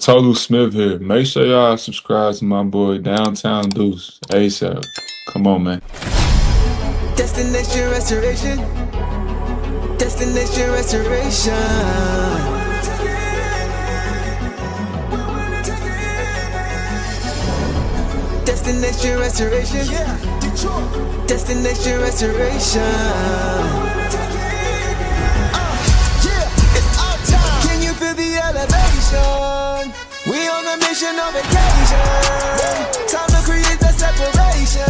Tolu Smith here. Make sure y'all subscribe to my boy Downtown Deuce ASAP. Come on, man. Destination restoration. Destination restoration. Destination restoration. Yeah, Detroit. Destination restoration. Yeah, it's our time. Can you feel the elevation? We on a mission on vacation. Time to create the separation.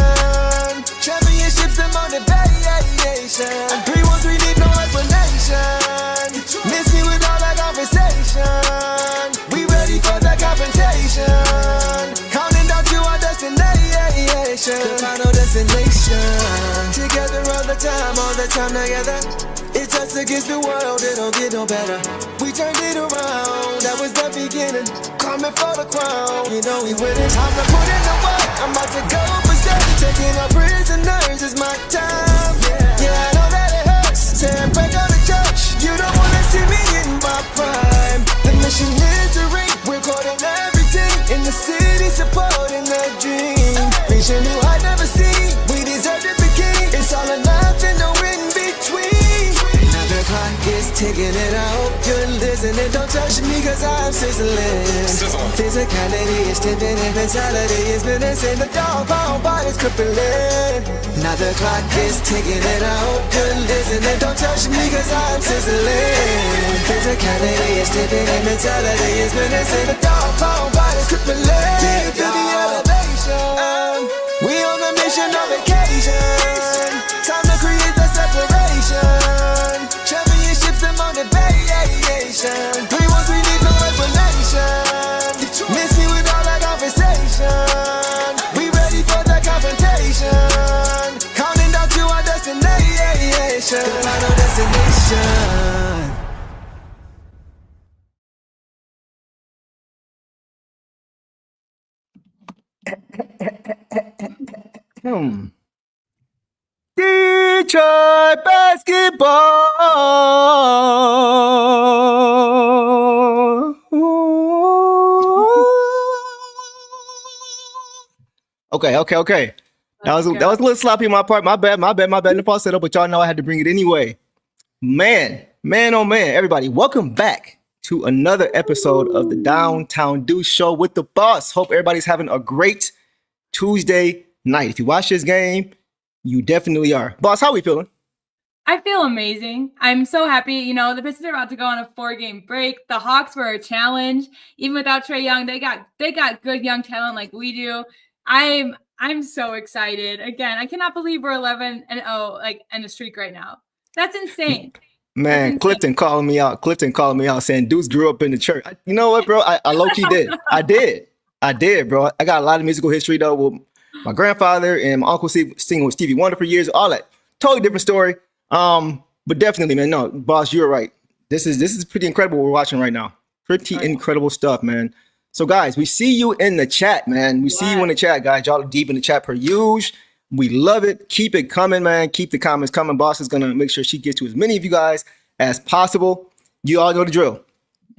Championships and motivation. 313 need no explanation. Miss me with all that conversation. We ready for that confrontation. Counting down to our destination. The final destination. Together all the time together. It's us against the world, it don't get no better. We turned it around, that was the beginning. Coming for the crown, you know we winning. Time to put in the work, I'm about to go for steps. Taking our prisoners, it's my time. Yeah, I know that it hurts. Saying break out the church, you don't wanna see me in my prime. The mission is to ring, we're caught in everything. In the city, supporting the dream. Reaching new heights never seen, we deserve to be king. It's all or nothing, no in between. The clock is ticking and I hope you're listening. Don't touch me cause I'm sizzling. Physicality is tipping and mentality is menacing. The dog pound body's crippling. Now the clock is ticking and I hope you're listening. Don't touch me cause I'm sizzling. Physicality is tipping and mentality is menacing. The dog pound body's crippling. Feel the elevation. We on a mission on vacation. Time to create the separation. Championships and motivation. 313 need no explanation. Miss me with all that conversation. We ready for the confrontation. Counting down to our destination. The final destination. Detroit basketball. Okay. That was a little sloppy on my part. My bad. The falsetto, but y'all know I had to bring it anyway. Man, oh man, everybody, welcome back to another episode of the Downtown Deuce Show with the boss. Hope everybody's having a great Tuesday night. If you watch this game, you definitely are. Boss, how are we feeling? I feel amazing. I'm so happy. You know, the Pistons are about to go on a 4-game break. The Hawks were a challenge. Even without Trae Young, they got good young talent like we do. I'm so excited. Again, I cannot believe we're 11-0 like in a streak right now. That's insane. Man, Clifton calling me out saying Deuce grew up in the church. You know what, bro? I low-key did. I did, bro. I got a lot of musical history though with my grandfather and my uncle singing with Stevie Wonder for years, all that. Totally different story. But definitely, man, no, boss, you're right. This is pretty incredible what we're watching right now. Pretty incredible stuff, man. So guys, we see you in the chat, man. We see you in the chat, guys. Y'all are deep in the chat per usual. We love it. Keep it coming, man. Keep the comments coming. Boss is gonna make sure she gets to as many of you guys as possible. You all know the drill.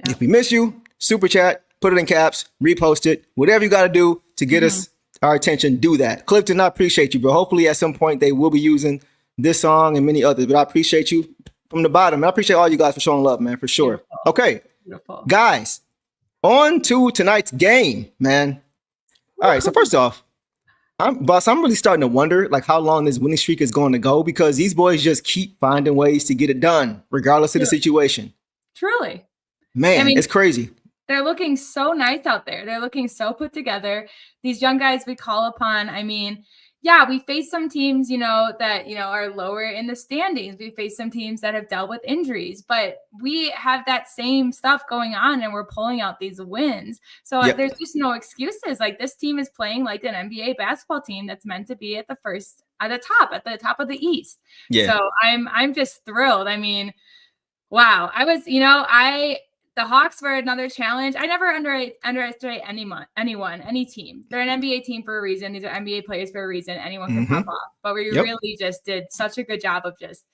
Yeah. If we miss you, super chat, put it in caps, repost it, whatever you gotta do to get us our attention, do that. Clifton, I appreciate you, bro. Hopefully at some point they will be using this song and many others, but I appreciate you from the bottom. I appreciate all you guys for showing love, man, for sure. Beautiful. Okay, beautiful. Guys, on to tonight's game, man. All right, so first off, I'm really starting to wonder like how long this winning streak is going to go because these boys just keep finding ways to get it done, regardless of the situation. Truly. Man, I mean, it's crazy. They're looking so nice out there. They're looking so put together. These young guys we call upon, I mean, yeah, we face some teams, that, are lower in the standings. We face some teams that have dealt with injuries, but we have that same stuff going on and we're pulling out these wins. So There's just no excuses. Like this team is playing like an NBA basketball team that's meant to be at the top of the East. Yeah. So I'm just thrilled. I mean, wow. The Hawks were another challenge. I never underestimate anyone, any team. They're an NBA team for a reason. These are NBA players for a reason. Anyone can pop off. But we really just did such a good job of just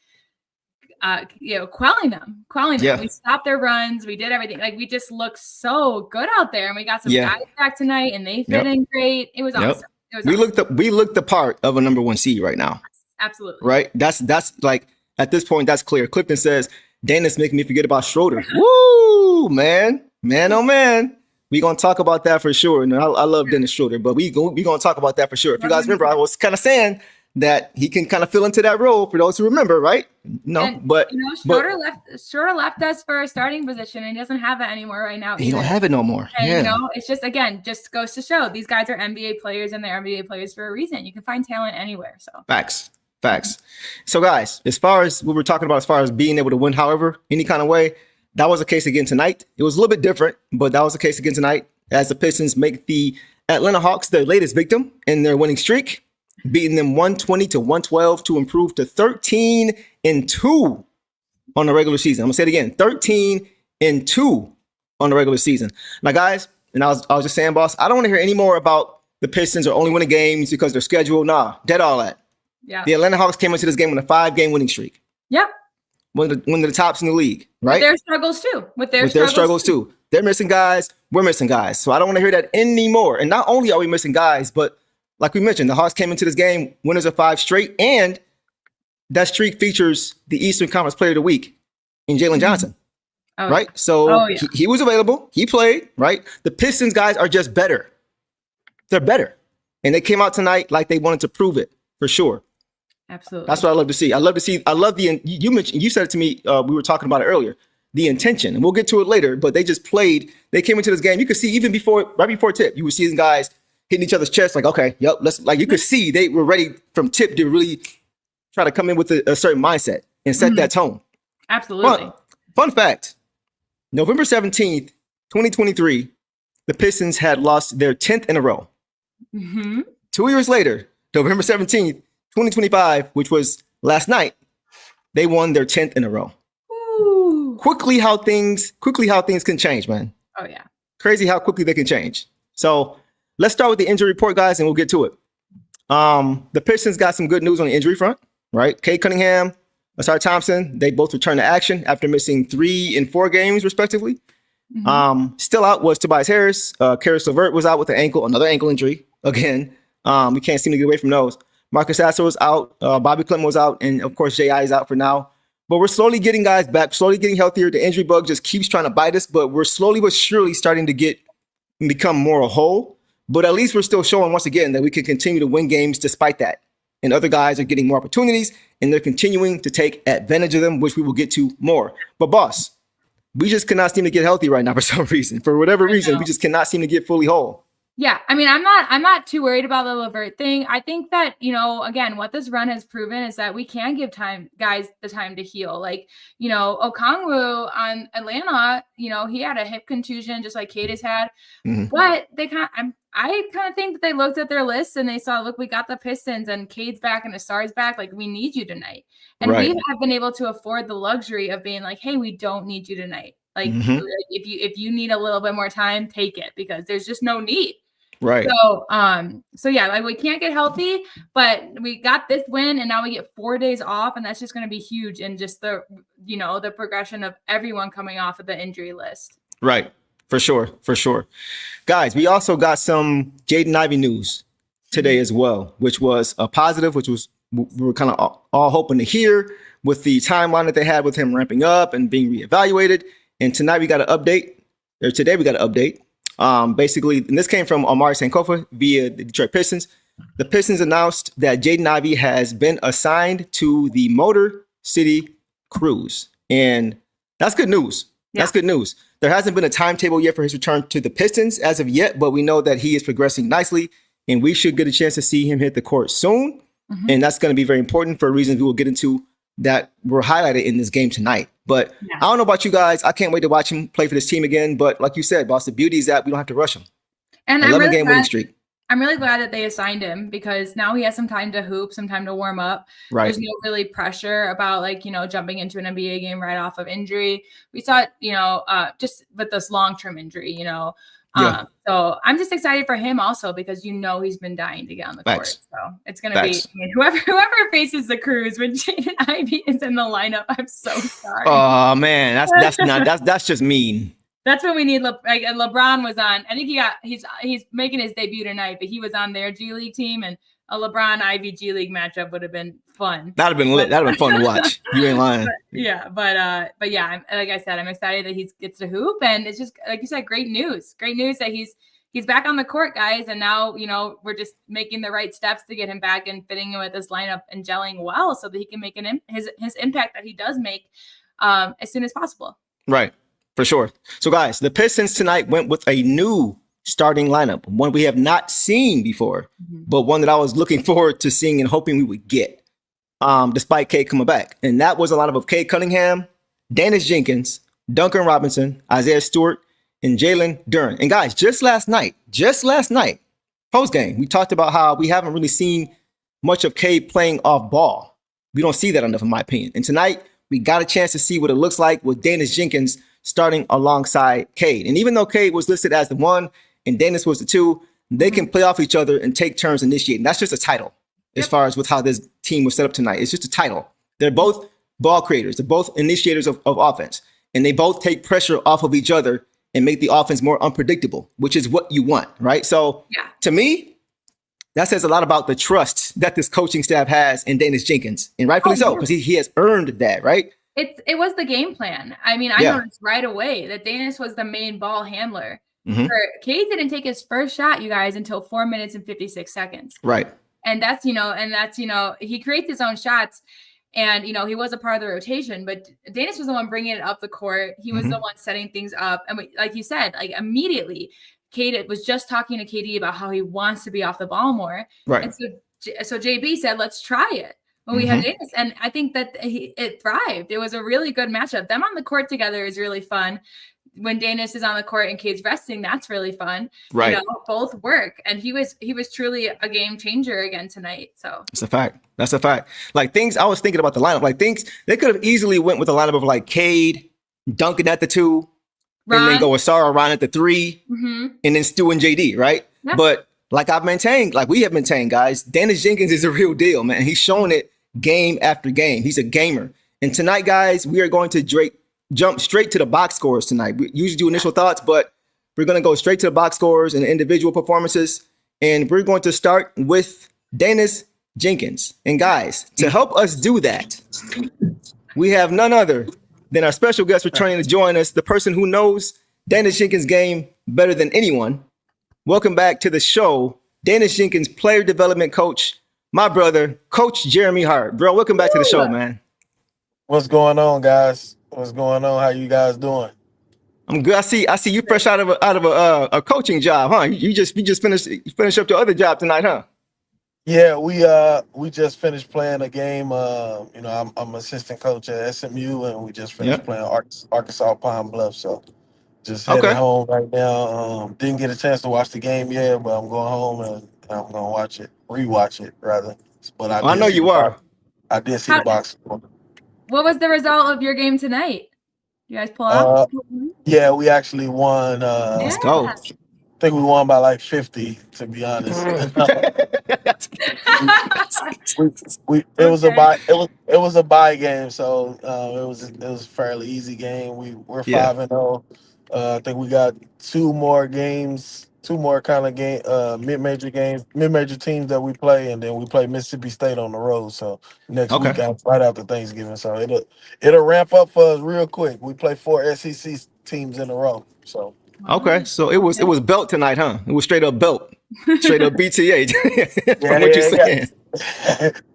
quelling them. Yeah. We stopped their runs. We did everything. Like, we just looked so good out there, and we got some Yeah. guys back tonight, and they fit in great. It was awesome. It was awesome. We looked the part of a number 1 seed right now. Absolutely. Right? That's like, at this point, that's clear. Clifton says, Daniss making me forget about Schroeder. Woo, man. Man, oh, man. We're going to talk about that for sure. And I love Dennis Schroeder, but we're going to talk about that for sure. If you guys remember, I was kind of saying that he can kind of fill into that role for those who remember, right? Schroeder left us for a starting position, and he doesn't have that anymore right now. He don't have it no more. And, it's just, again, just goes to show these guys are NBA players, and they're NBA players for a reason. You can find talent anywhere. So Facts. So, guys, as far as what we're talking about, as far as being able to win, however, any kind of way, that was the case again tonight. It was a little bit different, but that was the case again tonight as the Pistons make the Atlanta Hawks their latest victim in their winning streak, beating them 120-112 to improve to 13-2 on the regular season. I'm going to say it again, 13-2 on the regular season. Now, guys, and I was just saying, boss, I don't want to hear any more about the Pistons are only winning games because they're scheduled. Nah, dead all that. Yeah. The Atlanta Hawks came into this game with a 5-game winning streak. Yep. One of the tops in the league, right? With their struggles too. They're missing guys. We're missing guys. So I don't want to hear that anymore. And not only are we missing guys, but like we mentioned, the Hawks came into this game winners of 5 straight, and that streak features the Eastern Conference Player of the Week in Jalen Johnson, right? So he was available. He played, right? The Pistons guys are just better. They're better. And they came out tonight like they wanted to prove it for sure. Absolutely. That's what I love to see. I love you mentioned, you said it to me, we were talking about it earlier, the intention, and we'll get to it later, but they just played, they came into this game. You could see even right before tip, you would see these guys hitting each other's chest like, okay, yep, you could see they were ready from tip to really try to come in with a certain mindset and set that tone. Absolutely. Fun fact, November 17th, 2023, the Pistons had lost their 10th in a row. 2 years later, November 17th, 2025, which was last night, they won their 10th in a row. Ooh. Quickly how things can change, man. Oh, yeah. Crazy how quickly they can change. So let's start with the injury report, guys, and we'll get to it. The Pistons got some good news on the injury front, right? Cade Cunningham, Ausar Thompson, they both returned to action after missing 3 and 4 games, respectively. Still out was Tobias Harris. Karis LeVert was out with another ankle injury. Again, we can't seem to get away from those. Marcus Sasser was out. Bobby Clement was out. And, of course, J.I. is out for now. But we're slowly getting guys back, slowly getting healthier. The injury bug just keeps trying to bite us. But we're slowly but surely starting to become more whole. But at least we're still showing, once again, that we can continue to win games despite that. And other guys are getting more opportunities. And they're continuing to take advantage of them, which we will get to more. But, boss, we just cannot seem to get healthy right now for some reason. For whatever reason, we just cannot seem to get fully whole. Yeah, I mean, I'm not too worried about the LeVert thing. I think that, again, what this run has proven is that we can give guys the time to heal. Like, Okongwu on Atlanta, he had a hip contusion just like Cade has had. But I kind of think that they looked at their list and they saw, look, we got the Pistons and Cade's back and Ausar's back. Like, we need you tonight. And we have been able to afford the luxury of being like, hey, we don't need you tonight. Like, if you need a little bit more time, take it, because there's just no need. Right. So yeah, like, we can't get healthy, but we got this win and now we get 4 days off, and that's just going to be huge in just the progression of everyone coming off of the injury list. Right. For sure. Guys, we also got some Jaden Ivey news today as well, which was a positive, which was we were kind of all hoping to hear with the timeline that they had with him ramping up and being reevaluated. And today we got an update. Basically, and this came from Omari Sankofa via the Detroit Pistons. The Pistons announced that Jaden Ivey has been assigned to the Motor City Cruise. And that's good news. Yeah. That's good news. There hasn't been a timetable yet for his return to the Pistons as of yet, but we know that he is progressing nicely, and we should get a chance to see him hit the court soon. And that's going to be very important for reasons we will get into that were highlighted in this game tonight. But I don't know about you guys. I can't wait to watch him play for this team again. But like you said, boss, the beauty is that we don't have to rush him. And I'm really glad that they assigned him, because now he has some time to hoop, some time to warm up. Right. There's no really pressure about jumping into an NBA game right off of injury. We saw it, just with this long-term injury, Yeah. So I'm just excited for him also because he's been dying to get on the court. Facts. So it's going to be whoever faces the Crews when Jaden Ivey is in the lineup. I'm so sorry. Oh man, that's just mean. That's when we need LeBron was on. I think he's making his debut tonight, but he was on their G League team, and a LeBron Ivy G League matchup would have been fun. That'd have been lit. That'd have been fun to watch. You ain't lying. But yeah, like I said, I'm excited that he gets to hoop, and it's just like you said, great news. Great news that he's back on the court, guys, and now we're just making the right steps to get him back and fitting in with this lineup and gelling well, so that he can make his impact that he does make as soon as possible. Right. For sure. So, guys, the Pistons tonight went with a new starting lineup, one we have not seen before, but one that I was looking forward to seeing and hoping we would get, despite Cade coming back. And that was a lineup of Cade Cunningham, Daniss Jenkins, Duncan Robinson, Isaiah Stewart, and Jalen Duren. And, guys, just last night, postgame, we talked about how we haven't really seen much of Cade playing off ball. We don't see that enough, in my opinion. And tonight, we got a chance to see what it looks like with Daniss Jenkins starting alongside Cade. And even though Cade was listed as the 1 and Daniss was the 2, they can play off each other and take turns initiating. That's just a title as far as with how this team was set up tonight. It's just a title. They're both ball creators. They're both initiators of offense. And they both take pressure off of each other and make the offense more unpredictable, which is what you want, right? So to me, that says a lot about the trust that this coaching staff has in Daniss Jenkins. And rightfully so, because he has earned that, right? It was the game plan. I mean, I noticed right away that Daniss was the main ball handler. Cade didn't take his first shot, you guys, until 4 minutes and 56 seconds. Right. And that's he creates his own shots, and he was a part of the rotation, but Daniss was the one bringing it up the court. He was the one setting things up, and like you said, like immediately, Cade was just talking to KD about how he wants to be off the ball more. Right. And so JB said, "Let's try it." When we had Daniss, and I think that it thrived. It was a really good matchup. Them on the court together is really fun. When Daniss is on the court and Cade's resting, that's really fun. Right. Both work. And he was truly a game changer again tonight. So that's a fact. Like things I was thinking about the lineup, like things they could have easily went with a lineup of like Cade, Duncan at the 2, and then go with Ausar Ron at the 3, and then Stu and JD, right? Yep. But like we have maintained, guys, Daniss Jenkins is a real deal, man. He's shown it game after game. He's a gamer. And tonight, guys, we are going to jump straight to the box scores tonight. We usually do initial thoughts, but we're going to go straight to the box scores and individual performances. And we're going to start with Daniss Jenkins. And guys, to help us do that, we have none other than our special guest returning to join us, the person who knows Daniss Jenkins' game better than anyone. Welcome back to the show, Daniss Jenkins, player development coach, my brother, Coach Jeremie Hart. Bro, welcome back to the show, man. What's going on, guys? What's going on? How you guys doing? I'm good. I see you fresh out of a coaching job, huh? You just finished up your other job tonight, huh? Yeah, we just finished playing a game. I'm assistant coach at SMU, and we just finished playing Arkansas Pine Bluff. So just headed home right now. Didn't get a chance to watch the game yet, but I'm going home and I'm going to rewatch it rather. But I know you are. I did see the box score. What was the result of your game tonight? You guys pull out? Yeah, we actually won. Let's go. I think we won by like 50, to be honest. It was a bye game, so it was a fairly easy game. We're 5-0. I think we got two more kind of mid-major teams that we play, and then we play Mississippi State on the road. So next week, right after Thanksgiving. So it'll ramp up for us real quick. We play 4 SEC teams in a row. So so it was belt tonight, huh? It was straight up belt, straight up BTA. From what you're saying.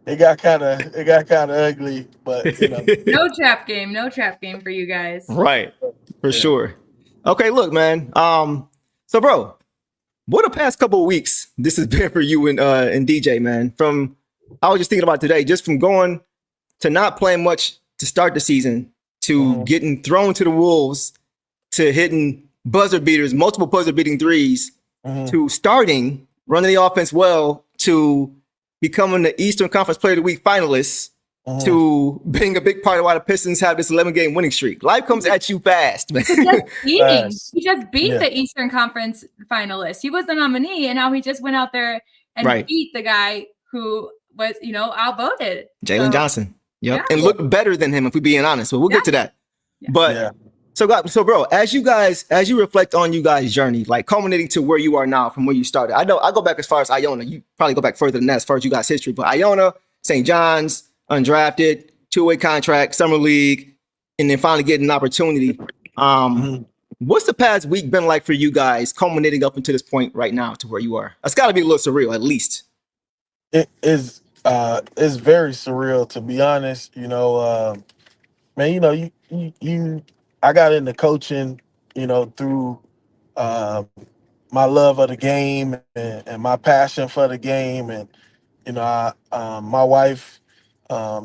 It got kind of ugly, but no trap game for you guys. Right, for sure. Okay, look, man. So, bro, what the past couple of weeks this has been for you and DJ, man. I was just thinking about today, just from going to not playing much to start the season to getting thrown to the wolves to hitting buzzer beaters, multiple buzzer beating threes, to running the offense well, to becoming the Eastern Conference Player of the Week finalists, to being a big part of why the Pistons have this 11-game winning streak. Life comes at you fast, man. He just beat the Eastern Conference finalist. He was the nominee, and now he just went out there and beat the guy who was, outvoted. Jalen Johnson. Yep. Yeah. And looked better than him, if we're being honest. So we'll get to that. Yeah. But so bro, as you reflect on you guys' journey, like culminating to where you are now from where you started. I know I go back as far as Iona. You probably go back further than that as far as you guys' history. But Iona, St. John's, undrafted, 2-way contract, summer league, and then finally getting an opportunity. What's the past week been like for you guys, culminating up into this point right now to where you are? It's got to be a little surreal, at least. It is. It's very surreal, to be honest. Man, I got into coaching, through my love of the game and my passion for the game, and my wife,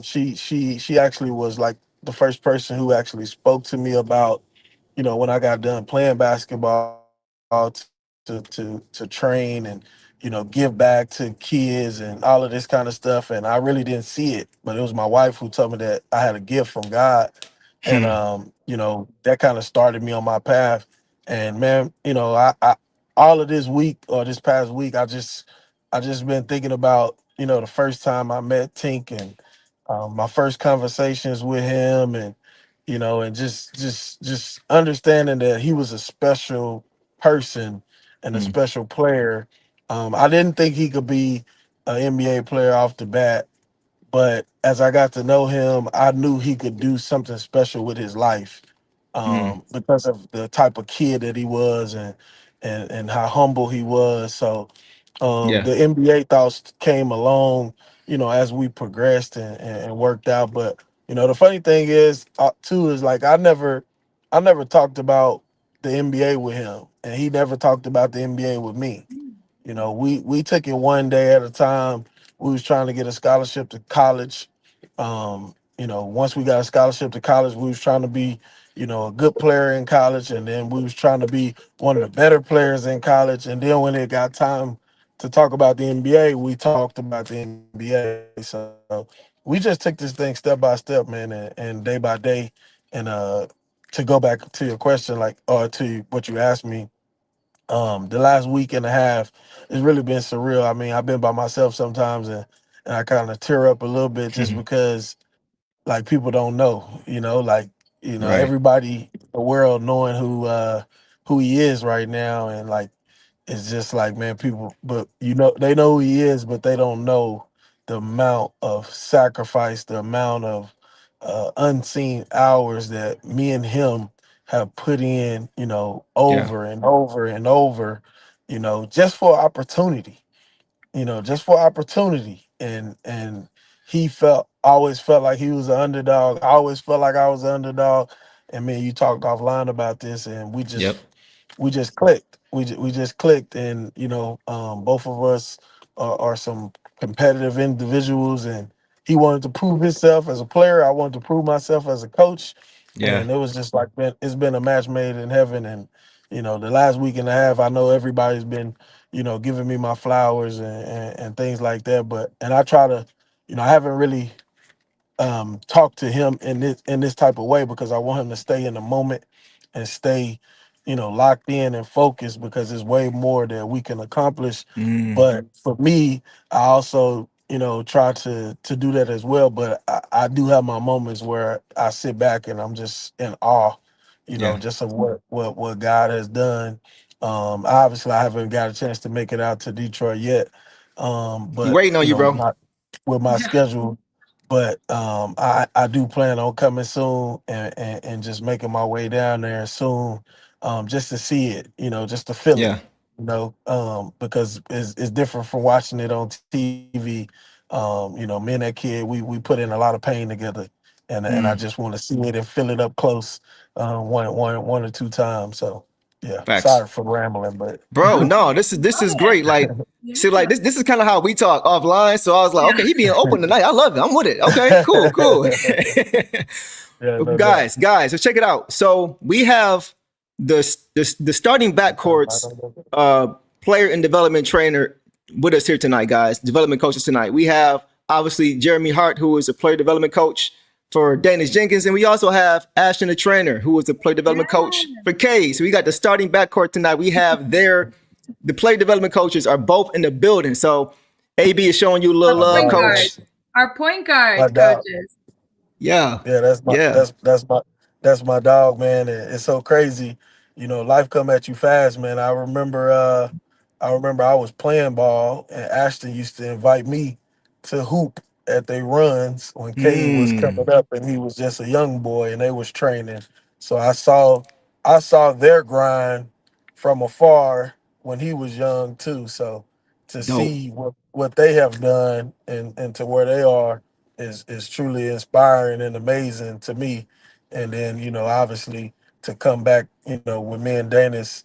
she actually was like the first person who actually spoke to me about, when I got done playing basketball, to train and give back to kids and all of this kind of stuff. And I really didn't see it, but it was my wife who told me that I had a gift from God, and that kind of started me on my path. And man, I all of this week or this past week, I just been thinking about the first time I met Tink, and my first conversations with him, and and just understanding that he was a special person and a special player. I didn't think he could be an NBA player off the bat, but as I got to know him, I knew he could do something special with his life, because of the type of kid that he was, and how humble he was. So the NBA thoughts came along, as we progressed and worked out. But the funny thing is, too, is like I never talked about the NBA with him, and he never talked about the NBA with me. We took it one day at a time. We was trying to get a scholarship to college. Once we got a scholarship to college, we was trying to be, a good player in college, and then we was trying to be one of the better players in college. And then when it got time to talk about the NBA, we talked about the NBA. So we just took this thing step by step, man, and day by day. And to go back to your question, or to what you asked me, the last week and a half has really been surreal. I mean, I've been by myself sometimes, and I kind of tear up a little bit just because, like, people don't know, everybody in the world knowing who he is right now, and like it's just like, man, people, but they know who he is, but they don't know the amount of sacrifice, the amount of unseen hours that me and him have put in, over and over and over, just for opportunity, and he always felt like he was an underdog. I always felt like I was an underdog. And man, you talked offline about this, and we just clicked. We just clicked, and both of us are some competitive individuals, and he wanted to prove himself as a player. I wanted to prove myself as a coach. And it was just like, man, it's been a match made in heaven. And the last week and a half, I know everybody's been giving me my flowers and things like that. But I try to, I haven't really talk to him in this type of way, because I want him to stay in the moment and stay locked in and focused, because there's way more that we can accomplish. But for me, I also try to do that as well. But I do have my moments where I sit back and I'm just in awe, just of what God has done. Obviously I haven't got a chance to make it out to Detroit yet, but waiting on you, bro, with my schedule. But I do plan on coming soon, and just making my way down there soon, just to see it, just to feel it, because it's different from watching it on TV. Me and that kid, we put in a lot of pain together, and I just want to see it and feel it up close, one or two times. So yeah, Facts. Sorry for rambling, but bro, no, this is great. Like, see, like this is kind of how we talk offline. So I was like, okay, he being open tonight. I love it. I'm with it. Okay, cool. Guys, so check it out. So we have the starting backcourts, player and development trainer with us here tonight, guys. Development coaches tonight. We have obviously Jeremie Hart, who is a player development coach for Daniss Jenkins. And we also have Ashton, the trainer, who is the player development coach for Cade. So we got the starting backcourt tonight. We have the player development coaches are both in the building. So AB is showing you a little love, coach. Our point guard coaches. Yeah. Yeah, that's my dog, man. It's so crazy. You know, life come at you fast, man. I remember I was playing ball and Ashton used to invite me to hoop at their runs when Cade was coming up and he was just a young boy and they was training. So I saw their grind from afar when he was young too. So to see what they have done and to where they are is truly inspiring and amazing to me. And then, you know, obviously to come back, you know, with me and Daniss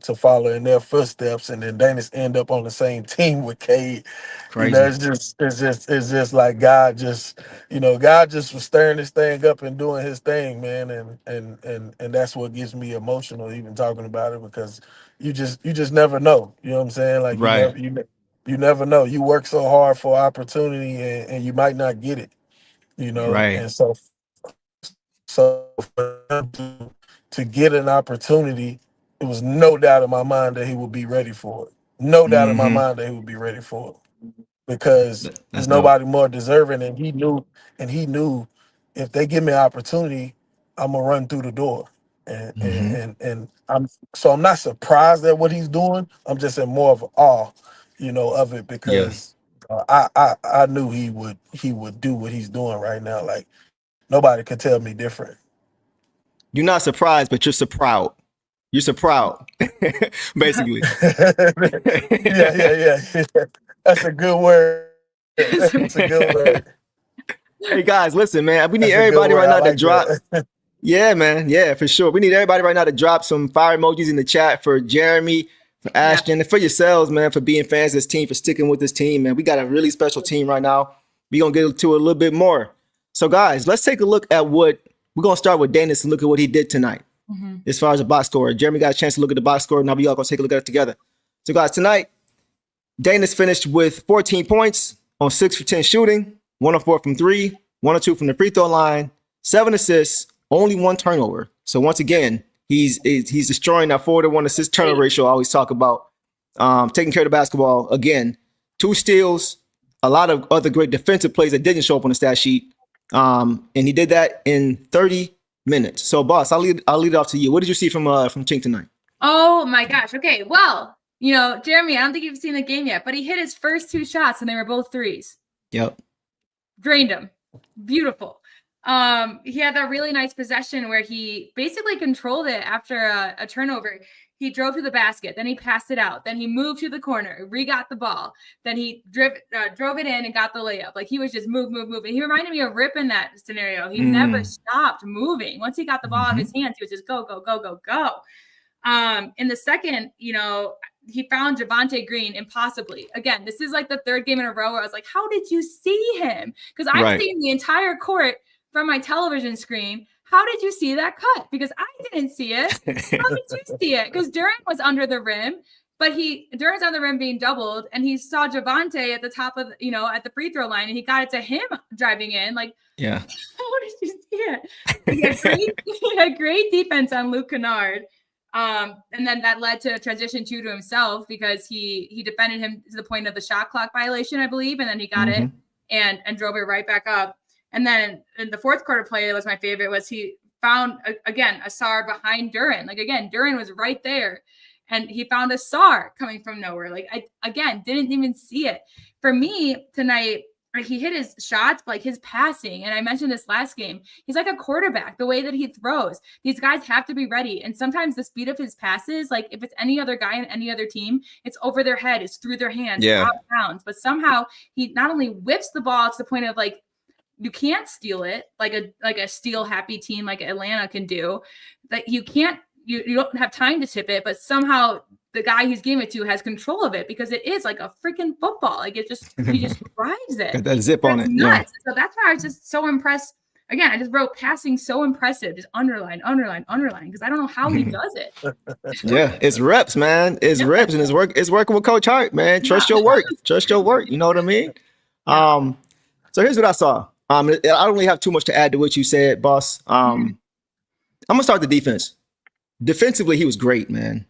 to follow in their footsteps, and then Daniss end up on the same team with Cade. Crazy. You know, it's just like God just was stirring this thing up and doing his thing, man. And that's what gets me emotional even talking about it, because you just never know. You know what I'm saying? Like you never know. You work so hard for opportunity and you might not get it, you know. Right. And so for him to get an opportunity, it was no doubt in my mind that he would be ready for it. No doubt in my mind that he would be ready for it, because there's nobody more deserving. And he knew if they give me an opportunity, I'm gonna run through the door. And I'm not surprised at what he's doing. I'm just in more of awe, you know, of it, because I knew he would do what he's doing right now. Like nobody could tell me different. You're not surprised, but you're so proud. You're so proud, basically. yeah. That's a good word. That's a good word. Hey guys, listen, man. We need everybody right now to drop. Yeah, man. Yeah, for sure. We need everybody right now to drop some fire emojis in the chat for Jeremie, for Ashton, and for yourselves, man, for being fans of this team, for sticking with this team, man. We got a really special team right now. We're going to get to it a little bit more. So, guys, let's take a look at what we're going to start with Daniss and look at what he did tonight as far as the box score. Jeremie got a chance to look at the box score. Now we all going to take a look at it together. So, guys, tonight, Daniss finished with 14 points on 6 for 10 shooting, 1 of 4 from 3, 1 or 2 from the free throw line, 7 assists, only 1 turnover. So once again, he's destroying that 4-to-1 assist turnover ratio I always talk about. Taking care of the basketball. Again, 2 steals, a lot of other great defensive plays that didn't show up on the stat sheet. And he did that in 30 minutes. So, boss, I'll lead it off to you. What did you see from Chink tonight? Oh my gosh. Okay. Well, you know, Jeremie, I don't think you've seen the game yet, but he hit his first 2 shots and they were both threes. Yep. Drained him. Beautiful. He had that really nice possession where he basically controlled it after a turnover. He drove to the basket, then he passed it out, then he moved to the corner, re-got the ball, then he drove it in and got the layup. Like he was just move. And he reminded me of Rip in that scenario. He never stopped moving. Once he got the ball out of his hands, he was just go. In the second, you know, he found Javonte Green impossibly. Again, this is like the 3rd game in a row where I was like, how did you see him? Because I've seen the entire court from my television screen. How did you see that cut? Because I didn't see it. How did you see it? Because Duren was under the rim, but Duren's on the rim being doubled, and he saw Javonte at the top of, you know, at the free throw line, and he got it to him driving in. Like, yeah. How did you see it? He had great defense on Luke Kennard. And then that led to a transition to himself, because he defended him to the point of the shot clock violation, I believe, and then he got it and drove it right back up. And then in the 4th quarter play, that was my favorite, was he found, again, Ausar behind Duren. Like, again, Duren was right there, and he found Ausar coming from nowhere. Like, I, didn't even see it. For me tonight, he hit his shots, but like his passing, and I mentioned this last game, he's like a quarterback, the way that he throws. These guys have to be ready. And sometimes the speed of his passes, like if it's any other guy in any other team, it's over their head, it's through their hands, out of bounds. But somehow he not only whips the ball to the point of like, you can't steal it like a steal happy team like Atlanta can do. That you can't, you don't have time to tip it, but somehow the guy he's giving it to has control of it, because it is like a freaking football. Like he just drives it. Got that zip on it. Nuts. So that's why I was just so impressed. Again, I just wrote passing so impressive, just underline, because I don't know how he does it. Yeah, it's reps, man. It's reps, and it's working with Coach Hart, man. Trust your work. Trust your work. You know what I mean? So here's what I saw. I don't really have too much to add to what you said, boss. I'm gonna start the defense. Defensively, he was great, man.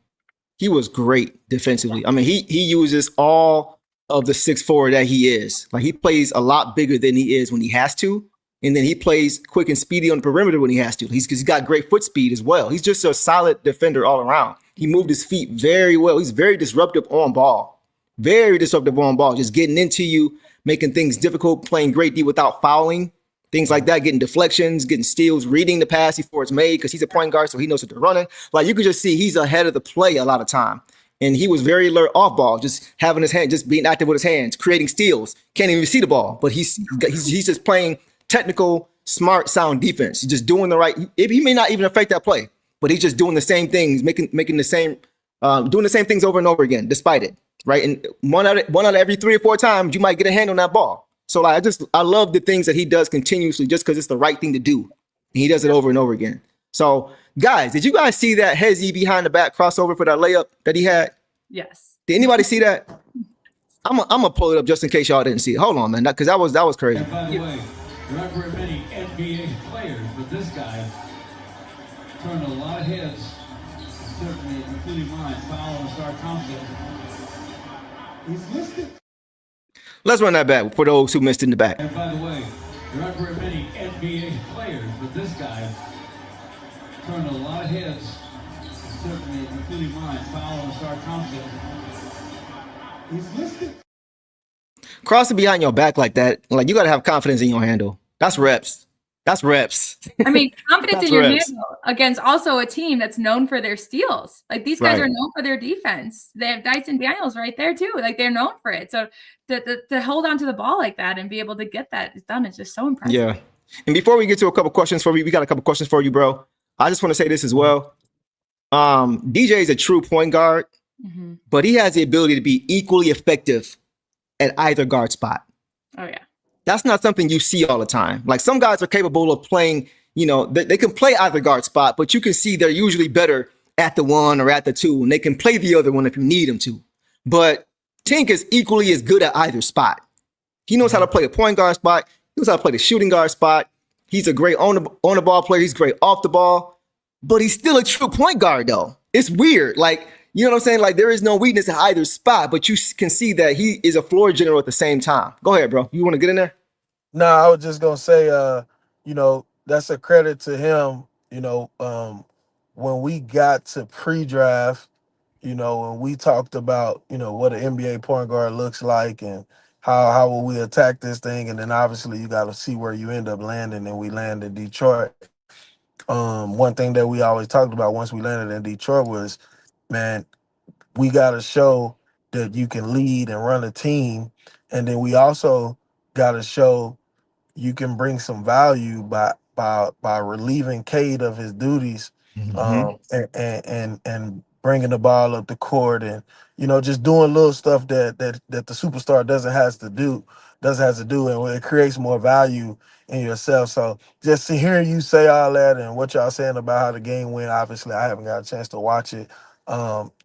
He was great defensively. I mean, he uses all of the 6'4" that he is. Like, he plays a lot bigger than he is when he has to. And then he plays quick and speedy on the perimeter when he has to. He's got great foot speed as well. He's just a solid defender all around. He moved his feet very well. He's very disruptive on ball. Very disruptive on ball. Just getting into you, making things difficult, playing great D without fouling. Things like that, getting deflections, getting steals, reading the pass before it's made because he's a point guard, so he knows what they're running. Like, you can just see he's ahead of the play a lot of time. And he was very alert off ball, just having his hand, just being active with his hands, creating steals. Can't even see the ball, but he's just playing technical, smart, sound defense. He's just doing the right. He may not even affect that play, but he's just doing the same things, making the same, doing the same things over and over again, despite it. Right, and one out of every 3 or 4 times, you might get a hand on that ball. So like, I love the things that he does continuously just because it's the right thing to do. And he does it over and over again. So guys, did you guys see that Hezzy behind the back crossover for that layup that he had? Yes. Did anybody see that? I'm gonna pull it up just in case y'all didn't see it. Hold on, man, because that was crazy. And by the way, there aren't very many NBA players, but this guy turned a lot of heads, certainly including mine, following Ausar Thompson. He's listed. Let's run that back for those who missed it in the back. And by the way, there aren't very many NBA players, but this guy turned a lot of heads, certainly including mine, following Ausar Thompson. He's listed. Crossing behind your back like that, like, you got to have confidence in your handle. That's reps. That's reps. I mean, confidence That's in your reps. handle against also a team that's known for their steals. Like, these guys Right. are known for their defense. They have Dyson Daniels right there too. Like, they're known for it. So to hold on to the ball like that and be able to get that done is just so impressive. Yeah. And before we get to a couple questions for you, we got a couple questions for you, bro. I just want to say this as well. DJ is a true point guard, but he has the ability to be equally effective at either guard spot. Oh yeah. That's not something you see all the time. Like, some guys are capable of playing, they can play either guard spot, but you can see they're usually better at the 1 or at the 2, and they can play the other one if you need them to. But Tink is equally as good at either spot. He knows how to play the point guard spot. He knows how to play the shooting guard spot. He's a great on the ball player. He's great off the ball, but he's still a true point guard though. It's weird. Like, you know what I'm saying? Like, there is no weakness at either spot, but you can see that he is a floor general at the same time. Go ahead, bro. You want to get in there? No, I was just gonna say, that's a credit to him. When we got to pre-draft, when we talked about, what an NBA point guard looks like and how will we attack this thing, and then obviously you got to see where you end up landing, and we land in Detroit. One thing that we always talked about once we landed in Detroit was, man, we got to show that you can lead and run a team, and then we also got to show you can bring some value by relieving Cade of his duties, and bringing the ball up the court, and just doing little stuff that the superstar doesn't have to do, and it creates more value in yourself. So just to hear you say all that and what y'all saying about how the game went, obviously I haven't got a chance to watch it.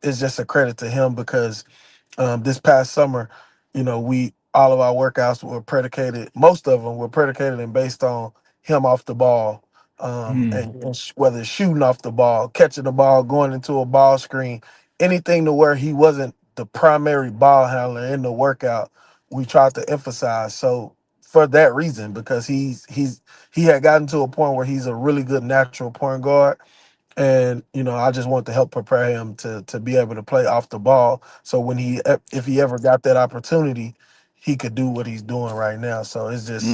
It's just a credit to him because this past summer, all of our workouts were predicated, most of them were predicated and based on him off the ball, and whether it's shooting off the ball, catching the ball, going into a ball screen, anything to where he wasn't the primary ball handler in the workout, we tried to emphasize. So for that reason, because he had gotten to a point where he's a really good natural point guard. And, I just want to help prepare him to be able to play off the ball. So if he ever got that opportunity, he could do what he's doing right now. So it's just,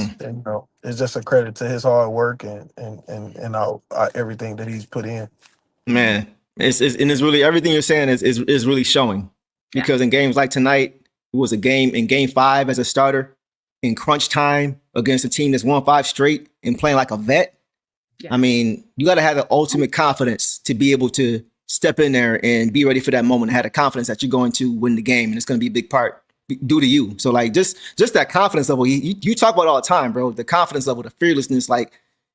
it's just a credit to his hard work and everything that he's put in. Man, it's really, everything you're saying is really showing, because in games like tonight, it was a game in game 5 as a starter in crunch time against a team that's won 5 straight and playing like a vet. Yeah. I mean, you got to have the ultimate confidence to be able to step in there and be ready for that moment, and have the confidence that you're going to win the game, and it's going to be a big part due to you. So like, just that confidence level, you talk about it all the time, bro. The confidence level, the fearlessness, like,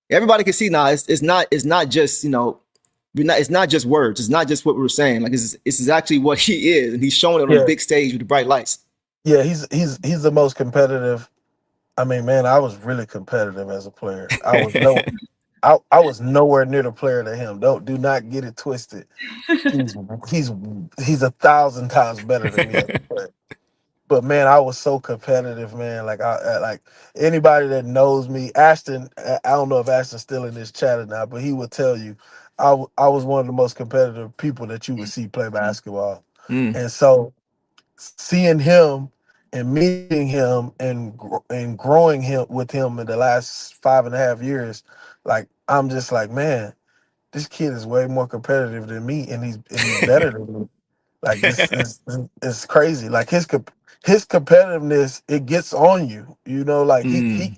everybody can see now. It's not just it's not just words. It's not just what we were saying. Like, it's actually what he is, and he's showing it on the big stage with the bright lights. Yeah, he's the most competitive I mean, man, I was really competitive as a player. I was nowhere near the player to him. Do not get it twisted. He's he's he's 1,000 times better than me as a player. But man, I was so competitive, man. Like anybody that knows me, Ashton. I don't know if Ashton's still in this chat or not, but he would tell you, I was one of the most competitive people that you would see play basketball. Mm. And so seeing him and meeting him and growing him with him in the last 5.5 years, like I'm just like, man, this kid is way more competitive than me, and he's better than me. Like it's crazy. Like his competitiveness, it gets on you. You know, like Mm.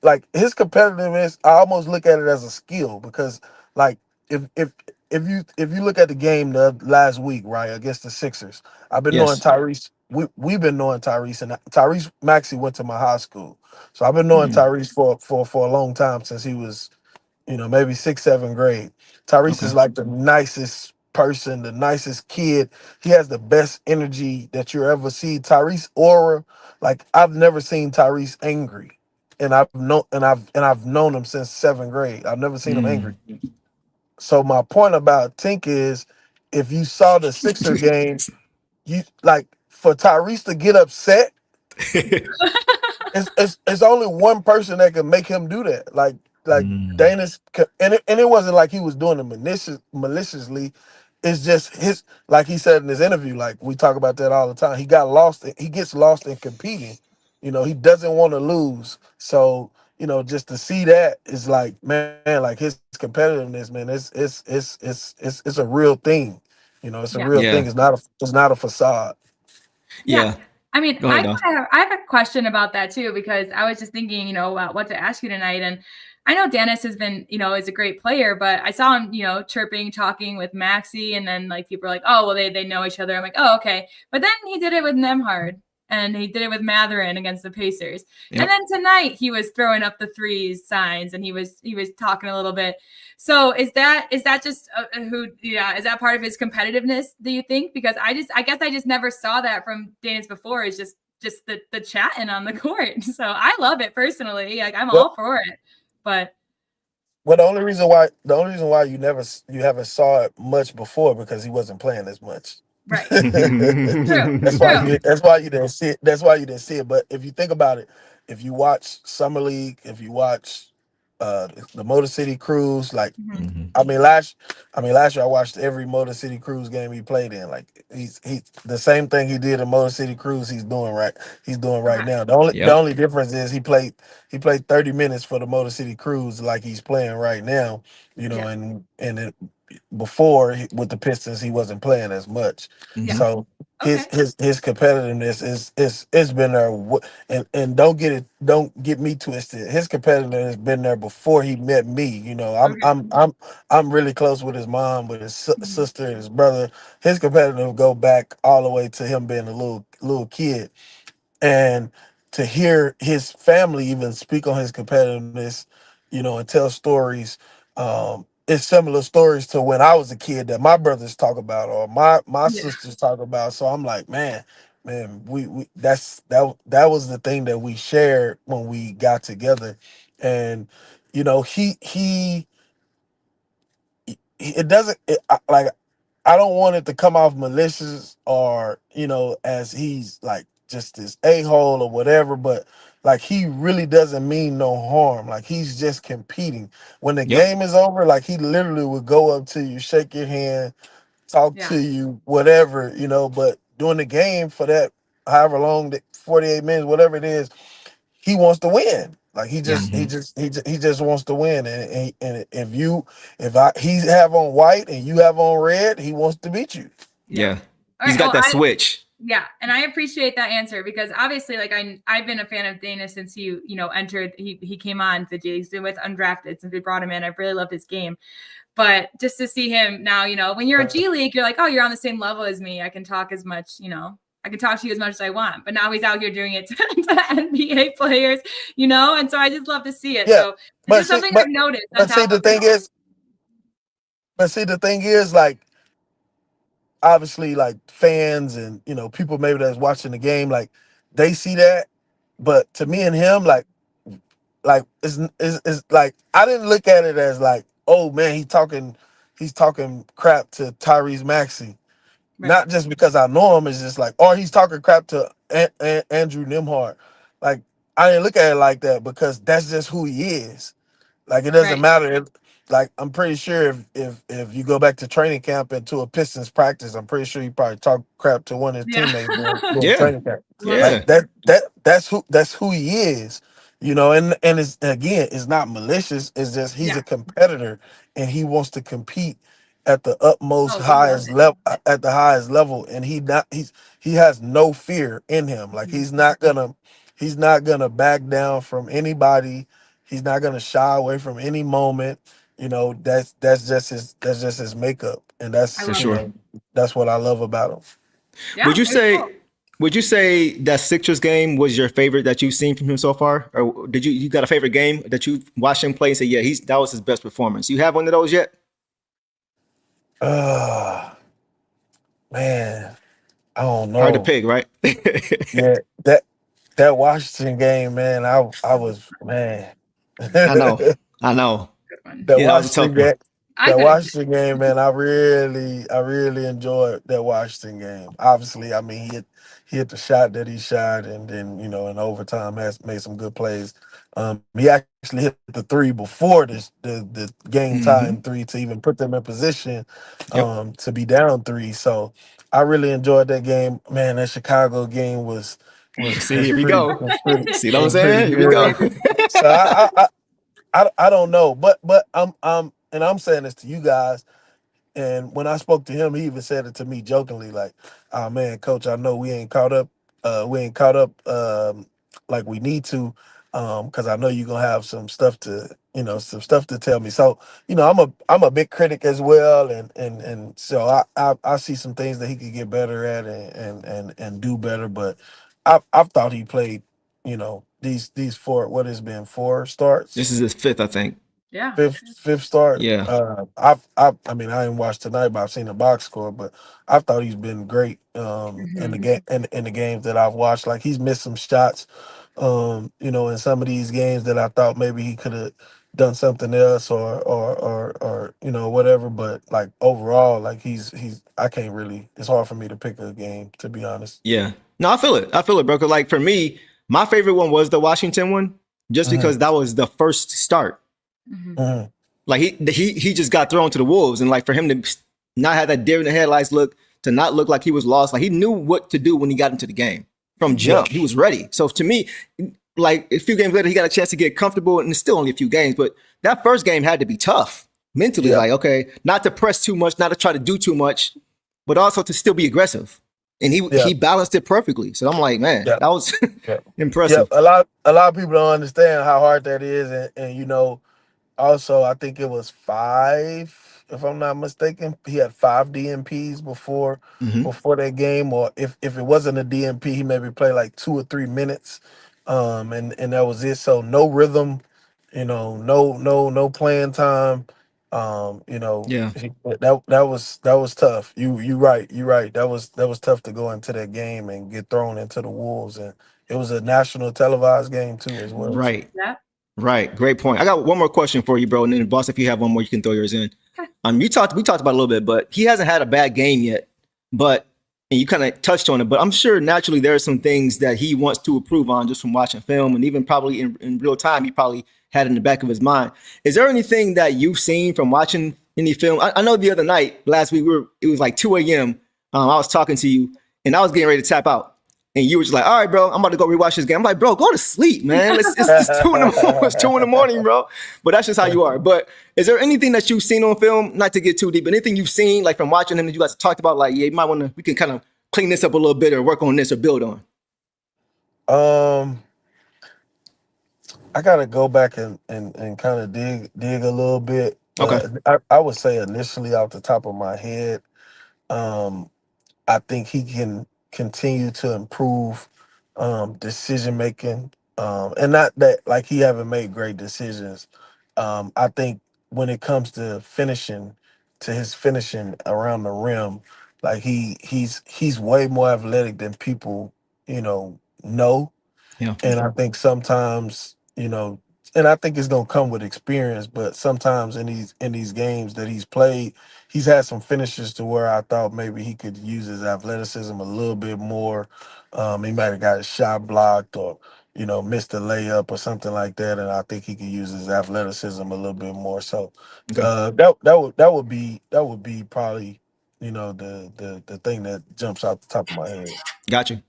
like his competitiveness. I almost look at it as a skill because like if if if you look at the game the last week, right, against the Sixers, I've been knowing Yes. Tyrese. We've been knowing Tyrese, and Tyrese Maxey went to my high school, so I've been knowing Mm. Tyrese for a long time since he was maybe sixth, seventh grade. Tyrese Okay. is like the nicest person, the nicest kid. He has the best energy that you ever see. Tyrese aura, like I've never seen Tyrese angry. And I've known him since seventh grade. I've never seen him angry. Mm. So my point about Tink is if you saw the Sixer game, you like for Tyrese to get upset, it's only one person that can make him do that. Like Mm. Daniss, and it wasn't like he was doing it maliciously. It's just his, like he said in his interview. Like we talk about that all the time. He got lost. He gets lost in competing. He doesn't want to lose. So just to see that is like, man, like his competitiveness, man. It's a real thing. It's a Yeah. real thing. Yeah. It's not a facade. Yeah. Yeah. I mean, Go ahead, Dom. I have a question about that too, because I was just thinking, about what to ask you tonight. And I know Daniss has been, is a great player, but I saw him, chirping, talking with Maxey, and then like people are like, oh, well, they know each other. I'm like, oh, okay. But then he did it with Nemhard, and he did it with Matherin against the Pacers. Yep. And then tonight he was throwing up the threes signs, and he was talking a little bit. So is that just is that part of his competitiveness, do you think? Because I guess I just never saw that from Daniss before. Is just the chatting on the court. So I love it personally. Like I'm Well, all for it. But the only reason why you haven't saw it much before because he wasn't playing as much. right. True. That's why True. you didn't see it. That's why you didn't see it. But if you think about it, if you watch Summer League, if you watch the Motor City Cruise, like Mhm. Mhm. last year I watched every Motor City Cruise game he played in. Like he's the same thing he did in Motor City Cruise. He's doing right Correct. now. The Yep. only difference is he played 30 minutes for the Motor City Cruise like he's playing right now. Yeah. Before with the Pistons he wasn't playing as much. Mhm. So his Okay. his competitiveness is been there. And don't get me twisted. His competitiveness has been there before he met me. Okay. I'm really close with his mom, with his Mhm. sister, and his brother. His competitiveness go back all the way to him being a little kid, and to hear his family even speak on his competitiveness, and tell stories. It's similar stories to when I was a kid that my brothers talk about or my Yeah. sisters talk about. So I'm like, man, that was the thing that we shared when we got together, and it doesn't like I don't want it to come off malicious or as he's like just this a-hole or whatever, but like he really doesn't mean no harm. Like he's just competing. When the Yep. game is over, like he literally would go up to you, shake your hand, talk Yeah. to you, whatever, but during the game for that however long, 48 minutes, whatever it is, he wants to win. Like Yeah. Mhm. he just wants to win. And if he have on white and you have on red, he wants to beat you. Yeah. Yeah. All He's right. got Well, that switch. yeah, and I appreciate that answer because obviously, like I've been a fan of Daniss since he entered. He came on the G League with undrafted since we brought him in. I've really loved his game, but just to see him now, when you're a G League, you're like, oh, you're on the same level as me. I can talk as much, I can talk to you as much as I want. But now he's out here doing it to NBA players, and so I just love to see it. Yeah, So it's but just see, something but I've noticed on but see top the of thing is, like obviously like fans and people maybe that's watching the game, like they see that, but to me and him, like it's like I didn't look at it as like, oh man, he's talking crap to Tyrese Maxey. Right. Not just because I know him, it's just like, or he's talking crap to Andrew Nimhart. Like, I didn't look at it like that because that's just who he is. Like, it doesn't Right. matter if, like, I'm pretty sure if you go back to training camp and to a Pistons practice, I'm pretty sure he probably talk crap to one of his Yeah. teammates during Yeah. training camp. Yeah. Like that's who he is. And it's, again, it's not malicious. It's just he's Yeah. a competitor and he wants to compete at the utmost Oh, we love highest it. level, at the highest level, and he has no fear in him. Like, he's not gonna back down from anybody. He's not gonna shy away from any moment. That's just his makeup, and I that's For love sure. it. that's what I love about him. Yeah. Would you it's say cool. would you say that Sixers game was your favorite that you've seen from him so far? Or did you got a favorite game that you watched him play and say, yeah, that was his best performance? You have one of those yet? Man, I don't Hard to know. pick, right? Yeah, that Washington game, man. I was, man. I know. I know. Good one. That Yeah, that was a tough Washington one. game. I That could agree. Washington game, man, I really enjoyed that Washington game. Obviously, I mean, he hit the shot that he shot, and then in overtime has made some good plays. He actually hit the three before the game Hmm. time three to even put them in position Yep. to be down three. So I really enjoyed that game. Man, that Chicago game was was See, was here we pretty go. was pretty See what I'm was pretty saying? Here we go. good. So I don't know, but I'm saying this to you guys. And when I spoke to him, he even said it to me jokingly, like, "Oh man, coach, I know we ain't caught up. We ain't caught up like we need to, because I know you're gonna have some stuff to tell me." So I'm a big critic as well, and so I see some things that he could get better at and do better. But I've thought he played, these what has been 4 starts, This is his fifth, I think. Yeah. fifth start. Yeah. I mean, I didn't watch tonight, but I've seen the box score. But I thought he's been great in the Mhm. game in the games that I've watched. Like, he's missed some shots, in some of these games that I thought maybe he could have done something else or whatever. But like, overall, like, he's I can't really. It's hard for me to pick a game, to be honest. Yeah. No, I feel it. I feel it, bro. 'Cause, like, for me, my favorite one was the Washington one, just Mhm, because that was the first start. Mhm. mhm. Like, he just got thrown to the wolves, and like for him to not have that deer in the headlights look, to not look like he was lost, like he knew what to do when he got into the game from Yeah, jump. He was ready. So to me, like a few games later, he got a chance to get comfortable, and it's still only a few games, but that first game had to be tough mentally. yeah, Like, okay, not to press too much, not to try to do too much, but also to still be aggressive. And he yeah, he balanced it perfectly. So I'm like, man, yeah, that was yeah, yeah. impressive. A lot of people don't understand how hard that is, and also, I think it was five, if I'm not mistaken. He had five DMPs before Hmm. before that game, or if it wasn't a DMP, he maybe played like 2 or 3 minutes, and that was it. So no rhythm, no playing time. Yeah, That was tough. You right. That was tough to go into that game and get thrown into the wolves, and it was a national televised game too, as well. So. right. Yeah. Right. Great point. I got one more question for you, bro. And then, boss, if you have one more, you can throw yours in. Okay. We talked about it a little bit, but he hasn't had a bad game yet. But and you kind of touched on it, but I'm sure naturally there are some things that he wants to improve on just from watching film, and even probably in real time, he probably had in the back of his mind. Is there anything that you've seen from watching any film? I know the other night, last week, it was like 2 a.m. I was talking to you, and I was getting ready to tap out. And you were just like, all right, bro, I'm about to go rewatch this game. I'm like, bro, go to sleep, man. It's 2 in the morning. It's 2 in the morning, bro. But that's just how you are. But is there anything that you've seen on film, not to get too deep, but anything you've seen, like from watching him that you guys talked about, like, yeah, you might want to, we can kind of clean this up a little bit or work on this or build on? Um, I gotta go back and kind of dig a little bit, Okay. but I would say initially off the top of my head, um, I think he can continue to improve decision making, and not that like he haven't made great decisions. I think when it comes to finishing, to his finishing around the rim, like he's way more athletic than people know. Yeah. And I think sometimes, and I think it's gonna come with experience, but sometimes in these games that he's played, he's had some finishes to where I thought maybe he could use his athleticism a little bit more. He might have got his shot blocked or missed a layup or something like that, and I think he could use his athleticism a little bit more. So Okay. that would be probably the thing that jumps out the top of my head. Got you.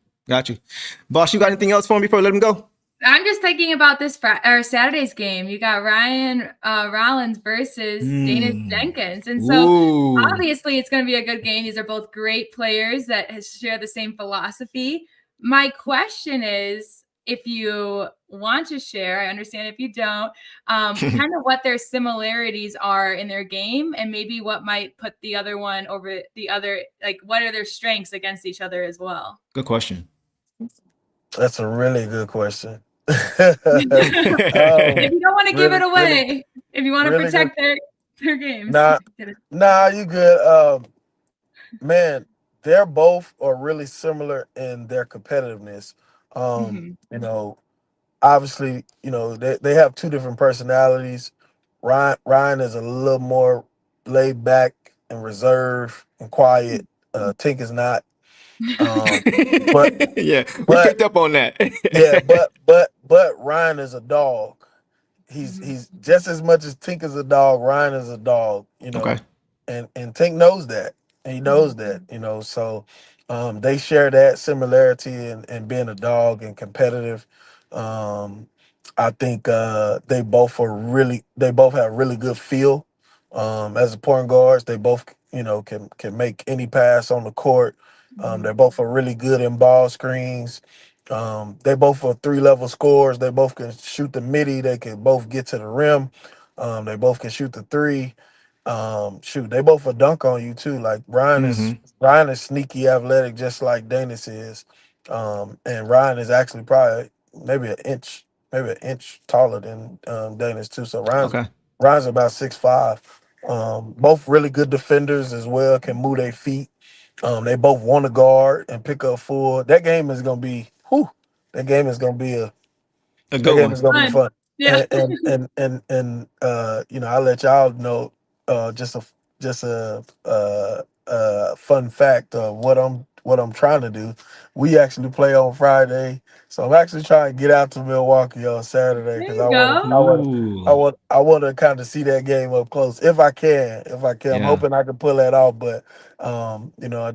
Boss, you got anything else for me before I let him go? I'm just thinking about this Saturday's game. You got Ryan Rollins versus Daniss Jenkins. And so obviously it's going to be a good game. These are both great players that share the same philosophy. My question is, if you want to share, I understand if you don't, kind of what their similarities are in their game and maybe what might put the other one over the other, like what are their strengths against each other as well? Good question. That's a really good question. If you don't want to give it away, really, if you want to really protect their games. Nah, you good. Man, they're both are really similar in their competitiveness. Obviously, they have two different personalities. Ryan is a little more laid back and reserved and quiet. Tink is not. But Yeah, we picked up on that. yeah, but Ryan is a dog. He's just as much as Tink is a dog. Ryan is a dog. Okay. And Tink knows that. And he knows that. So they share that similarity in being a dog and competitive. I think they both have really good feel. As a point guards, they both can make any pass on the court. They're both are really good in ball screens. They both are 3-level scorers. They both can shoot the midi. They can both get to the rim. They both can shoot the three. They both will dunk on you too. Like Ryan is sneaky athletic, just like Daniss is. And Ryan is actually probably maybe an inch taller than Daniss too. So Ryan's about 6'5". Both really good defenders as well. Can move their feet. They both want to guard and pick up full. That game is gonna be That game is gonna be a good that game one. is gonna be fun. Yeah. And I'll let y'all know just a fun fact of what I'm trying to do. We actually play on Friday, so I'm actually trying to get out to Milwaukee on Saturday because There you go. I want to kind of see that game up close if I can. I'm hoping I can pull that off, but I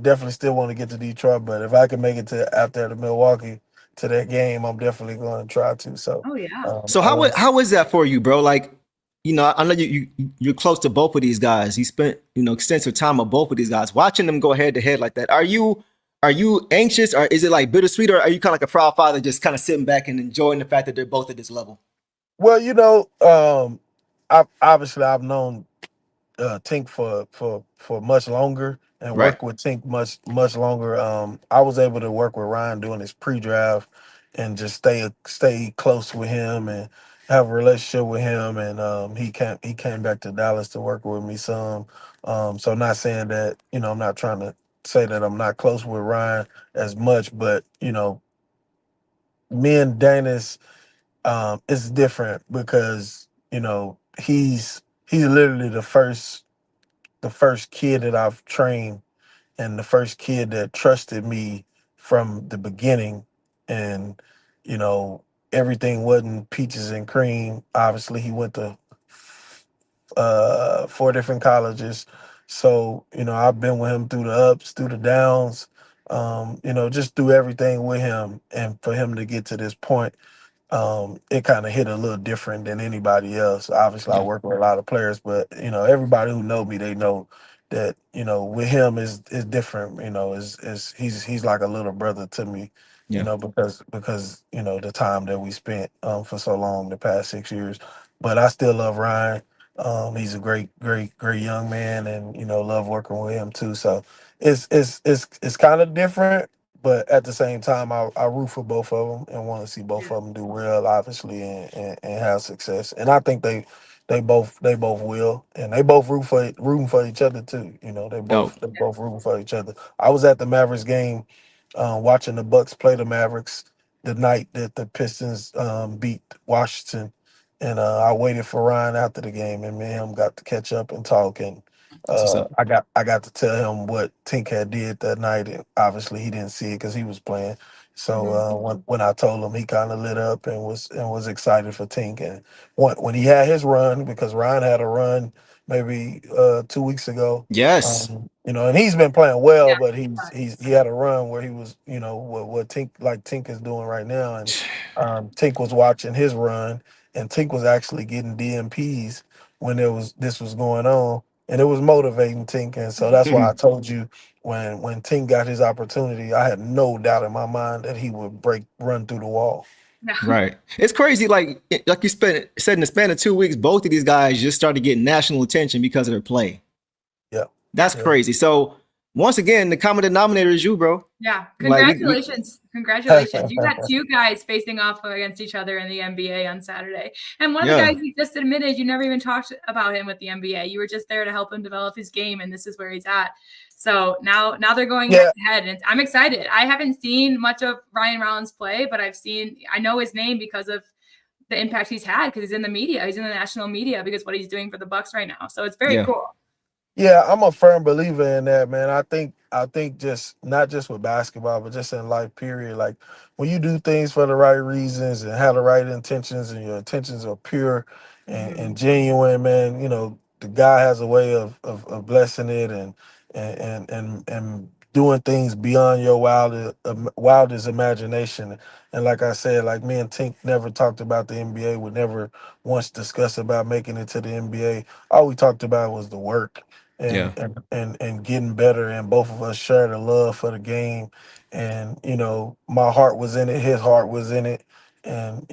definitely still want to get to Detroit. But if I can make it to out there to Milwaukee to that game, I'm definitely going to try to. So, oh yeah. So how is that for you, bro? Like, I know you're close to both of these guys. You spent extensive time with both of these guys. Watching them go head to head like that, are you anxious, or is it like bittersweet, or are you kind of like a proud father, just kind of sitting back and enjoying the fact that they're both at this level? Well, I've known Tink for much longer and work with Tink much longer. I was able to work with Ryan doing his pre-draft and just stay close with him and have a relationship with him. And he came back to Dallas to work with me some. So not saying that I'm not trying to say that I'm not close with Ryan as much, but me and Daniss, it's different because he's literally the first kid that I've trained and the first kid that trusted me from the beginning. And, everything wasn't peaches and cream. Obviously, he went to 4 different colleges. So, I've been with him through the ups, through the downs, just through everything with him. And for him to get to this point, it kind of hit a little different than anybody else. Obviously, I work with a lot of players, but everybody who know me, they know that with him is different. Is he's like a little brother to me. Because the time that we spent for so long the past 6 years. But I still love Ryan. He's a great young man, and love working with him too. So it's kind of different. But at the same time, I root for both of them and want to see both of them do well, obviously, and have success. And I think they both will, and they both rooting for each other too. They both rooting for each other. I was at the Mavericks game, watching the Bucks play the Mavericks the night that the Pistons beat Washington, and I waited for Ryan after the game, and me and him got to catch up and talk, and That's what's up. I got to tell him what Tink had did that night, and obviously he didn't see it because he was playing. So when I told him, he kind of lit up and was excited for Tink. And when he had his run, because Ryan had a run maybe 2 weeks ago. Yes. And he's been playing well, but he had a run where he was, what Tink is doing right now, and Tink was watching his run, and Tink was actually getting DMPs when this was going on, and it was motivating Tink, and so that's why I told you when Tink got his opportunity, I had no doubt in my mind that he would run through the wall. Right. It's crazy. Like you said, in the span of 2 weeks, both of these guys just started getting national attention because of their play. Yeah. That's crazy. So once again, the common denominator is you, bro. Yeah. Congratulations. Congratulations. You got two guys facing off against each other in the NBA on Saturday. And one of the guys you just admitted, you never even talked about him with the NBA. You were just there to help him develop his game, and this is where he's at. So now they're going head to head, and I'm excited. I haven't seen much of Ryan Rollins play, but I know his name because of the impact he's had, because he's in the media. He's in the national media because what he's doing for the Bucks right now. So it's very cool. Yeah, I'm a firm believer in that, man. I think just not just with basketball, but just in life, period. Like when you do things for the right reasons and have the right intentions, and your intentions are pure and genuine, man, the guy has a way of blessing it and doing things beyond your wildest imagination. And like I said, like me and Tink never talked about the NBA, would never once discuss about making it to the NBA. All we talked about was the work and getting better, and both of us shared a love for the game. And my heart was in it, his heart was in it. And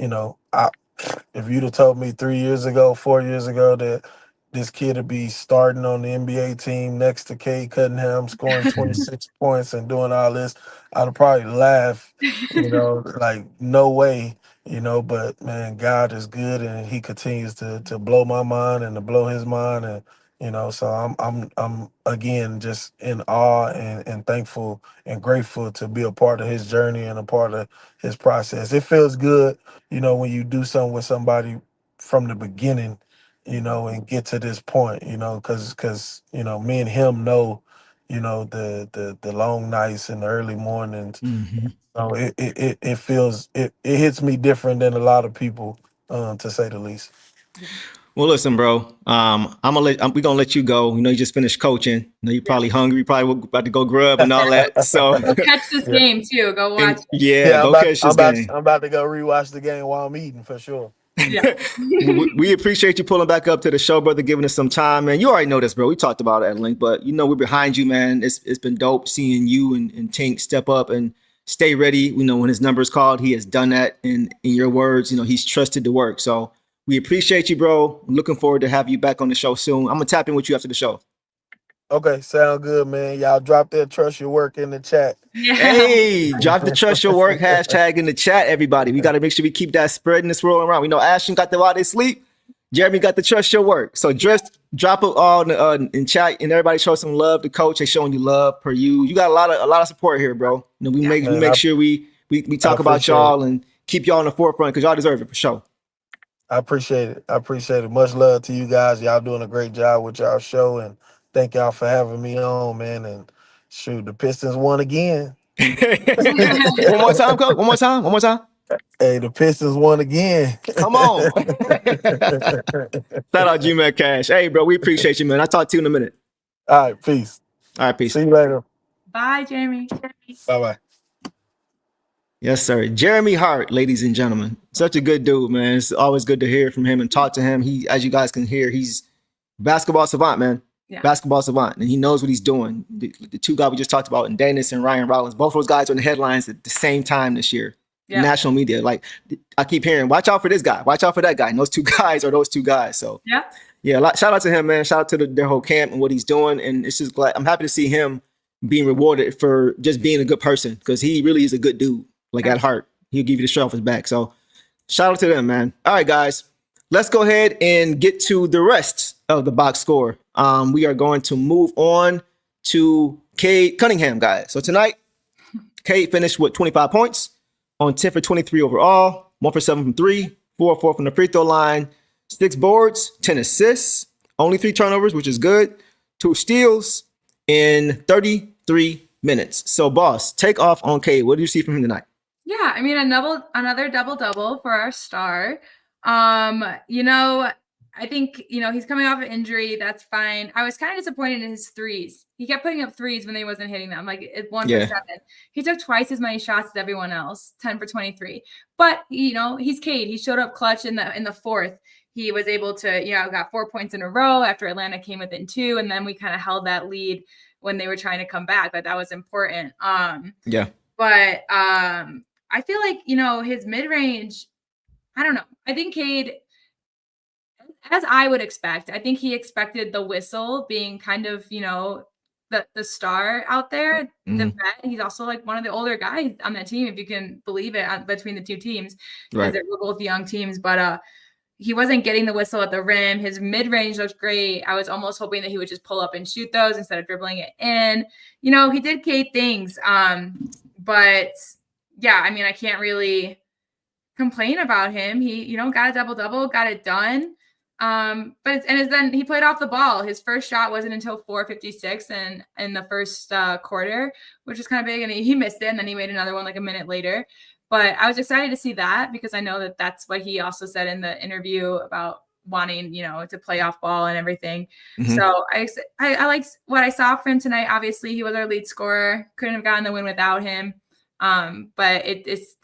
if you'd have told me 3 years ago, 4 years ago that this kid would be starting on the NBA team next to Cade Cunningham, scoring 26 points and doing all this, I'd have probably laughed, like no way, but man, God is good, and he continues to blow my mind and to blow his mind. And so I'm again just in awe and thankful and grateful to be a part of his journey and a part of his process. It feels good, when you do something with somebody from the beginning, and get to this point, because me and him know, the long nights and the early mornings. So it feels it hits me different than a lot of people, to say the least. Well, listen, bro. we're gonna let you go. You just finished coaching. You're probably hungry. You probably about to go grub and all that. So go catch this game too. Go watch. Go catch this game. I'm about to go rewatch the game while I'm eating for sure. Yeah. we appreciate you pulling back up to the show, brother, giving us some time, man. You already know this, bro. We talked about it at length, but we're behind you, man. It's been dope seeing you and Tink step up and stay ready. When his number is called, he has done that. In your words, he's trusted to work. So we appreciate you, bro. Looking forward to have you back on the show soon. I'm gonna tap in with you after the show. Okay, sound good, man. Y'all drop that trust your work in the chat. Yeah. Hey, drop the trust your work hashtag in the chat, everybody. We got to make sure we keep that spreading this rolling around. We know Ashton got the while they sleep. Jeremie got the trust your work. So just drop it all in chat, and everybody show some love to coach. They showing you love per you. You got a lot of support here, bro. We make sure we talk about y'all and keep y'all on the forefront because y'all deserve it for sure. I appreciate it. Much love to you guys. Y'all doing a great job with y'all show, and thank y'all for having me on, man. And shoot, the Pistons won again. One more time, coach. One more time. Hey, the Pistons won again. Come on. Shout out G-Man Cash. Hey, bro, we appreciate you, man. I'll talk to you in a minute. All right, peace. All right, peace. See you later. Bye, Jeremie. Bye-bye. Yes, sir. Jeremie Hart, ladies and gentlemen. Such a good dude, man. It's always good to hear from him and talk to him. He, as you guys can hear, he's basketball savant, man. Yeah. Basketball savant, and he knows what he's doing. The two guys we just talked about, and Daniss and Ryan Rollins, both those guys are in the headlines at the same time this year. Yeah. National media. Like, I keep hearing, watch out for this guy, watch out for that guy. And those two guys are those two guys. So shout out to him, man. Shout out to their whole camp and what he's doing. And it's just glad I'm happy to see him being rewarded for just being a good person, because he really is a good dude. Like at heart, he'll give you the shirt off his back. So shout out to them, man. All right, guys, let's go ahead and get to the rest of the box score. We are going to move on to Cade Cunningham, guys. So tonight, Cade finished with 25 points on 10 for 23 overall, 1 for 7 from 3, 4 for 4 from the free throw line, 6 boards, 10 assists, only 3 turnovers, which is good, 2 steals in 33 minutes. So, boss, take off on Cade. What do you see from him tonight? Yeah, I mean, another double-double for our star. I think, he's coming off an injury. That's fine. I was kind of disappointed in his threes. He kept putting up threes when he wasn't hitting them, like 1 for 7. He took twice as many shots as everyone else, 10 for 23. But, he's Cade. He showed up clutch in the fourth. He was able to, got 4 points in a row after Atlanta came within 2. And then we kind of held that lead when they were trying to come back. But that was important. But I feel like, his mid-range, I don't know. I think Cade, as I would expect, I think he expected the whistle being kind of, the star out there. The vet, he's also like one of the older guys on that team, if you can believe it, between the two teams. Right. Because we're both young teams. But he wasn't getting the whistle at the rim. His mid-range looked great. I was almost hoping that he would just pull up and shoot those instead of dribbling it in. He did Cade things. But yeah, I mean, I can't really complain about him. He, got a double-double, got it done. Then he played off the ball. His first shot wasn't until 4:56 in the first quarter, which was kind of big. And he missed it. And then he made another one like a minute later. But I was excited to see that because I know that that's what he also said in the interview about wanting, to play off ball and everything. So I liked what I saw from him tonight. Obviously, he was our lead scorer. Couldn't have gotten the win without him. But it's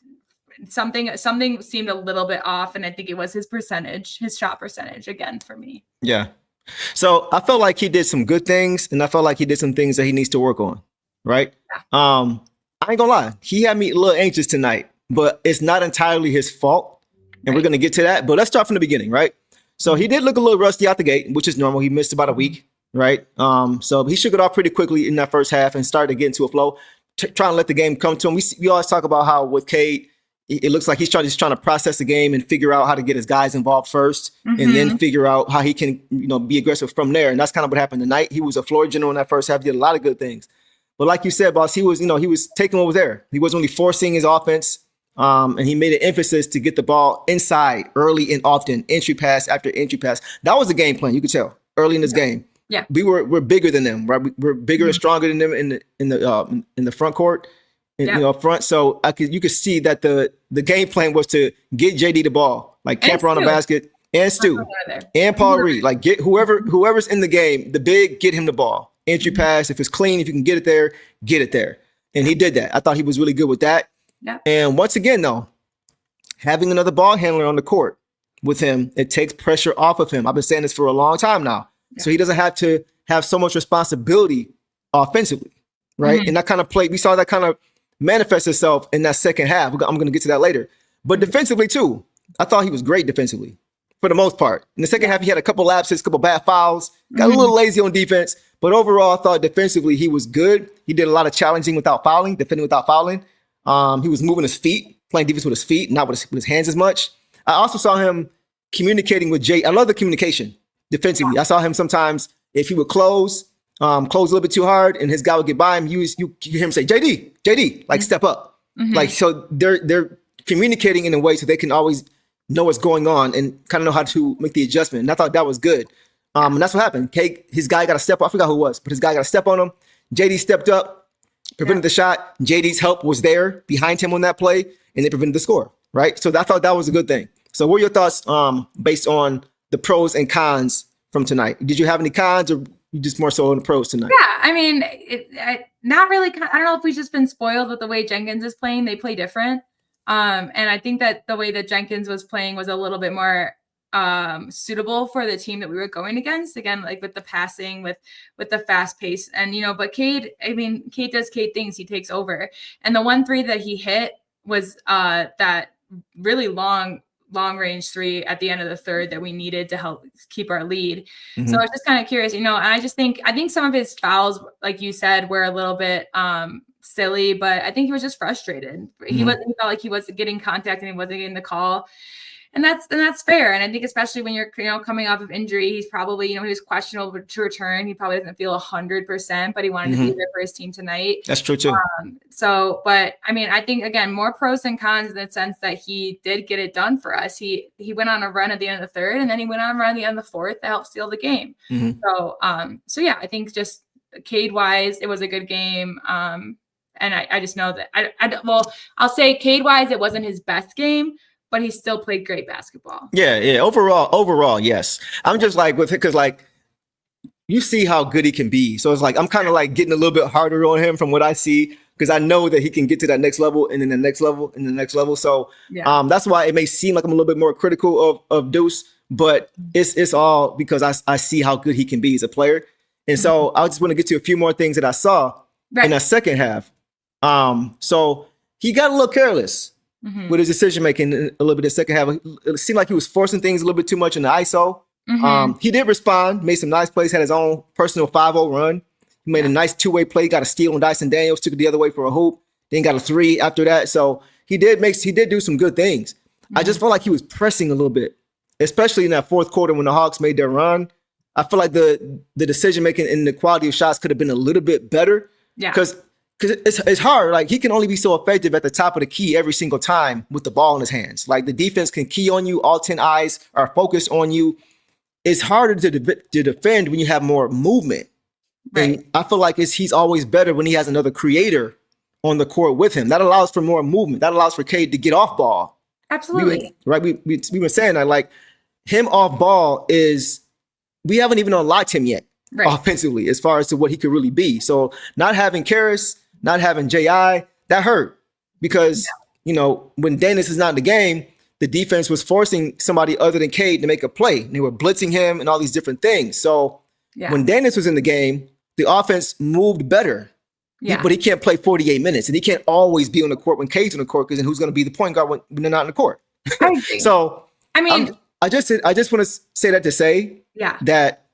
something seemed a little bit off, and I think it was his shot percentage again for me. Yeah. So I felt like he did some good things, and I felt like he did some things that he needs to work on. Right. Yeah. I ain't gonna lie, he had me a little anxious tonight, but it's not entirely his fault, and we're gonna get to that. But let's start from the beginning, right? So he did look a little rusty out the gate, which is normal. He missed about a week, right? So he shook it off pretty quickly in that first half and started to get into a flow, trying to let the game come to him. We always talk about how with Cade, it looks like he's trying to process the game and figure out how to get his guys involved first, and then figure out how he can, be aggressive from there. And that's kind of what happened tonight. He was a floor general in that first half. He did a lot of good things. But like you said, boss, he was taking what was there. He wasn't only forcing his offense, and he made an emphasis to get the ball inside early and often, entry pass after entry pass. That was the game plan. You could tell early in this game. Yeah, we're bigger than them, right? We're bigger and stronger than them in the front court. Front. So you could see that the game plan was to get JD the ball, like camp around the basket, and Stu, and Paul Reed, like get whoever's in the game, the big, get him the ball. Entry pass, if it's clean, if you can get it there, get it there. And he did that. I thought he was really good with that. Yeah. And once again, though, having another ball handler on the court with him, it takes pressure off of him. I've been saying this for a long time now. Yeah. So he doesn't have to have so much responsibility offensively, right? And that kind of play, we saw that kind of manifest itself in that second half. I'm going to get to that later. But defensively, too, I thought he was great defensively for the most part. In the second half, he had a couple lapses, a couple bad fouls, got a little lazy on defense. But overall, I thought defensively he was good. He did a lot of challenging without fouling, defending without fouling. He was moving his feet, playing defense with his feet, not with his hands as much. I also saw him communicating with Jay. I love the communication defensively. I saw him sometimes, if he would close a little bit too hard and his guy would get by him, you hear him say, JD, like step up. Like, so they're communicating in a way so they can always know what's going on and kind of know how to make the adjustment. And I thought that was good. And that's what happened. Cade, his guy got a step up. I forgot who it was, but his guy got a step on him. JD stepped up, prevented the shot. JD's help was there behind him on that play, and they prevented the score, right? So I thought that was a good thing. So what are your thoughts based on the pros and cons from tonight? Did you have any cons, or you just more so on the pros tonight? Yeah, I mean, not really. I don't know if we've just been spoiled with the way Jenkins is playing. They play different. And I think that the way that Jenkins was playing was a little bit more suitable for the team that we were going against, again, like with the passing, with the fast pace. And but Cade does Cade things. He takes over, and the 1-3 that he hit was that really long range 3 at the end of the third that we needed to help keep our lead. So I was just kind of curious, and I think some of his fouls, like you said, were a little bit silly, but I think he was just frustrated. He felt like he wasn't getting contact and he wasn't getting the call. And that's fair. And I think especially when you're, coming off of injury, he's probably, he was questionable to return. He probably doesn't feel 100%, but he wanted to be there for his team tonight. That's true too. But I mean, I think again, more pros and cons in the sense that he did get it done for us. He went on a run at the end of the third, and then he went on a run at the end of the fourth to help steal the game. So yeah, I think just Cade wise, it was a good game. And I just know that I'll say Cade wise, it wasn't his best game, but he still played great basketball. Yeah. Overall, yes. I'm just like with it because like you see how good he can be. So it's like I'm kind of like getting a little bit harder on him from what I see because I know that he can get to that next level and then the next level and the next level. So that's why it may seem like I'm a little bit more critical of Deuce, but it's all because I see how good he can be as a player. And so I just want to get to a few more things that I saw in the second half. So he got a little careless with his decision making a little bit in the second half. It seemed like he was forcing things a little bit too much in the ISO. He did respond, made some nice plays, had his own personal 5-0 run. He made a nice two-way play, got a steal on Dyson Daniels, took it the other way for a hoop, then got a 3 after that. So he did do some good things. I just felt like he was pressing a little bit, especially in that fourth quarter when the Hawks made their run. I feel like the decision making and the quality of shots could have been a little bit better. Yeah. Because it's hard. Like he can only be so effective at the top of the key every single time with the ball in his hands. Like the defense can key on you, all 10 eyes are focused on you. It's harder to defend when you have more movement. Right. And I feel like he's always better when he has another creator on the court with him. That allows for more movement. That allows for Cade to get off ball. Absolutely. We've been saying that like him off ball we haven't even unlocked him yet offensively as far as to what he could really be. So not having Karras, not having J.I., that hurt because, when Daniss is not in the game, the defense was forcing somebody other than Cade to make a play. And they were blitzing him and all these different things. So when Daniss was in the game, the offense moved better. Yeah. But he can't play 48 minutes and he can't always be on the court when Cade's on the court because then who's going to be the point guard when they're not in the court? I agree. So, I mean, I just want to say that to say that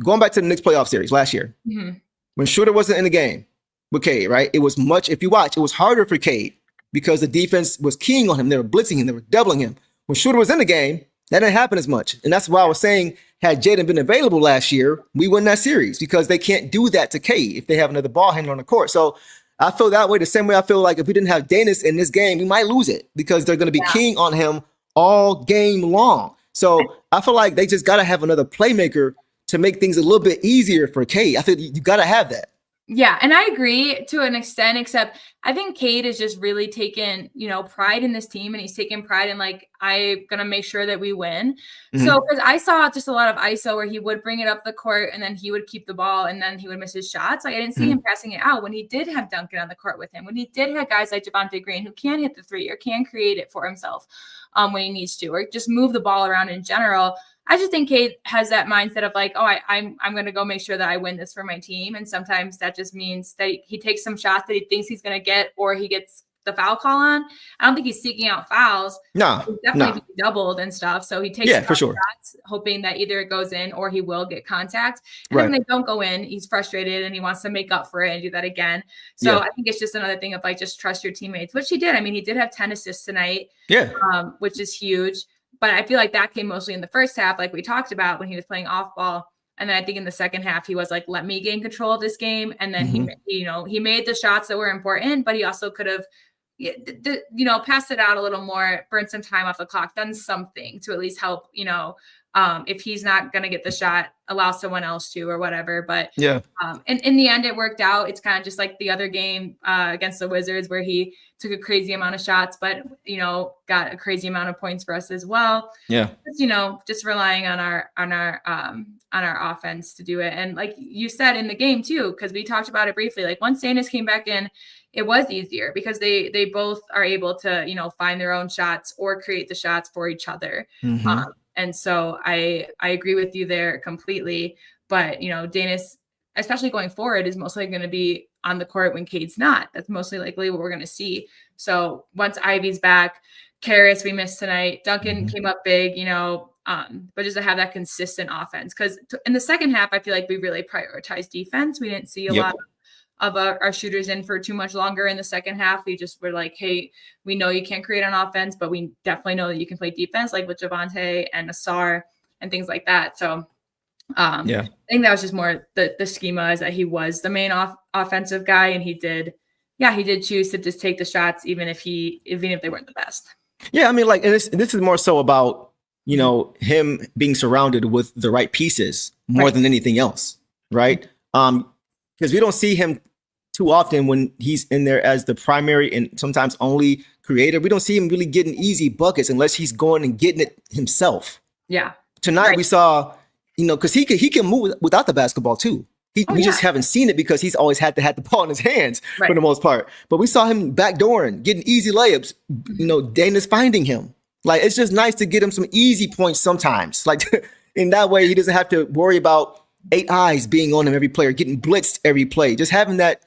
going back to the Knicks playoff series last year, when Shooter wasn't in the game with Cade, right? It was if you watch, it was harder for Cade because the defense was keying on him. They were blitzing him. They were doubling him. When Shooter was in the game, that didn't happen as much. And that's why I was saying, had Jaden been available last year, we win that series because they can't do that to Cade if they have another ball handler on the court. So I feel that way the same way I feel like if we didn't have Daniss in this game, we might lose it because they're going to be keying on him all game long. So I feel like they just got to have another playmaker to make things a little bit easier for Cade. I think you got to have that. Yeah, and I agree to an extent, except I think Cade is just really taken, pride in this team, and he's taken pride in like, I'm going to make sure that we win. So, because I saw just a lot of ISO where he would bring it up the court and then he would keep the ball and then he would miss his shots. Like I didn't see him passing it out when he did have Duncan on the court with him, when he did have guys like Javonte Green who can hit the 3 or can create it for himself when he needs to, or just move the ball around in general. I just think Cade has that mindset of like, I'm going to go make sure that I win this for my team. And sometimes that just means that he takes some shots that he thinks he's going to get, or he gets the foul call on. I don't think he's seeking out fouls. No, he's definitely being doubled and stuff. So he takes for sure shots, hoping that either it goes in or he will get contact. And then when they don't go in, he's frustrated and he wants to make up for it and do that again. So I think it's just another thing of like, just trust your teammates, which he did. I mean, he did have 10 assists tonight, which is huge. But I feel like that came mostly in the first half, like we talked about when he was playing off ball. And then I think in the second half, he was like, let me gain control of this game. And then he made the shots that were important, but he also could have, passed it out a little more, burned some time off the clock, done something to at least help, if he's not going to get the shot, allow someone else to or whatever. But and in the end, it worked out. It's kind of just like the other game against the Wizards where he took a crazy amount of shots, but, got a crazy amount of points for us as well. Yeah. Just relying on our offense to do it. And like you said in the game too, because we talked about it briefly, like once Daniss came back in, it was easier because they both are able to, find their own shots or create the shots for each other. And so I agree with you there completely. But, Daniss, especially going forward, is mostly going to be on the court when Cade's not. That's mostly likely what we're going to see. So once Ivey's back, Karras, we missed tonight. Duncan came up big, but just to have that consistent offense. Because in the second half, I feel like we really prioritized defense. We didn't see a lot of our shooters in for too much longer in the second half. We just were like, hey, we know you can't create on offense, but we definitely know that you can play defense, like with Javonte and Ausar and things like that. So I think that was just more the schema, is that he was the main offensive guy, and he did choose to just take the shots, even if they weren't the best. Yeah, I mean, like, and this is more so about, you know, him being surrounded with the right pieces more than anything else, right? Because we don't see him too often when he's in there as the primary and sometimes only creator. We don't see him really getting easy buckets unless he's going and getting it himself. Yeah. Tonight we saw, you know, because he can move without the basketball too. We just haven't seen it because he's always had to have the ball in his hands for the most part. But we saw him backdooring, getting easy layups. You know, Daniss finding him. Like, it's just nice to get him some easy points sometimes. Like, in that way, he doesn't have to worry about 8 eyes being on him every play or getting blitzed every play. Just having that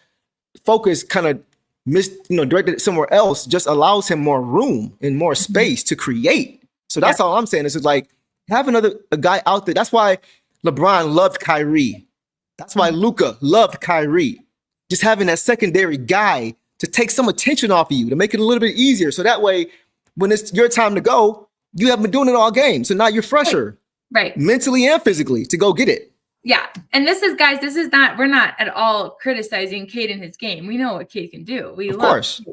focus kind of directed somewhere else just allows him more room and more space to create. So that's all I'm saying. Is like, have a guy out there. That's why LeBron loved Kyrie. That's why Luka loved Kyrie. Just having that secondary guy to take some attention off of you, to make it a little bit easier. So that way, when it's your time to go, you haven't been doing it all game. So now you're fresher. Right. Mentally and physically to go get it. Yeah. And we're not at all criticizing Cade in his game. We know what Cade can do. We love Cade.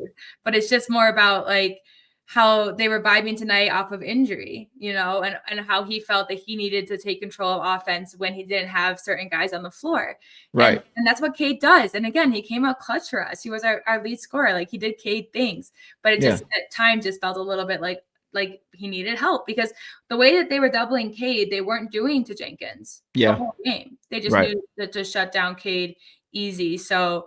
But it's just more about like how they were vibing tonight off of injury, you know, and how he felt that he needed to take control of offense when he didn't have certain guys on the floor. Right. And that's what Cade does. And again, he came out clutch for us. He was our lead scorer. Like, he did Cade things, but it just at times just felt a little bit like he needed help, because the way that they were doubling Cade, they weren't doing to Jenkins the whole game. They just knew that to shut down Cade easy. So,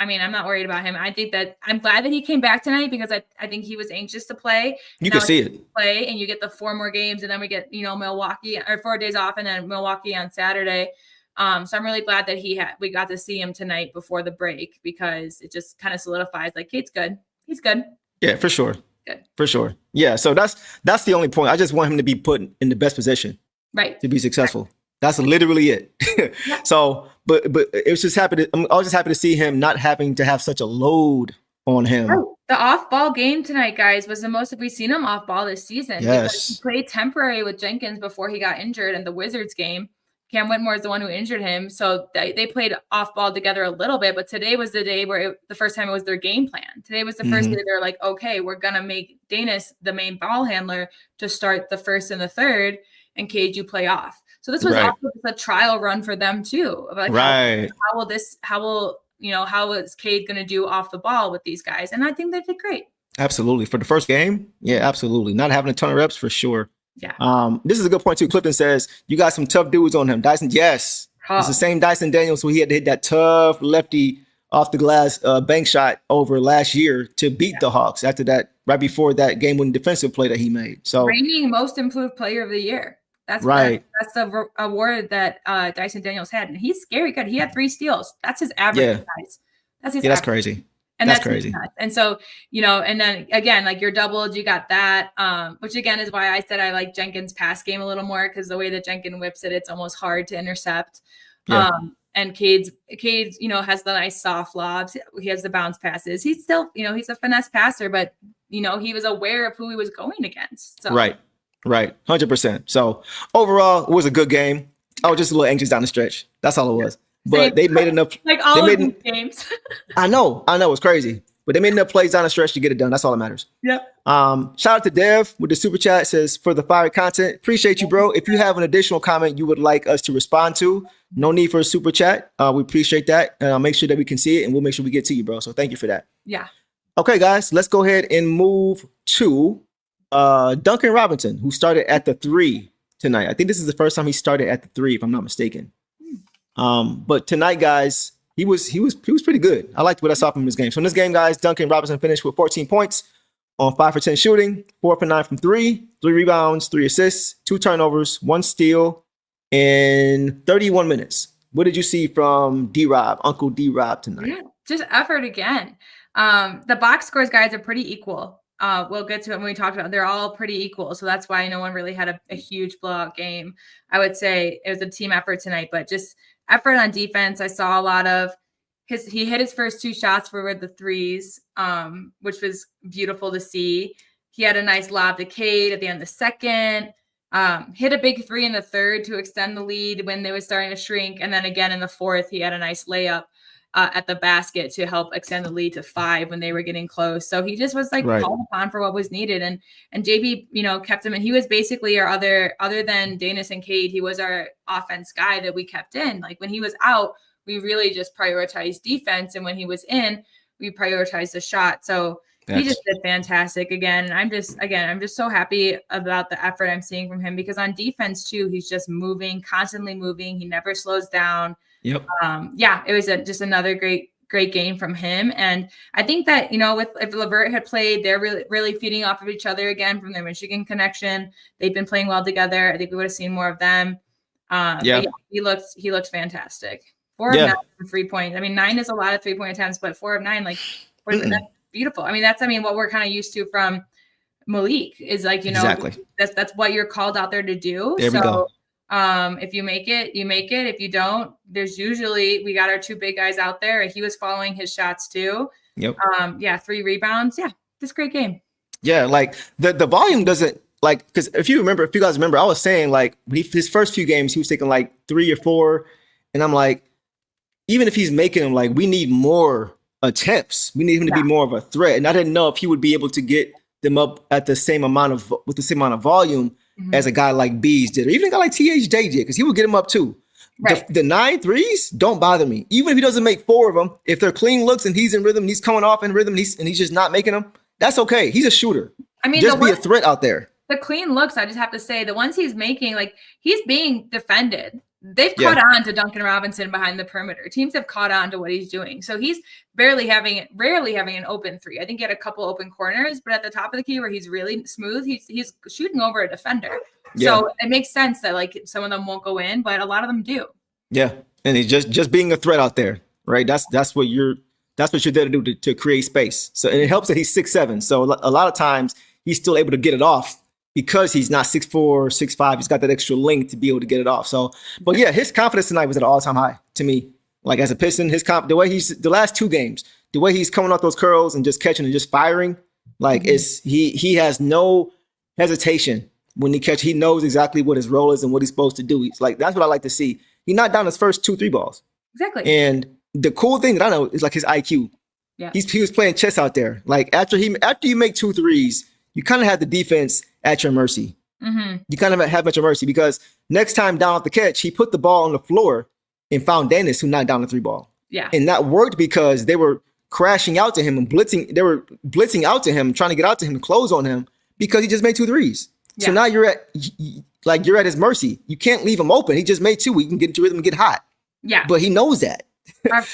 I mean, I'm not worried about him. I think that I'm glad that he came back tonight, because I think he was anxious to play. You can see it. Play, and you get the 4 more games, and then we get, you know, Milwaukee, or 4 days off, and then Milwaukee on Saturday. So I'm really glad that we got to see him tonight before the break, because it just kind of solidifies like Cade's good. He's good. Yeah, for sure. Good. For sure. Yeah. So that's the only point. I just want him to be put in the best position. Right. To be successful. Right. That's literally it. So, but I was just happy to see him not having to have such a load on him. Oh, the off-ball game tonight, guys, was the most that we've seen him off-ball this season. Yes. He played temporary with Jenkins before he got injured in the Wizards game. Cam Whitmore is the one who injured him. So they played off-ball together a little bit, but today was the day where the first time it was their game plan. Today was the first day they're like, okay, we're going to make Daniss the main ball handler to start the first and the third, and Cade, you play off. So this was also just a trial run for them too. Like, how is Cade going to do off the ball with these guys? And I think they did great. Absolutely. For the first game. Yeah, absolutely. Not having a ton of reps for sure. Yeah. This is a good point too. Clifton says, you got some tough dudes on him. Dyson. Yes. It's the same Dyson Daniels, who he had to hit that tough lefty off the glass bank shot over last year to beat the Hawks after that, right before that game-winning defensive play that he made. So reigning most improved player of the year. That's right. That's the award that Dyson Daniels had, and he's scary good. He had 3 steals. That's his average, guys. That's his. Yeah, that's crazy. And that's crazy. And so, you know, and then again, like, you're doubled, you got that, which again is why I said I like Jenkins' pass game a little more, because the way that Jenkins whips it, it's almost hard to intercept. Yeah. And Cade, you know, has the nice soft lobs. He has the bounce passes. He's still, you know, he's a finesse passer, but, you know, he was aware of who he was going against. So. Right. 100%. So overall, it was a good game. I was just a little anxious down the stretch. That's all it was. But they made enough. Like all of these games. I know. It's crazy. But they made enough plays down the stretch to get it done. That's all that matters. Yeah. Shout out to Dev with the super chat. Says, for the fire content. Appreciate you, bro. If you have an additional comment you would like us to respond to, no need for a super chat. We appreciate that. And I'll make sure that we can see it, and we'll make sure we get to you, bro. So thank you for that. Yeah. Okay, guys, let's go ahead and move to Duncan Robinson, who started at the 3 tonight. I think this is the first time he started at the 3, if I'm not mistaken. But tonight, guys, he was pretty good. I liked what I saw from this game. So in this game, guys, Duncan Robinson finished with 14 points on 5 for 10 shooting, 4 for 9 from 3, 3 rebounds, 3 assists, 2 turnovers, 1 steal in 31 minutes. What did you see from D-Rob, Uncle D-Rob tonight? Yeah, just effort again. The box scores, guys, are pretty equal. We'll get to it when we talked about it. They're all pretty equal. So that's why no one really had a huge blowout game. I would say it was a team effort tonight, but just effort on defense. I saw a lot of he hit his first 2 shots for the threes, which was beautiful to see. He had a nice lob to Cade at the end of the second. Hit a big 3 in the third to extend the lead when they were starting to shrink. And then again in the fourth, he had a nice layup at the basket to help extend the lead to 5 when they were getting close. So he just was like called upon for what was needed. And JB, kept him. And he was basically our other than Daniss and Cade, he was our offense guy that we kept in. Like when he was out, we really just prioritized defense. And when he was in, we prioritized the shot. So he just did fantastic again. And I'm just so happy about the effort I'm seeing from him, because on defense too, he's just moving, constantly moving. He never slows down. Yep. It was just another great game from him. And I think that, if LeVert had played, they're really feeding off of each other again from their Michigan connection. They've been playing well together. I think we would have seen more of them. He looked fantastic. 4 of 9 from 3 points. I mean, 9 is a lot of 3-point attempts, but 4 of 9, that's beautiful. I mean, that's what we're kind of used to from Malik is exactly. That's what you're called out there to do. There we go. If you make it, you make it. If you don't, we got our 2 big guys out there. He was following his shots too. Yep. 3 rebounds. Yeah. Just great game. Yeah. Like the volume doesn't because if you guys remember, I was saying his first few games, he was taking 3 or 4. And I'm like, even if he's making them, we need more attempts. We need him to be more of a threat. And I didn't know if he would be able to get them up at with the same amount of volume as a guy like Bees did, or even a guy like THJ did, because he would get him up too. Right. The 9 threes don't bother me. Even if he doesn't make 4 of them, if they're clean looks and he's in rhythm, he's coming off in rhythm, and he's just not making them, that's okay. He's a shooter. I mean, just be a threat out there. The clean looks, I just have to say, the ones he's making, he's being defended. They've caught on to Duncan Robinson behind the perimeter. Teams have caught on to what he's doing. So he's rarely having an open 3. I think he had a couple open corners, but at the top of the key where he's really smooth, he's shooting over a defender. Yeah. So it makes sense that some of them won't go in, but a lot of them do. Yeah. And he's just being a threat out there, right? That's what you're there to do, to create space. So, and it helps that he's 6'7". So a lot of times he's still able to get it off, because he's not 6'4", 6'5", he's got that extra length to be able to get it off. So, but yeah, his confidence tonight was at an all-time high to me. As a Piston, the way the last 2 games, the way he's coming off those curls and just catching and just firing, he has no hesitation when he catch. He knows exactly what his role is and what he's supposed to do. He's that's what I like to see. He knocked down his first 2 3 balls. Exactly. And the cool thing that I know is his IQ. Yeah. He was playing chess out there. After you make 2 threes, you kind of have the defense at your mercy. Mm-hmm. You kind of have at your mercy, because next time down off the catch, he put the ball on the floor and found Daniss, who knocked down the 3 ball. Yeah. And that worked because they were crashing out to him and blitzing. They were blitzing out to him, trying to get out to him and close on him, because he just made 2 threes. Yeah. So now you're at his mercy. You can't leave him open. He just made 2. He can get into rhythm and get hot. Yeah. But he knows that.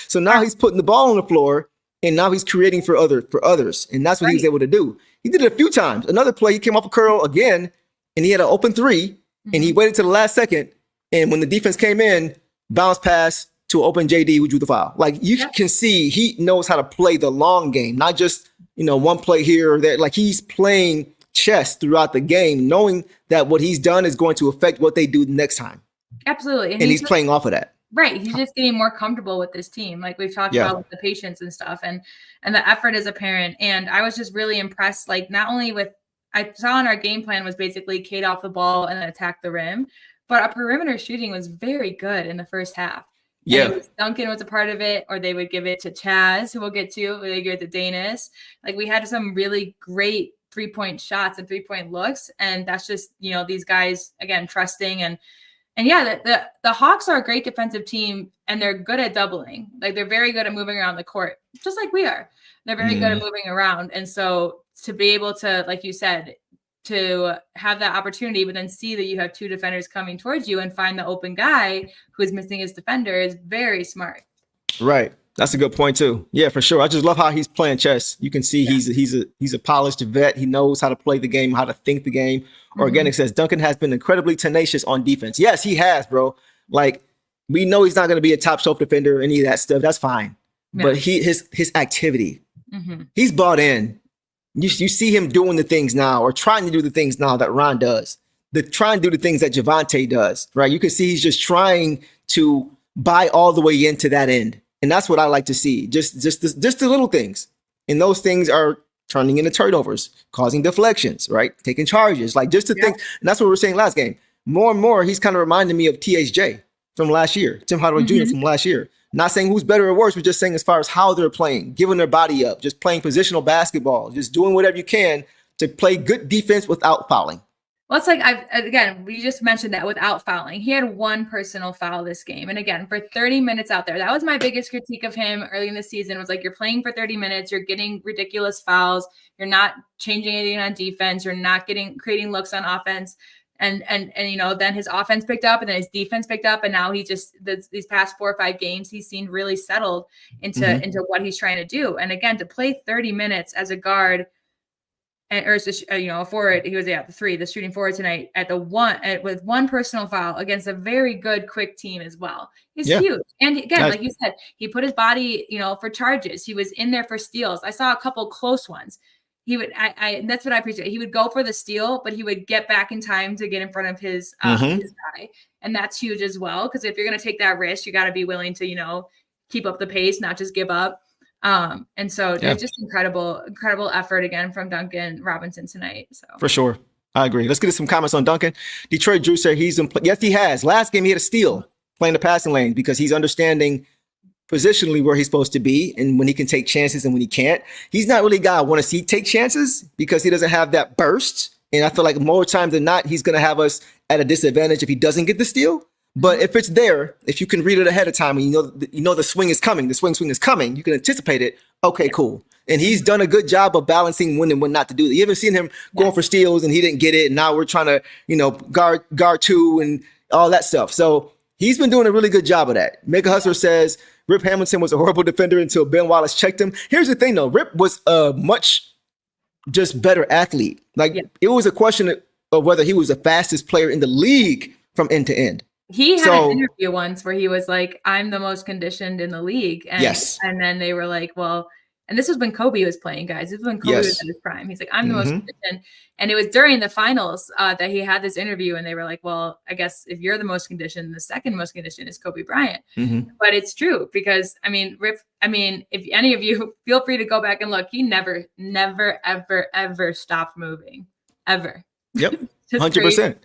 So now he's putting the ball on the floor, and now he's creating for others. And that's what he was able to do. He did it a few times. Another play, he came off a curl again, and he had an open 3, and he waited to the last second. And when the defense came in, bounce pass to an open JD who drew the foul. You can see he knows how to play the long game, not just, one play here or there. He's playing chess throughout the game, knowing that what he's done is going to affect what they do next time. Absolutely. And he's playing off of that. Right. He's just getting more comfortable with this team. We've talked about with the patience and stuff, and the effort is apparent. And I was just really impressed. Not only I saw in our game plan was basically Cade off the ball and then attack the rim, but our perimeter shooting was very good in the first half. Yeah. Duncan was a part of it, or they would give it to Chaz, who we'll get to, or they give it to Daniss. We had some really great 3-point shots and 3-point looks. And that's just, these guys, again, trusting and yeah, the Hawks are a great defensive team, and they're good at doubling. They're very good at moving around the court, just like we are. They're very good at moving around. And so to be able to, like you said, to have that opportunity, but then see that you have 2 defenders coming towards you and find the open guy who is missing his defender is very smart. Right. That's a good point too. Yeah, for sure. I just love how he's playing chess. You can see he's a polished vet. He knows how to play the game, how to think the game. Organic says Duncan has been incredibly tenacious on defense. Yes, he has, bro. We know he's not going to be a top shelf defender, any of that stuff. That's fine. Yeah. But his activity, he's bought in. You see him doing the things now, or trying to do the things now that Ron does. Trying to do the things that Javonte does, right? You can see he's just trying to buy all the way into that end. And that's what I like to see. Just the little things. And those things are turning into turnovers, causing deflections, right? Taking charges, like just to think. And that's what we were saying last game. More and more, he's kind of reminding me of THJ from last year, Tim Hardaway Jr. from last year. Not saying who's better or worse, we're just saying as far as how they're playing, giving their body up, just playing positional basketball, just doing whatever you can to play good defense without fouling. Well, it's like, we just mentioned that without fouling. He had one personal foul this game. And again, for 30 minutes out there, that was my biggest critique of him early in the season, was like, you're playing for 30 minutes, you're getting ridiculous fouls, you're not changing anything on defense, you're not creating looks on offense. And then his offense picked up and then his defense picked up. And now he just, these past 4 or 5 games, he's seemed really settled into what he's trying to do. And again, to play 30 minutes as a guard, or a forward, he was the shooting forward tonight with one personal foul against a very good, quick team as well. He's huge. And again, like you said, he put his body, for charges. He was in there for steals. I saw a couple close ones. He would, that's what I appreciate. He would go for the steal, but he would get back in time to get in front of his guy. And that's huge as well. Because if you're going to take that risk, you got to be willing to, keep up the pace, not just give up. And so just incredible effort again from Duncan Robinson tonight. So for sure. I agree. Let's get some comments on Duncan. Detroit Drew said yes, he has. Last game he had a steal playing the passing lanes because he's understanding positionally where he's supposed to be and when he can take chances and when he can't. He's not really a guy I want to see take chances because he doesn't have that burst. And I feel like more times than not, he's going to have us at a disadvantage if he doesn't get the steal. But if it's there, if you can read it ahead of time and you know the swing is coming, the swing is coming, you can anticipate it. Okay, cool. And he's done a good job of balancing when and when not to do it. You haven't seen him going for steals and he didn't get it. And now we're trying to, guard 2 and all that stuff. So he's been doing a really good job of that. Mega Hustler says Rip Hamilton was a horrible defender until Ben Wallace checked him. Here's the thing though. Rip was a much just better athlete. It was a question of whether he was the fastest player in the league from end to end. He had an interview once where he was like, I'm the most conditioned in the league. And, and then they were like, well, and this was when Kobe was playing, guys. This was when Kobe was in his prime. He's like, I'm the most conditioned. And it was during the finals that he had this interview and they were like, well, I guess if you're the most conditioned, the second most conditioned is Kobe Bryant. But it's true because, Rip, if any of you feel free to go back and look, he never, ever, ever stopped moving. Ever. Yep. 100%.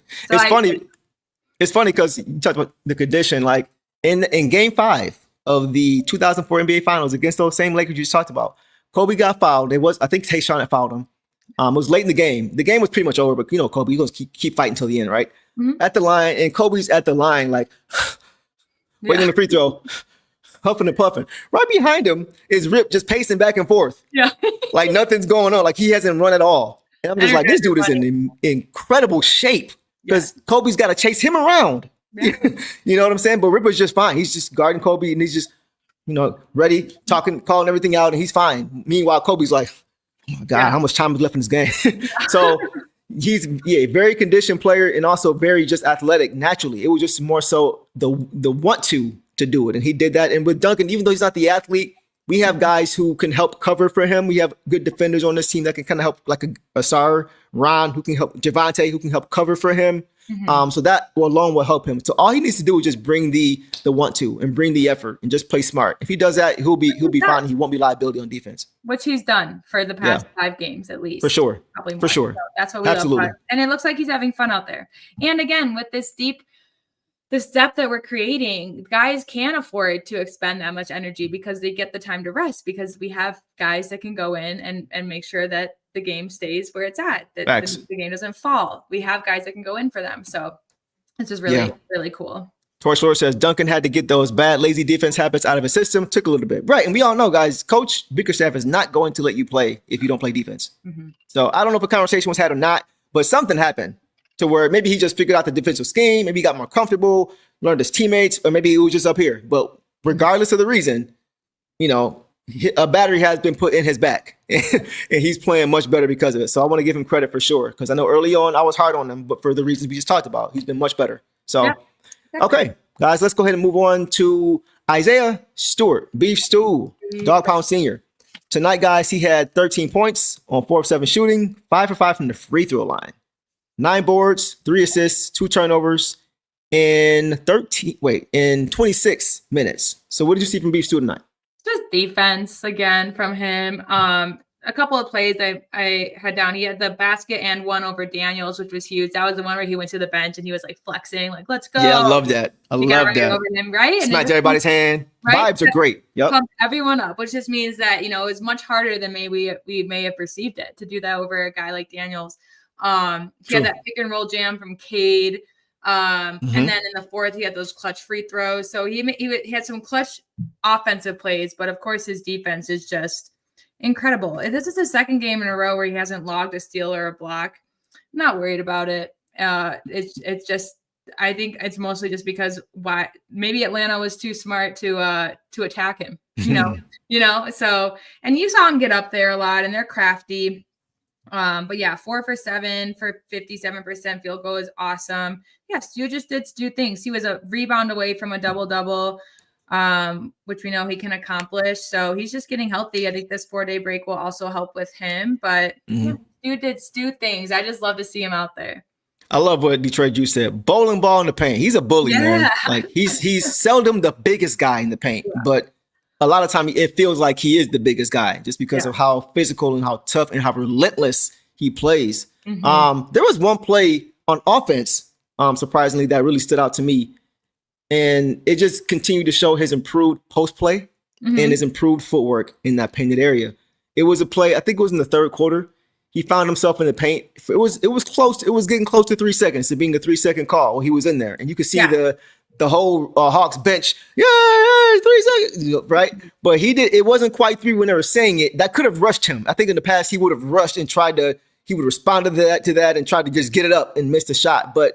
It's funny because you talked about the condition, like in game 5 of the 2004 NBA Finals against those same Lakers you just talked about. Kobe got fouled. I think Tayshaun had fouled him. It was late in the game. The game was pretty much over, but Kobe, you're going to keep fighting until the end, right? At the line, and Kobe's at the line, like waiting on the free throw, huffing and puffing. Right behind him is Rip just pacing back and forth. Yeah. Like nothing's going on. Like he hasn't run at all. And I'm just like, this dude is in incredible shape. Because Kobe's got to chase him around. You know what I'm saying? But Ripper's just fine. He's just guarding Kobe and he's just, ready, talking, calling everything out, and he's fine. Meanwhile, Kobe's like, oh my God, how much time is left in this game? So he's a very conditioned player and also very just athletic naturally. It was just more so the want to do it. And he did that. And with Duncan, even though he's not the athlete, we have guys who can help cover for him. We have good defenders on this team that can kind of help, like Ausar, Ron, who can help, Javonte, who can help cover for him. So that alone will help him. So all he needs to do is just bring the want to and bring the effort and just play smart. If he does that, he'll be fine. He won't be liability on defense. Which he's done for the past 5 games at least. For sure. Probably more. For sure. So that's what we love. And it looks like he's having fun out there. And again, with this depth that we're creating, guys can't afford to expend that much energy because they get the time to rest because we have guys that can go in and make sure that the game stays where it's at, that the game doesn't fall. We have guys that can go in for them. So this is really, really cool. Torch Lord says Duncan had to get those bad, lazy defense habits out of his system. Took a little bit. Right. And we all know, guys, Coach Bickerstaff is not going to let you play if you don't play defense. So I don't know if a conversation was had or not, but something happened to where maybe he just figured out the defensive scheme. Maybe he got more comfortable, learned his teammates, or maybe he was just up here. But regardless of the reason, a battery has been put in his back and he's playing much better because of it. So I want to give him credit for sure. Because I know early on I was hard on him, but for the reasons we just talked about, he's been much better. So, okay, guys, let's go ahead and move on to Isaiah Stewart, Beef Stew, Dog Pound Senior. Tonight, guys, he had 13 points on 4 of 7 shooting, 5 for 5 from the free throw line, 9 boards, 3 assists, 2 turnovers. in 26 minutes. So what did you see from Beef Stew tonight? Just defense again from him. A couple of plays I had down. He had the basket and one over Daniels, which was huge. That was the one where he went to the bench and he was like flexing, like, let's go. Yeah, I love that. I love that. Over him, right? Smacked everybody's hand. Right? Vibes are great. Yep. Pumped everyone up, which just means that, it's much harder than maybe we may have perceived it to do that over a guy like Daniels. He had that pick and roll jam from Cade. And then in the fourth, he had those clutch free throws. So he had some clutch offensive plays, but of course his defense is just incredible. This is the second game in a row where he hasn't logged a steal or a block. I'm not worried about it. It's just, I think it's mostly just because maybe Atlanta was too smart to attack him, so, and you saw him get up there a lot and they're crafty. But yeah, 4 for 7 for 57% field goal is awesome. Yeah, Stu just did Stu things. He was a rebound away from a double-double, which we know he can accomplish. So he's just getting healthy. I think this 4-day break will also help with him. But yeah, Stu did Stu things. I just love to see him out there. I love what Detroit Juice said. Bowling ball in the paint. He's a bully, man. Like he's seldom the biggest guy in the paint, but a lot of time it feels like he is the biggest guy just because of how physical and how tough and how relentless he plays. There was one play on offense, surprisingly, that really stood out to me. And it just continued to show his improved post play and his improved footwork in that painted area. It was a play, I think it was in the third quarter. He found himself in the paint. It was close. It was getting close to 3 seconds to being a 3-second call while he was in there. And you could see the whole Hawks bench. Yeah, 3 seconds, right? But it wasn't quite 3 when they were saying it. That could have rushed him. I think in the past he would have rushed and he would respond to that and try to just get it up and miss the shot. But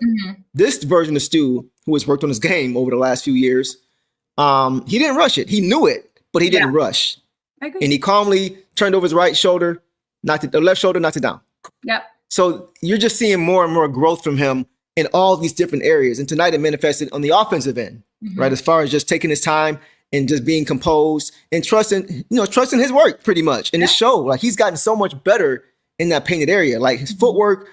this version of Stu, who has worked on his game over the last few years, he didn't rush it. He knew it, but he didn't rush. And he calmly turned over his right shoulder, the left shoulder, knocked it down. Yep. So you're just seeing more and more growth from him in all these different areas. And tonight it manifested on the offensive end, right? As far as just taking his time and just being composed and trusting his work pretty much. And it showed, like, he's gotten so much better in that painted area, like his footwork,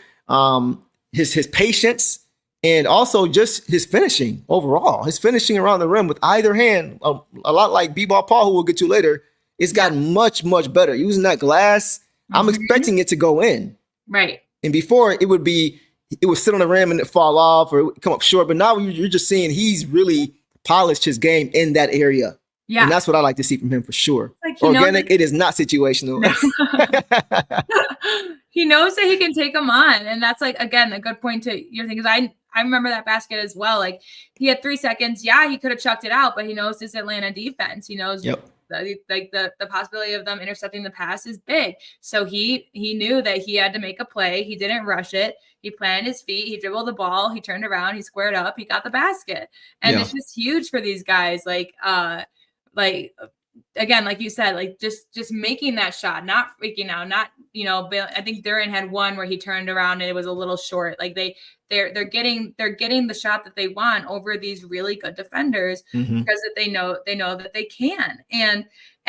his patience, and also just his finishing overall. His finishing around the rim with either hand, a lot like B-Ball Paul, who we'll get to later, it's gotten much, much better. Using that glass, I'm expecting it to go in. Right. And before it would sit on the rim and it fall off or it would come up short. But now you're just seeing he's really polished his game in that area. Yeah. And that's what I like to see from him for sure. Like organic, it is not situational. He knows that he can take them on. And that's, like, again, a good point to your thing. Because I remember that basket as well. Like, he had 3 seconds. Yeah, he could have chucked it out, but he knows this Atlanta defense. He knows the possibility of them intercepting the pass is big. So he knew that he had to make a play. He didn't rush it. He planted his feet. He dribbled the ball. He turned around. He squared up. He got the basket. And it's just huge for these guys. Again, like you said, like just making that shot, not freaking out, not, I think Duren had one where he turned around and it was a little short. Like they're getting the shot that they want over these really good defenders because that they know that they can. And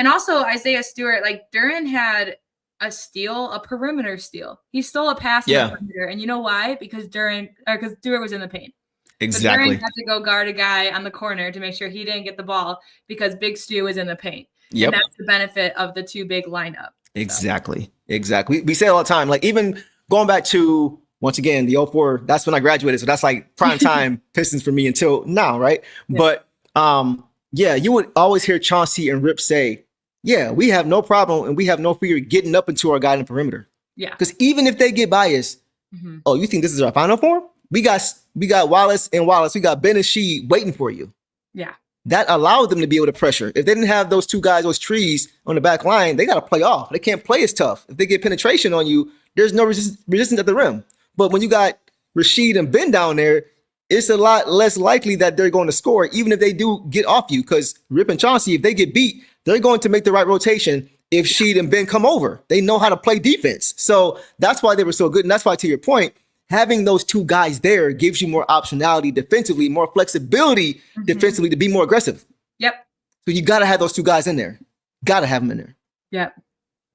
also Isaiah Stewart, like Duren had a perimeter steal. He stole a pass on the perimeter. And you know why? Because Stewart was in the paint. Exactly. So Duren had to go guard a guy on the corner to make sure he didn't get the ball because Big Stu was in the paint. Yep. And that's the benefit of the two big lineup. Exactly. We say it all the time. Like, even going back to, once again, the 04, that's when I graduated. So that's like prime time Pistons for me until now, right? Yeah. But you would always hear Chauncey and Rip say, we have no problem and we have no fear getting up into our guy in the perimeter. Yeah. Because even if they get biased, you think this is our final form? We got Wallace and Wallace. We got Ben and Sheed waiting for you. Yeah. That allowed them to be able to pressure. If they didn't have those two guys, those trees on the back line, they got to play off. They can't play as tough. If they get penetration on you, there's no resistance at the rim. But when you got Rasheed and Ben down there, it's a lot less likely that they're going to score, even if they do get off you. Because Rip and Chauncey, if they get beat, they're going to make the right rotation if Sheed and Ben come over. They know how to play defense. So that's why they were so good. And that's why, to your point, having those two guys there gives you more optionality defensively, more flexibility defensively to be more aggressive. Yep. So you got to have those two guys in there. Got to have them in there. Yep.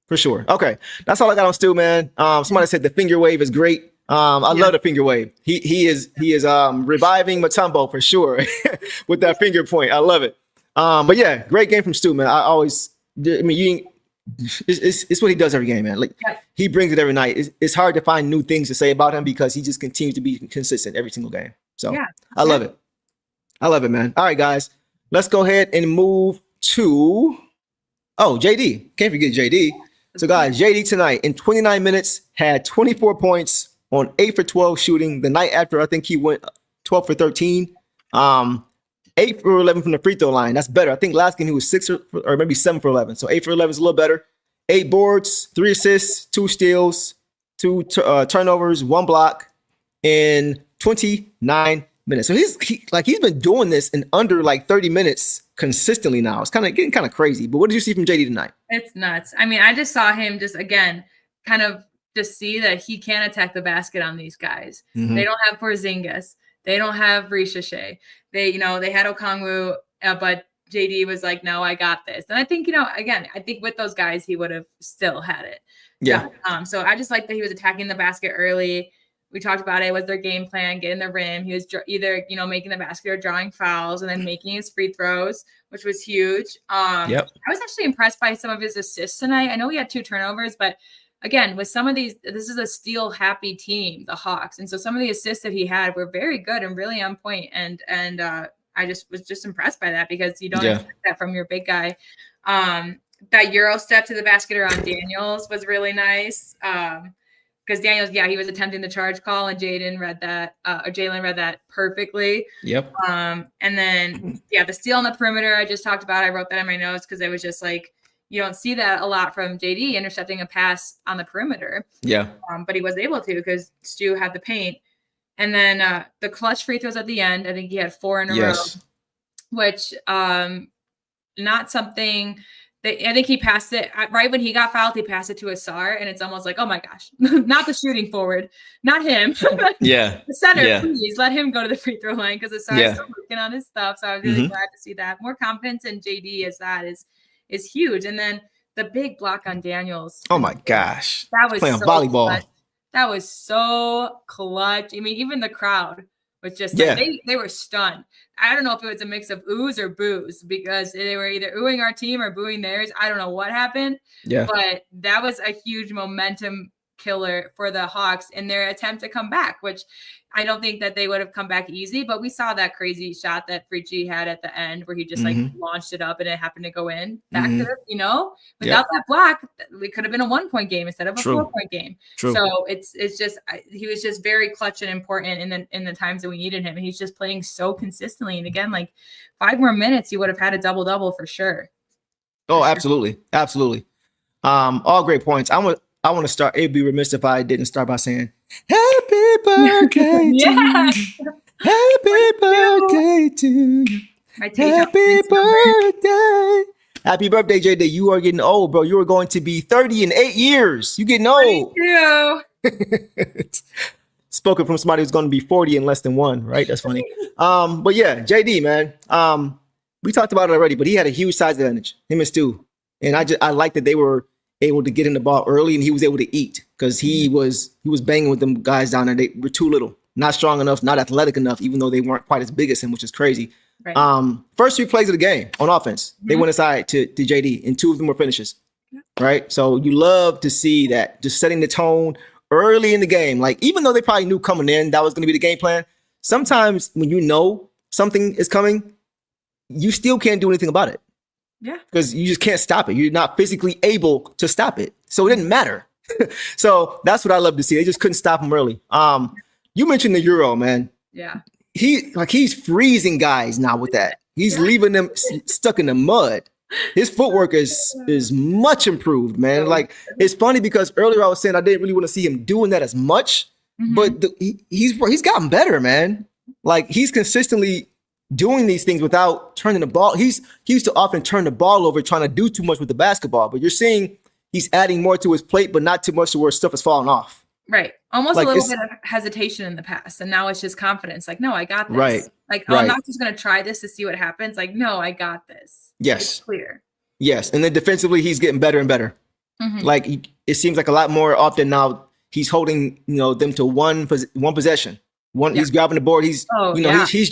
For sure. Okay. That's all I got on Stu, man. Somebody said the finger wave is great. I love the finger wave. He is reviving Mutombo for sure with that finger point. I love it. But yeah, great game from Stu, man. It's what he does every game, man. Like he brings it every night. It's hard to find new things to say about him because he just continues to be consistent every single game. So I love it. I love it, man. All right, guys, let's go ahead and move to JD. Can't forget JD. So guys, JD tonight in 29 minutes had 24 points on 8 for 12 shooting. The night after, I think he went 12 for 13. 8 for 11 from the free throw line. That's better. I think last game he was 6 or maybe 7 for 11. So 8 for 11 is a little better. 8 boards, 3 assists, 2 steals, 2 turnovers, 1 block in 29 minutes. So he's been doing this in under like 30 minutes consistently now. It's getting kind of crazy. But what did you see from JD tonight? It's nuts. I mean, I just saw him just again kind of just see that he can attack the basket on these guys. Mm-hmm. They don't have Porzingis. They don't have Ricochet. They had Okongwu, but JD was like, no, I got this. And I think, again, I think with those guys, he would have still had it. Yeah. So I just like that he was attacking the basket early. We talked about it was their game plan, getting the rim. He was either, making the basket or drawing fouls and then making his free throws, which was huge. I was actually impressed by some of his assists tonight. I know he had 2 turnovers, but again, with some of these, this is a steal happy team, the Hawks. And so some of the assists that he had were very good and really on point. And I was just impressed by that because you don't expect that from your big guy. That Euro step to the basket around Daniels was really nice. Because Daniels, he was attempting the charge call and Jalen read that perfectly. Yep. And then, the steal on the perimeter I just talked about, I wrote that in my notes because it was just like, you don't see that a lot from JD intercepting a pass on the perimeter. Yeah. But he was able to because Stu had the paint. And then the clutch free throws at the end, I think he had 4 in a row, which not something that I think he passed it right when he got fouled. He passed it to Ausar, and it's almost like, oh my gosh, not the shooting forward, not him. Yeah. The center, please let him go to the free throw line because Ausar is still working on his stuff. So I was really glad to see that. More confidence in JD as that is huge. And then the big block on Daniels. Oh my gosh. That was playing volleyball. Clutch. That was so clutch. I mean, even the crowd was just like, they were stunned. I don't know if it was a mix of oohs or boos because they were either oohing our team or booing theirs. I don't know what happened. Yeah. But that was a huge momentum killer for the Hawks in their attempt to come back, which I don't think that they would have come back easy, but we saw that crazy shot that Fritzsche had at the end where he just launched it up and it happened to go in back to without that block, we could have been a 1-point game instead of a 4-point game. True. So it's just, he was just very clutch and important in the times that we needed him. And he's just playing so consistently. And again, like 5 more minutes, he would have had a double for sure. Oh, absolutely. Absolutely. All great points. I want to start. It'd be remiss if I didn't start by saying, happy birthday to you. Happy birthday to you. Happy birthday. Happy birthday, JD. You are getting old, bro. You are going to be 30 in 8 years. You getting old. Thank you. Spoken from somebody who's going to be 40 in less than 1, right? That's funny. But yeah, JD, man. We talked about it already, but he had a huge size advantage, him and Stu. And I like that they were able to get him the ball early and he was able to eat because he was banging with them guys down there. They were too little, not strong enough, not athletic enough, even though they weren't quite as big as him, which is crazy. Right. First 3 plays of the game on offense, they went aside to JD and 2 of them were finishes. Right. So you love to see that, just setting the tone early in the game. Like, even though they probably knew coming in that was going to be the game plan, sometimes when you know something is coming, you still can't do anything about it. Yeah. Because you just can't stop it. You're not physically able to stop it. So it didn't matter. So that's what I love to see. They just couldn't stop him early. You mentioned the Euro, man. Yeah. He's freezing guys now with that. He's leaving them stuck in the mud. His footwork is much improved, man. Like, it's funny because earlier I was saying I didn't really want to see him doing that as much, but he's gotten better, man. Like, he's consistently doing these things without turning the ball. He used to often turn the ball over trying to do too much with the basketball, but you're seeing he's adding more to his plate, but not too much to where stuff is falling off. Right. Almost like a little bit of hesitation in the past. And now it's just confidence. Like, no, I got this. Right. Like, I'm not just going to try this to see what happens. Like, no, I got this. Yes. It's clear. Yes. And then defensively, he's getting better and better. Like, it seems like a lot more often now, he's holding, them to one possession. He's grabbing the board. He's he's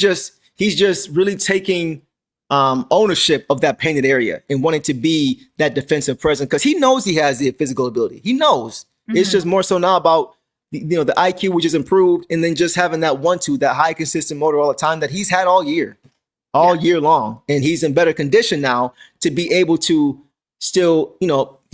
just really taking ownership of that painted area and wanting to be that defensive presence because he knows he has the physical ability. He knows. It's just more so now about the IQ, which is improved, and then just having that 1-2, that high consistent motor all the time that he's had all year long. And he's in better condition now to be able to still,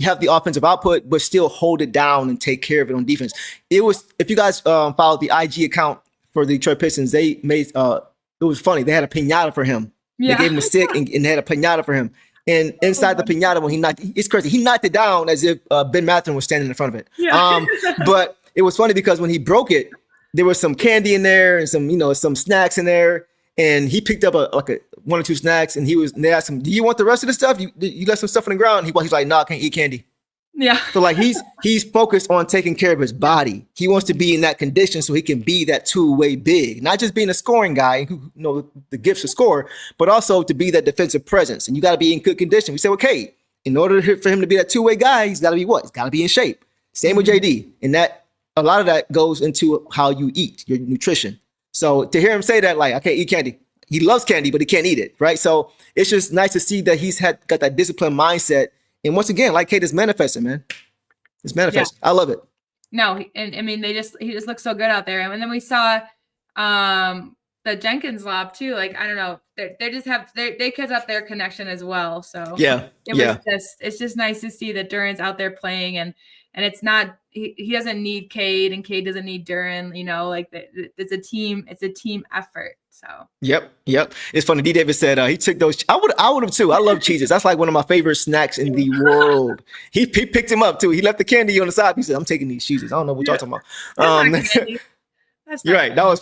have the offensive output, but still hold it down and take care of it on defense. It was, if you guys followed the IG account for the Detroit Pistons, they made, it was funny. They had a piñata for him. Yeah. They gave him a stick and they had a piñata for him. And inside the piñata, when he knocked, it's crazy. He knocked it down as if Ben Mathurin was standing in front of it. Yeah. But it was funny because when he broke it, there was some candy in there and some snacks in there. And he picked up a 1 or 2 snacks, and they asked him, "Do you want the rest of the stuff? You left some stuff on the ground." He's like, "No, I can't eat candy." Yeah. So like he's focused on taking care of his body. He wants to be in that condition so he can be that two-way big, not just being a scoring guy who the gifts to score, but also to be that defensive presence. And you got to be in good condition. We say, okay, in order for him to be that two-way guy, he's got to be what? He's got to be in shape. Same with JD, and that a lot of that goes into how you eat, your nutrition. So to hear him say that, like, I can't eat candy. He loves candy, but he can't eat it, right? So it's just nice to see that he's got that disciplined mindset. And once again, like Cade is manifesting, man. It's manifesting. Yeah. I love it. No, and I mean, he just looks so good out there. And then we saw the Jenkins lob too. Like, I don't know, they just have they kids up their connection as well. So yeah, it's just nice to see that Duren's out there playing and it's not he doesn't need Cade and Cade doesn't need Duren. Like it's a team effort. So yep. It's funny. D. Davis said he took those. I would have too. I love cheeses. That's like one of my favorite snacks in the world. He picked him up too. He left the candy on the side. He said, "I'm taking these cheeses." I don't know what y'all talking about. You're right. That was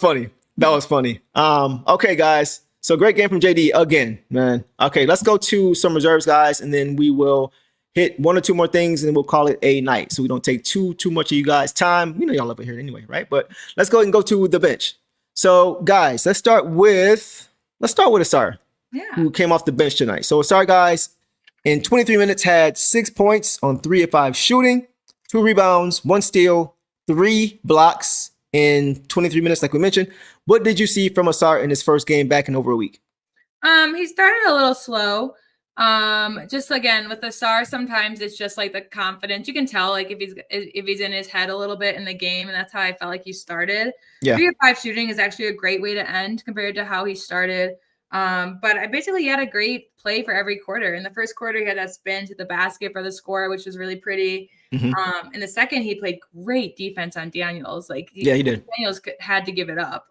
funny. Okay, guys. So great game from JD again, man. Okay, let's go to some reserves, guys, and then we will hit 1 or 2 more things, and then we'll call it a night. So we don't take too much of you guys' time. Y'all love it here anyway, right? But let's go ahead and go to the bench. So, guys, let's start with Ausar, who came off the bench tonight. So, Ausar, guys, in 23 minutes had 6 points on 3 of 5 shooting, 2 rebounds, 1 steal, 3 blocks in 23 minutes, like we mentioned. What did you see from Ausar in his first game back in over a week? He started a little slow. Just again with Ausar, sometimes it's just like the confidence. You can tell like if he's in his head a little bit in the game, and that's how I felt like he started. Yeah. 3 of 5 shooting is actually a great way to end compared to how he started. But I basically had a great play for every quarter. In the first quarter, he had that spin to the basket for the score, which was really pretty. In the second, he played great defense on Daniels. He did. Daniels had to give it up.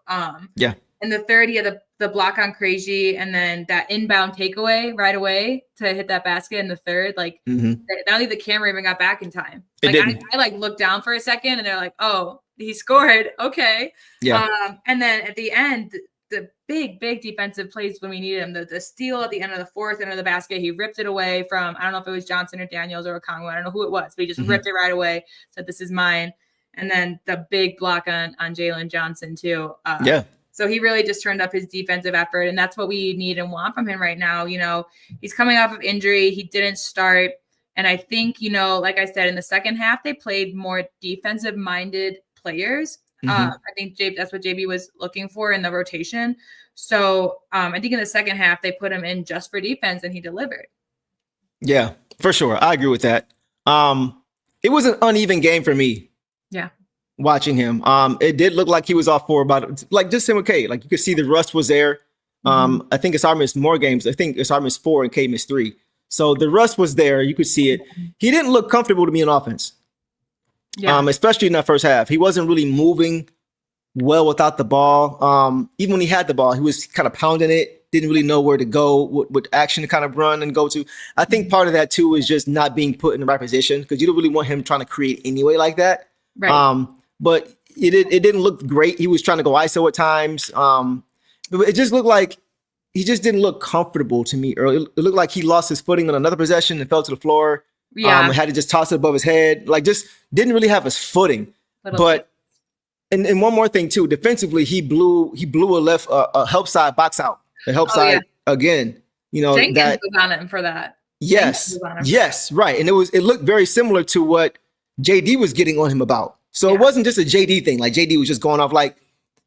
In the third, he had the block on Crazy, and then that inbound takeaway right away to hit that basket in the third. I don't think the camera even got back in time. I looked down for a second, and they're like, "Oh, he scored. Okay." Yeah. And then at the end, the big defensive plays when we needed him. The steal at the end of the fourth, end of the basket, he ripped it away from, I don't know if it was Johnson or Daniels or Okongwu. I don't know who it was, but he just ripped it right away. Said, "This is mine." And then the big block on Jalen Johnson too. So he really just turned up his defensive effort, and that's what we need and want from him right now. He's coming off of injury. He didn't start. And I think, like I said, in the second half, they played more defensive-minded players. I think that's what JB was looking for in the rotation. So I think in the second half, they put him in just for defense, and he delivered. Yeah, for sure. I agree with that. It was an uneven game for me. Yeah. Watching him, it did look like he was off for about just him with Cade. You could see the rust was there. I think Ausar missed more games. I think Ausar missed 4 and Cade missed 3. So the rust was there. You could see it. He didn't look comfortable to me in offense. Yeah. Especially in that first half. He wasn't really moving well without the ball. Even when he had the ball, he was kind of pounding it. Didn't really know where to go, what action to kind of run and go to. I think part of that too is just not being put in the right position because you don't really want him trying to create anyway like that. Right. But it didn't look great. He was trying to go ISO at times. It just looked like he just didn't look comfortable to me early. It looked like he lost his footing on another possession and fell to the floor. Yeah. Had to just toss it above his head. Just didn't really have his footing. And one more thing too, defensively, he blew a help side box out. The help side again. Jenkins was on him for that. Yes, right. And it looked very similar to what JD was getting on him about. So it wasn't just a JD thing. Like JD was just going off like,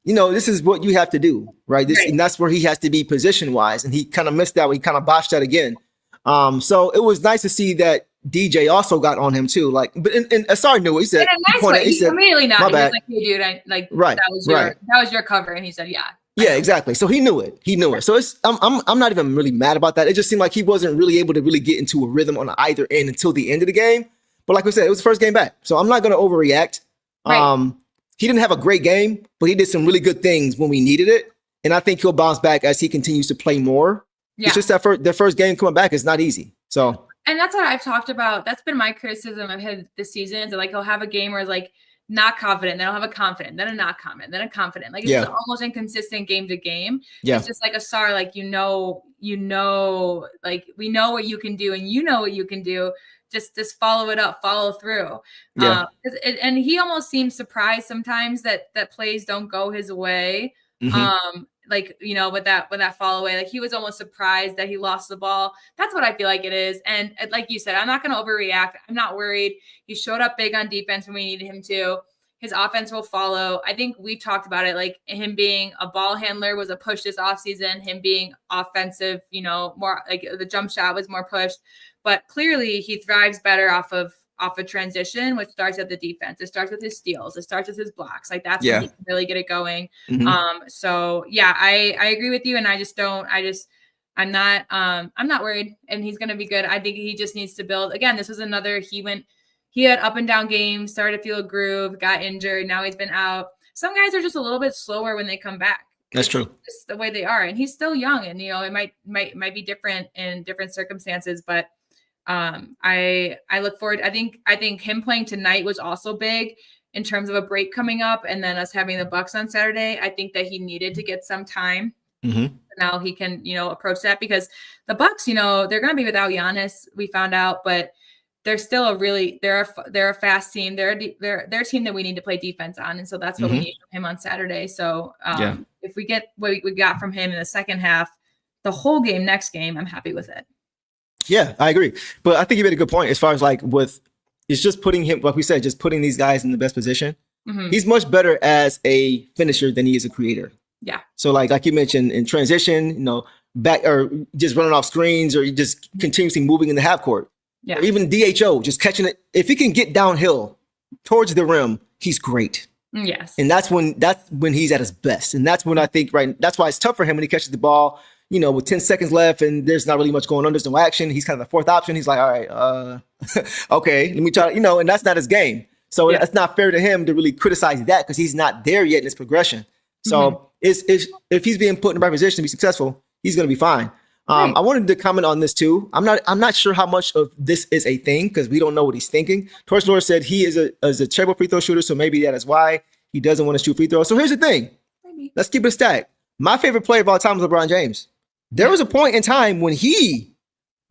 this is what you have to do, right? And that's where he has to be position wise. And he kind of missed that. He kind of botched that again. So it was nice to see that DJ also got on him too. Like, but sorry, knew he said, in a nice way. He immediately not. He was like, "Hey, dude, that was your cover," and he said, "Yeah." Yeah, exactly. So he knew it. So I'm not even really mad about that. It just seemed like he wasn't really able to really get into a rhythm on either end until the end of the game. But like we said, it was the first game back, so I'm not going to overreact. Right. He didn't have a great game, but he did some really good things when we needed it, and I think he'll bounce back as he continues to play more. Yeah. It's just that their first game coming back is not easy. So. And that's what I've talked about. That's been my criticism of him this season. So like he'll have a game where it's like not confident, then he'll have a confident, then a not confident, then a confident. Like it's just almost inconsistent game to game. Yeah. It's just like Ausar, like like we know what you can do and you know what you can do. Just follow it up, follow through. Yeah. And he almost seems surprised sometimes that plays don't go his way. Mm-hmm. Like, with that follow away, like he was almost surprised that he lost the ball. That's what I feel like it is. And like you said, I'm not going to overreact. I'm not worried. He showed up big on defense when we needed him to. His offense will follow. I think we talked about it, like him being a ball handler was a push this offseason, him being offensive, more like the jump shot was more pushed, but clearly he thrives better off of transition, which starts at the defense. It starts with his steals. It starts with his blocks. Like that's when he can really get it going. Mm-hmm. So yeah, I agree with you. And I'm not worried, and he's going to be good. I think he just needs to build. Again, this was another, he had up and down games, started to feel a groove, got injured. Now he's been out. Some guys are just a little bit slower when they come back. That's true. It's just the way they are. And he's still young, and, it might be different in different circumstances, but I look forward. I think him playing tonight was also big in terms of a break coming up, and then us having the Bucks on Saturday. I think that he needed to get some time. Mm-hmm. Now he can, approach that, because the Bucks, they're going to be without Giannis. We found out, but they're still they're a fast team. They're a team that we need to play defense on, and so that's what we need from him on Saturday. So if we get what we got from him in the second half, the whole game, next game, I'm happy with it. Yeah, I agree. But I think you made a good point as far as it's just putting him, like we said, just putting these guys in the best position. Mm-hmm. He's much better as a finisher than he is a creator. Yeah. So like you mentioned in transition, back or just running off screens, or just continuously moving in the half court. Yeah. Or even DHO, just catching it. If he can get downhill towards the rim, he's great. Yes. And that's when he's at his best. And that's when I think, that's why it's tough for him when he catches the ball, with 10 seconds left and there's not really much going on. There's no action. He's kind of the fourth option. He's like, all right, okay, let me try, and that's not his game. So it's not fair to him to really criticize that, because he's not there yet in his progression. So if he's being put in the right position to be successful, he's going to be fine. I wanted to comment on this too. I'm not sure how much of this is a thing, because we don't know what he's thinking. Torch Lord said he is a terrible free throw shooter, so maybe that is why he doesn't want to shoot free throws. So here's the thing. Let's keep it stacked. My favorite player of all time is LeBron James. There was a point in time when he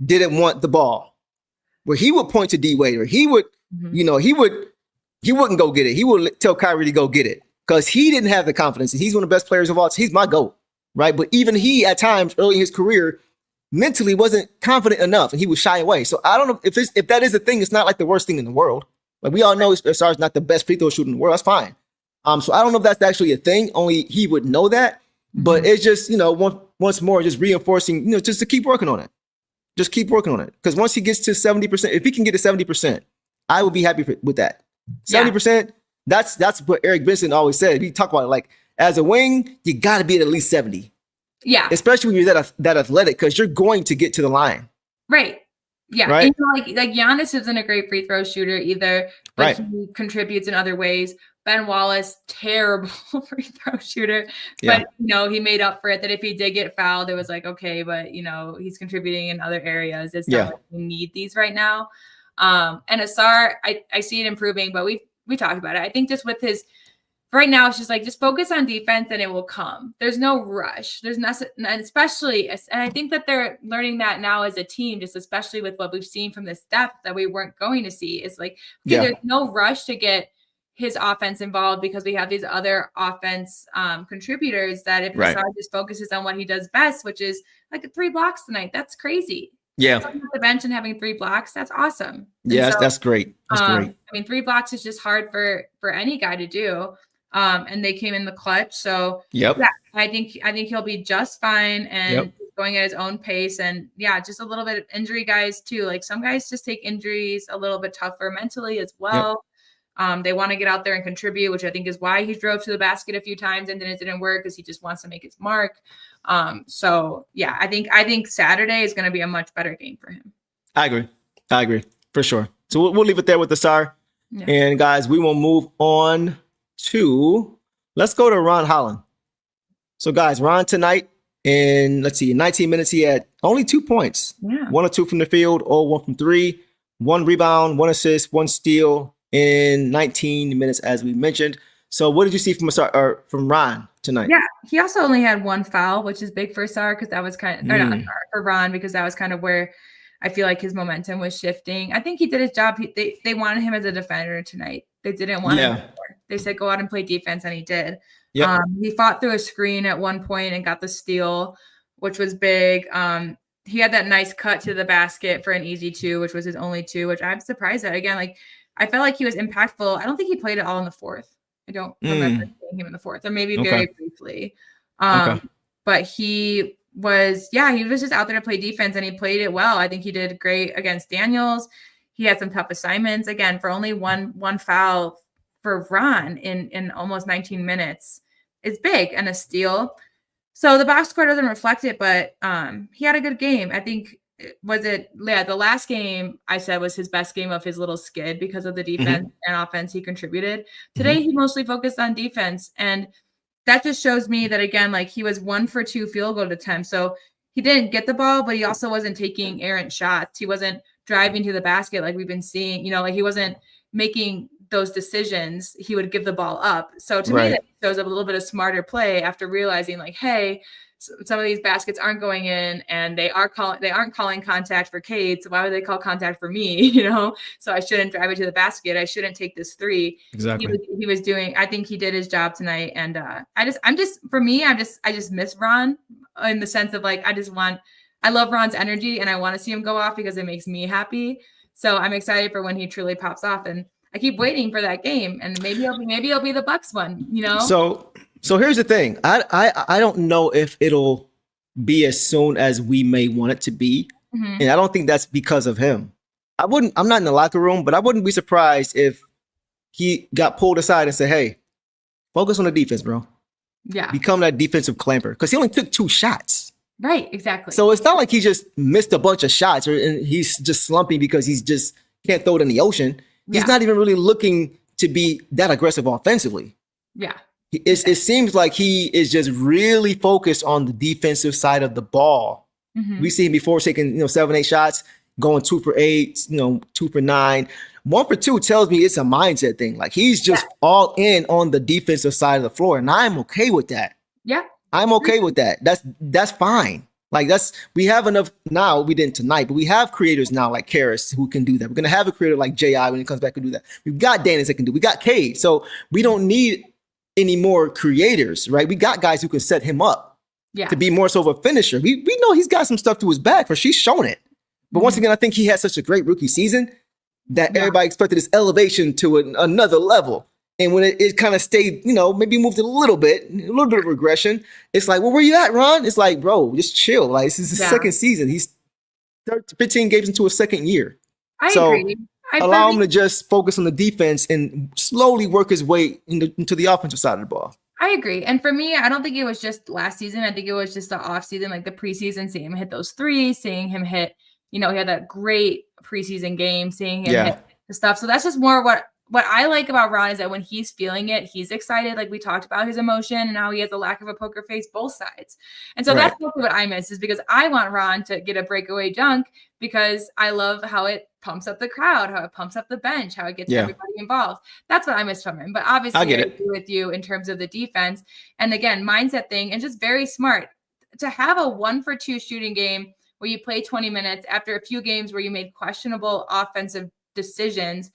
didn't want the ball, where he would point to D Wade, or he would, he wouldn't go get it. He would tell Kyrie to go get it, because he didn't have the confidence. He's one of the best players of all time. He's my GOAT, right? But even he, at times early in his career, mentally wasn't confident enough, and he was shy away. So I don't know if that is a thing. It's not like the worst thing in the world. Like we all know, Ausar's not the best free throw shooter in the world. That's fine. So I don't know if that's actually a thing. Only he would know that. But it's just, once more, just reinforcing, just to keep working on it. Just keep working on it. Because once he gets to 70%, if he can get to 70%, I would be happy with that. 70%, that's what Eric Vincent always said. We talk about it, like, as a wing, you got to be at least 70. Yeah. Especially when you're that athletic, because you're going to get to the line. Right. Yeah. Right? And like Giannis isn't a great free throw shooter either, but he contributes in other ways. Ben Wallace, terrible free throw shooter, but he made up for it. That if he did get fouled, it was like, okay, but he's contributing in other areas. It's not like we need these right now. And Ausar, I see it improving, but we talked about it. I think just with his right now, it's just focus on defense and it will come. There's no rush. There's nothing, and especially, and I think that they're learning that now as a team, just especially with what we've seen from this depth that we weren't going to see. It's like, okay, there's no rush to get his offense involved, because we have these other offense contributors that if Ausar just focuses on what he does best, which is like 3 blocks tonight, that's crazy. Yeah. Coming off the bench and having 3 blocks, that's awesome. Yeah, that's great. That's great. I mean, 3 blocks is just hard for any guy to do. And they came in the clutch. So Yep. yeah, I think he'll be just fine and going at his own pace. And yeah, just a little bit of injury guys too. Like some guys just take injuries a little bit tougher mentally as well. They want to get out there and contribute, which I think is why he drove to the basket a few times and then it didn't work because he just wants to make his mark. So yeah, I think Saturday is going to be a much better game for him. I agree for sure. So we'll leave it there with the SAR. Yeah. And guys, we will move on to, let's go to Ron Holland. So guys, Ron tonight in, let's see, in 19 minutes, he had only 2 points. Yeah. 1 or 2 from the field, or 1 from 3, 1 rebound, 1 assist, 1 steal in 19 minutes, as we mentioned. So what did you see from Ron tonight? Yeah, he also only had 1 foul, which is big for SAR because that was kind of, or not for Ron, because that was kind of where I feel like his momentum was shifting. I think he did his job. They wanted him as a defender tonight. They didn't want him anymore. They said go out and play defense, and he did. Yep. He fought through a screen at one point and got the steal, which was big. He had that nice cut to the basket for an easy 2, which was his only 2, which I'm surprised at. Again, like I felt like he was impactful. I don't think he played it all in the 4th. I don't remember seeing him in the 4th, or maybe very briefly. But he was just out there to play defense, and he played it well. I think he did great against Daniels. He had some tough assignments. Again, for only one foul for Ron in almost 19 minutes is big, and a steal. So the box score doesn't reflect it, but he had a good game. I think the last game I said was his best game of his little skid because of the defense and offense he contributed. Today he mostly focused on defense, and that just shows me that, again, like he was 1 for 2 field goal attempts. So he didn't get the ball, but he also wasn't taking errant shots. He wasn't driving to the basket like we've been seeing, like he wasn't making those decisions. He would give the ball up. So to me, that shows up a little bit of smarter play after realizing like, hey, some of these baskets aren't going in, and they aren't calling contact for Cade. So why would they call contact for me? So I shouldn't drive it to the basket. I shouldn't take this 3. Exactly. He was doing, I think he did his job tonight. And I just miss Ron in the sense of like, I love Ron's energy, and I want to see him go off because it makes me happy. So I'm excited for when he truly pops off, and I keep waiting for that game, and maybe it'll be the Bucks one, So here's the thing. I don't know if it'll be as soon as we may want it to be. And I don't think that's because of him. I'm not in the locker room, but I wouldn't be surprised if he got pulled aside and said, hey, focus on the defense, bro. Yeah. Become that defensive clamper. Because he only took 2 shots. Right, exactly. So it's not like he just missed a bunch of shots and he's just slumping because he's just can't throw it in the ocean. He's not even really looking to be that aggressive offensively. Yeah. It seems like he is just really focused on the defensive side of the ball. We see him before taking 7-8 shots, going 2 for 8, 2 for 9. 1 for 2 tells me it's a mindset thing. Like he's just all in on the defensive side of the floor, and I'm okay with that. Yeah, I'm okay with that. That's fine. Like we have enough now. We didn't tonight, but we have creators now like Karras who can do that. We're gonna have a creator like J.I. when he comes back and do that. We've got Daniss that can do. We got Cade, so we don't need any more creators, right? We got guys who can set him up to be more so of a finisher. We know he's got some stuff to his back, for she's shown it. But once again, I think he had such a great rookie season that everybody expected this elevation to another level. And when it kind of stayed, maybe moved a little bit of regression, it's like, well, where you at, Ron? It's like, bro, just chill. Like, this is his second season. He's 15 games into his second year. I agree. Allow him to just focus on the defense and slowly work his way into the offensive side of the ball. I agree. And for me, I don't think it was just last season. I think it was just the off season, like the preseason, seeing him hit those 3s, seeing him hit, he had that great preseason game, seeing him hit the stuff. So that's just more what I like about Ron is that when he's feeling it, he's excited. Like we talked about his emotion and how he has a lack of a poker face, both sides. And so that's mostly what I miss, is because I want Ron to get a breakaway dunk because I love how it pumps up the crowd, how it pumps up the bench, how it gets everybody involved. That's what I miss from him. But obviously I agree with you in terms of the defense. And again, mindset thing, and just very smart to have a 1 for 2 shooting game where you play 20 minutes after a few games where you made questionable offensive decisions.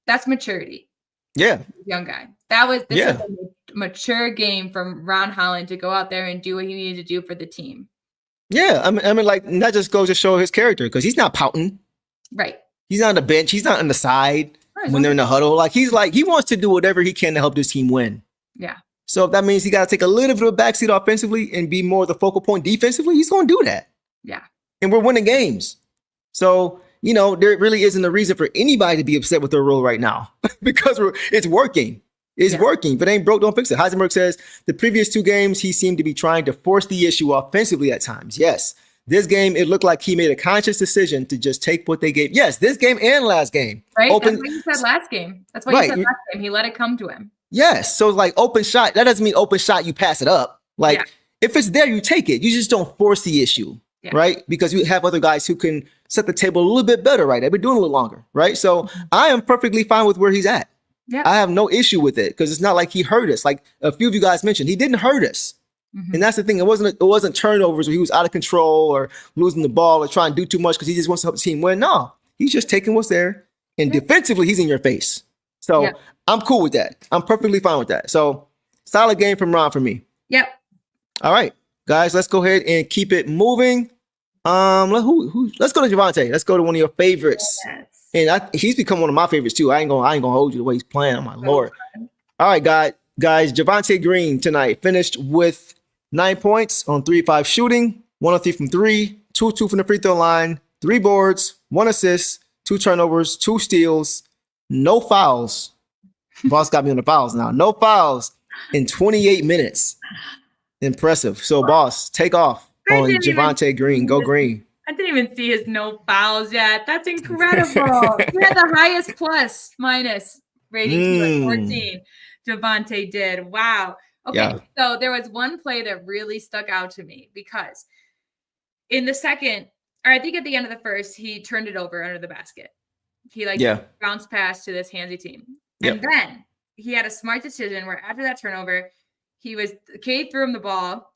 That's maturity. Yeah. Young guy. This is a mature game from Ron Holland to go out there and do what he needed to do for the team. Yeah, I mean, like that just goes to show his character because he's not pouting. Right. He's not on the bench. He's not on the side when they're in the huddle. Like he wants to do whatever he can to help this team win. Yeah. So if that means he got to take a little bit of a backseat offensively and be more the focal point defensively, he's going to do that. Yeah. And we're winning games. So, there really isn't a reason for anybody to be upset with their role right now because it's working. It's working. If it ain't broke, don't fix it. Heisenberg says the previous 2 games, he seemed to be trying to force the issue offensively at times. Yes. This game, it looked like he made a conscious decision to just take what they gave. Yes, this game and last game. Right? That's what you said last game. That's what you said last game. He let it come to him. Yes. So like open shot, that doesn't mean open shot, you pass it up. Like if it's there, you take it. You just don't force the issue, right? Because you have other guys who can set the table a little bit better, right? They've been doing a little longer, right? So I am perfectly fine with where he's at. Yeah. I have no issue with it because it's not like he hurt us. Like a few of you guys mentioned, he didn't hurt us. And that's the thing. It wasn't turnovers where he was out of control or losing the ball or trying to do too much because he just wants to help the team win. No, he's just taking what's there. And defensively, he's in your face. So I'm cool with that. I'm perfectly fine with that. So solid game from Ron for me. Yep. All right, guys, let's go ahead and keep it moving. Let's go to Javonte. Let's go to one of your favorites. Yes. And he's become one of my favorites too. I ain't gonna hold you the way he's playing. Oh my Lord. All right, guys, Javonte Green tonight finished with 9 points on 3-5 shooting, 1 of 3 from 3, 2 from the free throw line, 3 boards, 1 assist, 2 turnovers, 2 steals, no fouls. Boss got me on the fouls now. No fouls in 28 minutes. Impressive. So, boss, take off on Javonte Green. Go Green. I didn't even see his no fouls yet. That's incredible. He had the highest plus minus rating, 14. Javonte did. Wow. Okay, so there was one play that really stuck out to me because in the second, or I think at the end of the first, he turned it over under the basket. He bounced pass to this handsy team. And then he had a smart decision where after that turnover, Cade threw him the ball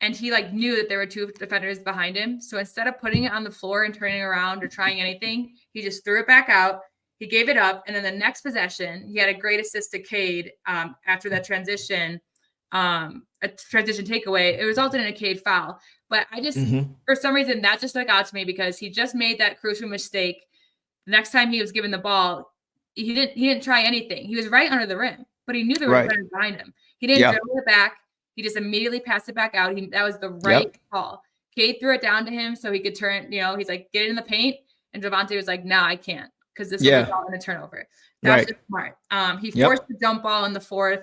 and he knew that there were 2 defenders behind him. So instead of putting it on the floor and turning around or trying anything, he just threw it back out. He gave it up. And then the next possession, he had a great assist to Cade after that transition. A transition takeaway. It resulted in a Cade foul, but I just for some reason that just stuck out to me because he just made that crucial mistake. The next time he was given the ball, he didn't try anything. He was right under the rim, but he knew there were defenders behind him. He didn't dribble it back. He just immediately passed it back out. That was the right call. Cade threw it down to him so he could turn. He's like, get it in the paint, and Javonte was like, nah, I can't because this will result in a turnover. That's just smart. He forced the jump ball in the fourth,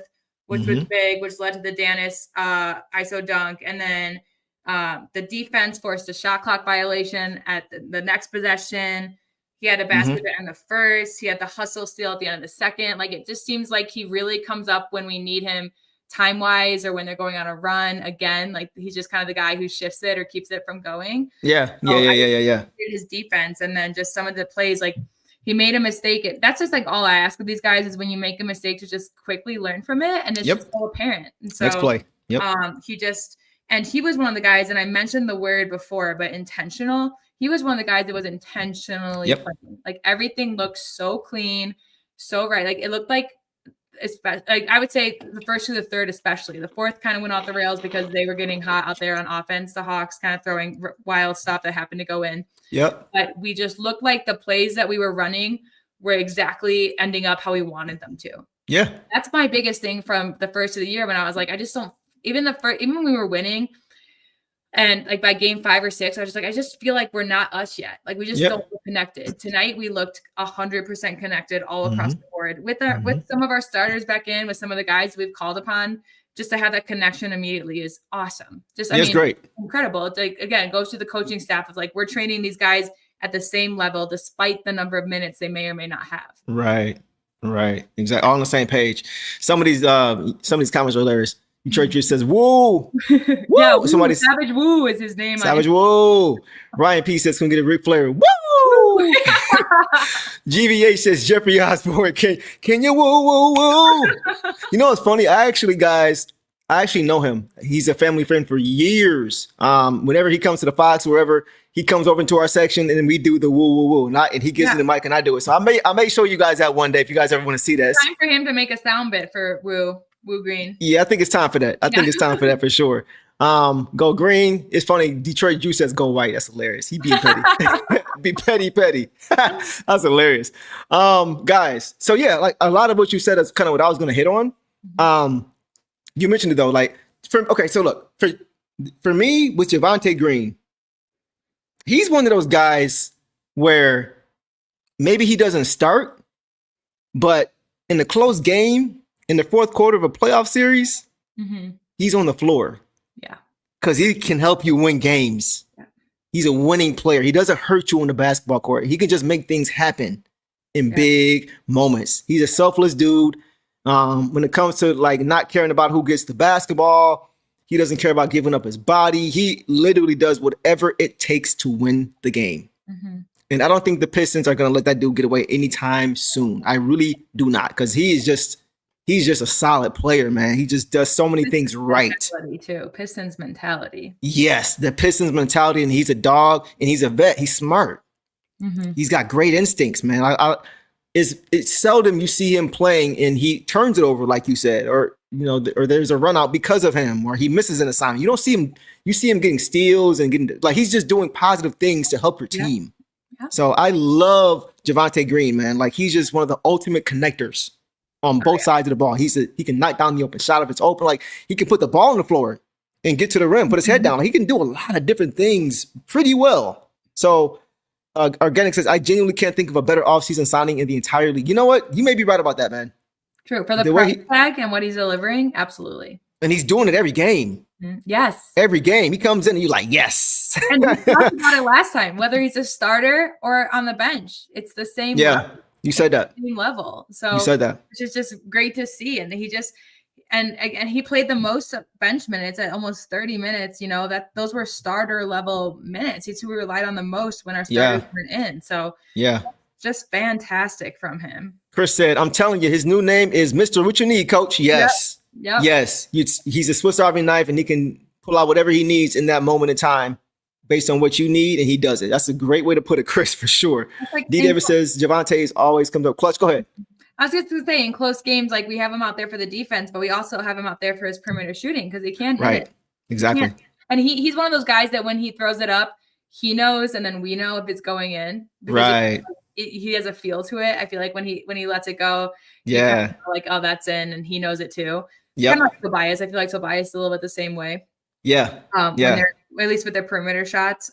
which was big, which led to the Daniss ISO dunk. And then the defense forced a shot clock violation at the next possession. He had a basket in the first. He had the hustle steal at the end of the second. It just seems like he really comes up when we need him time-wise or when they're going on a run again. He's just kind of the guy who shifts it or keeps it from going. Yeah. His defense and then just some of the plays, he made a mistake. That's just all I ask of these guys is when you make a mistake to just quickly learn from it. And it's just so apparent. And so next play. He was one of the guys, and I mentioned the word before, but intentional. He was one of the guys that was intentionally playing. Everything looked so clean, so right. It looked like I would say the first to the third, especially the fourth kind of went off the rails because they were getting hot out there on offense. The Hawks kind of throwing wild stuff that happened to go in. But we just looked like the plays that we were running were exactly ending up how we wanted them to. That's my biggest thing from the first of the year when I was like, I just don't even when we were winning and by game 5 or 6, I was just I just feel like we're not us yet. We just don't look connected. Tonight we looked 100% connected all across the board with some of our starters back in, with some of the guys we've called upon. Just to have that connection immediately is awesome. It's great. Incredible. It's again, it goes to the coaching staff of we're training these guys at the same level, despite the number of minutes they may or may not have. Right. Exactly. All on the same page. Some of these comments are hilarious. Detroit Drew says, woo. Woo. Savage Woo is his name. Savage Woo. Ryan P says, can we get a Ric Flair? Woo. GVH says, Jeffrey Osborne, can you woo? You know what's funny? I actually know him. He's a family friend for years. Whenever he comes to the Fox, wherever he comes over into our section, and then we do the woo. And he gives me the mic and I do it. So I may show you guys that one day if you guys ever want to see that. It's time for him to make a sound bit for Woo Green. Yeah, I think it's time for that. I think it's time for that for sure. Go green. It's funny. Detroit Juice says go white. That's hilarious. He being petty. Be petty. That's hilarious. Guys. So yeah, like a lot of what you said is kind of what I was gonna hit on. You mentioned it though. Like, so look, for me with Javonte Green, he's one of those guys where maybe he doesn't start, but in the close game, in the fourth quarter of a playoff series, he's on the floor. Yeah. Because he can help you win games. Yeah. He's a winning player. He doesn't hurt you on the basketball court. He can just make things happen in big moments. He's a selfless dude. When it comes to like not caring about who gets the basketball, he doesn't care about giving up his body. He literally does whatever it takes to win the game. And I don't think the Pistons are going to let that dude get away anytime soon. I really do not, because he's just a solid player, man. He just does so many things right. Too. Pistons mentality. Yes, the Pistons mentality, and he's a dog, and he's a vet. He's smart. He's got great instincts, man. It's seldom you see him playing and he turns it over, like you said, or or there's a run out because of him, or he misses an assignment. You don't see him. You see him getting steals and getting like he's just doing positive things to help your team. Yeah. So I love Javonte Green, man. Like he's just one of the ultimate connectors on both sides of the ball. He can knock down the open shot if it's open. Like he can put the ball on the floor and get to the rim, put his head down. Like, he can do a lot of different things pretty well. So Organic says, I genuinely can't think of a better offseason signing in the entire league. You know what? You may be right about that, man. True. For the price tag and what he's delivering, absolutely. And he's doing it every game. Yes. Every game. He comes in and you're like, yes. And we talked about it last time, whether he's a starter or on the bench. It's the same level. You said that. Same level. So you said that. Which is just great to see. And he played the most bench minutes at almost 30 minutes. That those were starter level minutes. It's who we relied on the most when our starters weren't in. So just fantastic from him. Chris said, I'm telling you, his new name is Mr. What You Need, Coach. Yes. Yep. Yes. He's a Swiss Army knife, and he can pull out whatever he needs in that moment in time based on what you need, and he does it. That's a great way to put it, Chris, for sure. D. Davis says, Javonte's always comes up clutch. Go ahead. I was just going to say, in close games, like we have him out there for the defense, but we also have him out there for his perimeter shooting because he can't hit it. Exactly. And he's one of those guys that when he throws it up, he knows, and then we know if it's going in. Right. He has a feel to it. I feel like when he lets it go, like, oh, that's in, and he knows it too. Yeah. Kind of like Tobias. I feel like Tobias is a little bit the same way. Yeah. When they're, at least with their perimeter shots.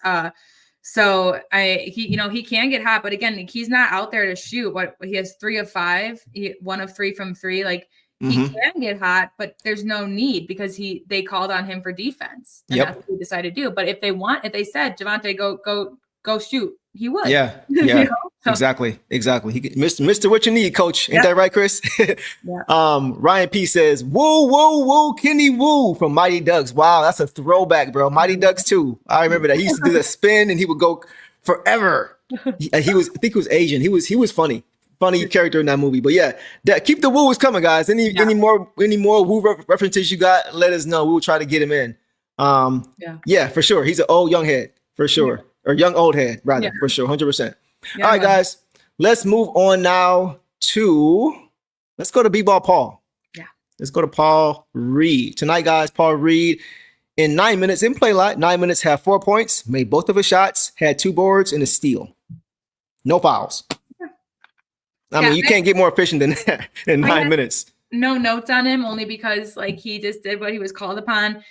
So he can get hot, but again, he's not out there to shoot. What he has 3 of 5, 1 of 3 from 3. Like he can get hot, but there's no need because they called on him for defense. And that's what he decided to do. But if they said Javonte go shoot, he would. Yeah. Exactly. Mr. What You Need, Coach. Ain't that right, Chris? Ryan P says, woo, Kenny Woo from Mighty Ducks. Wow, that's a throwback, bro. Mighty Ducks 2. I remember that. He used to do the spin and he would go forever. I think he was Asian. He was funny character in that movie. But keep the woos coming, guys. Any more woo references you got, let us know. We'll try to get him in. For sure. He's an old young head, for sure. Or young old head, rather, for sure, 100%. All right, guys, let's move on now let's go to B-Ball Paul. Yeah. Let's go to Paul Reed. Tonight, guys, Paul Reed, in 9 minutes, didn't play a lot. 9 minutes, had 4 points, made both of his shots, had 2 boards and a steal. No fouls. I mean, you can't get more efficient than that in 9 minutes. No notes on him, only because, like, he just did what he was called upon.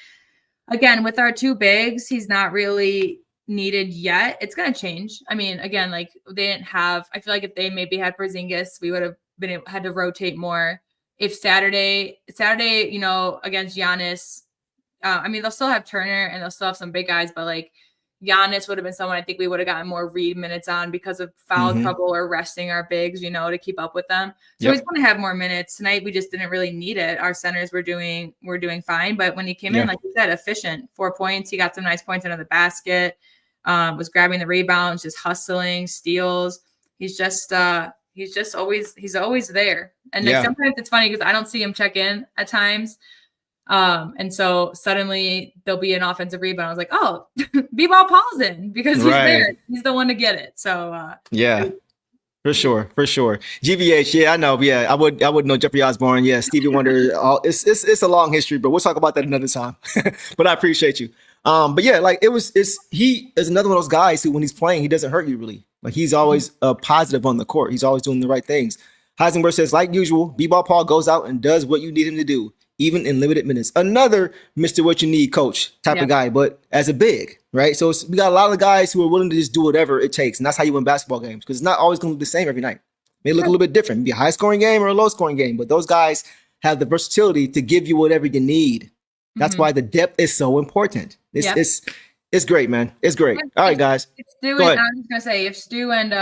Again, with our 2 bigs, he's not really needed yet. It's going to change. I mean, again, like they didn't have, I feel like if they maybe had Porzingis, we would have had to rotate more. If Saturday, against Giannis, I mean, they'll still have Turner and they'll still have some big guys, but like Giannis would have been someone I think we would have gotten more Reed minutes on because of foul trouble or resting our bigs, to keep up with them. So he's going to have more minutes. Tonight, we just didn't really need it. Our centers were doing fine. But when he came in, like you said, efficient, 4 points. He got some nice points under the basket, was grabbing the rebounds, just hustling, steals. He's always there. And like, sometimes it's funny because I don't see him check in at times. And so suddenly there'll be an offensive rebound. I was like, oh, B-Ball Paul's in because he's there. He's the one to get it. So For sure. GVH, yeah, I know. Yeah, I would know Jeffrey Osborne. Yeah, Stevie Wonder. It's a long history, but we'll talk about that another time. But I appreciate you. But yeah, like he is another one of those guys who, when he's playing, he doesn't hurt you really. Like he's always positive on the court. He's always doing the right things. Heisenberg says, like usual, B-Ball Paul goes out and does what you need him to do, even in limited minutes. Another Mr. What You Need coach type of guy, but as a big, right? So we got a lot of guys who are willing to just do whatever it takes. And that's how you win basketball games, because it's not always going to be the same every night. It may look a little bit different. Maybe a high scoring game or a low scoring game, but those guys have the versatility to give you whatever you need. That's why the depth is so important. It's great, man. It's great. All right, guys. I was just going to say, if Stu and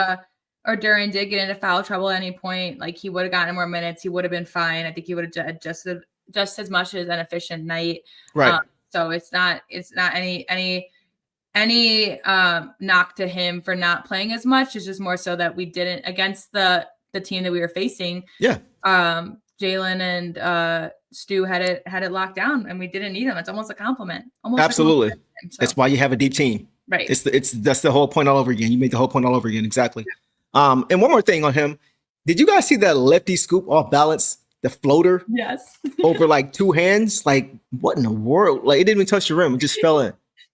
or Duren did get into foul trouble at any point, like he would have gotten more minutes, he would have been fine. I think he would have adjusted just as much as an efficient night. Right. So it's not any knock to him for not playing as much. It's just more so that we didn't, against the team that we were facing. Yeah. Jalen and Stu had it locked down, and we didn't need him. It's almost a compliment. Absolutely. That's why you have a deep team. Right. That's the whole point all over again. You made the whole point all over again. Exactly. And one more thing on him. Did you guys see that lefty scoop off balance? The floater? Yes. Over like two hands? Like, what in the world? Like, it didn't even touch the rim. It just fell in.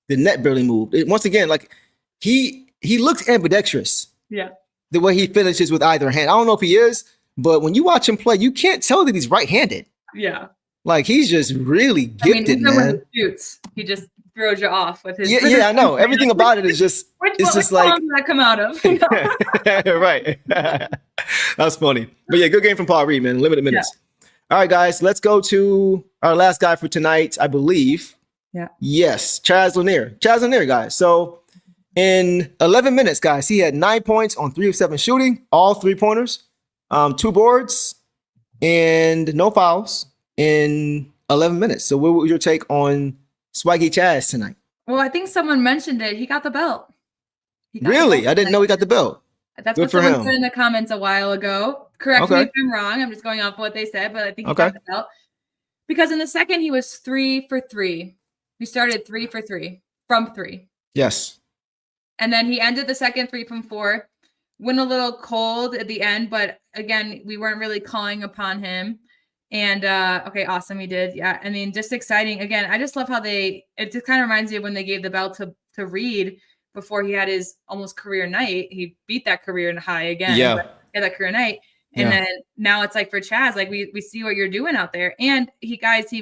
The net barely moved. Once again, like, he looks ambidextrous. Yeah. The way he finishes with either hand. I don't know if he is, but when you watch him play, you can't tell that he's right-handed. Yeah. Like, he's just really gifted, man. When he shoots, he just throws you off with his. Yeah, I know. Everything about it is just. Which like. Did that come out of? Right. That's funny. But yeah, good game from Paul Reed, man. Limited minutes. Yeah. All right, guys. Let's go to our last guy for tonight, I believe. Yeah. Yes, Chaz Lanier. Chaz Lanier, guys. So in 11 minutes, guys, he had 9 points on 3 of 7 shooting, all 3-pointers, 2 boards, and no fouls in 11 minutes. So what was your take on Swaggy Chaz tonight? Well, I think someone mentioned it. He got the belt. Really? I didn't know he got the belt. That's what someone said in the comments a while ago. Correct me if I'm wrong. I'm just going off what they said, but I think he got the belt. Because in the second, he was 3 for 3. He started 3 for 3 from 3. Yes. And then he ended the second 3 from 4. Went a little cold at the end, but again, we weren't really calling upon him. And awesome, he did. Yeah, I mean, just exciting. Again, I just love how it just kind of reminds me of when they gave the belt to Reed before he had his almost career night. He beat that career high again. Yeah, that career night. And then now it's like for Chaz, like we see what you're doing out there. And he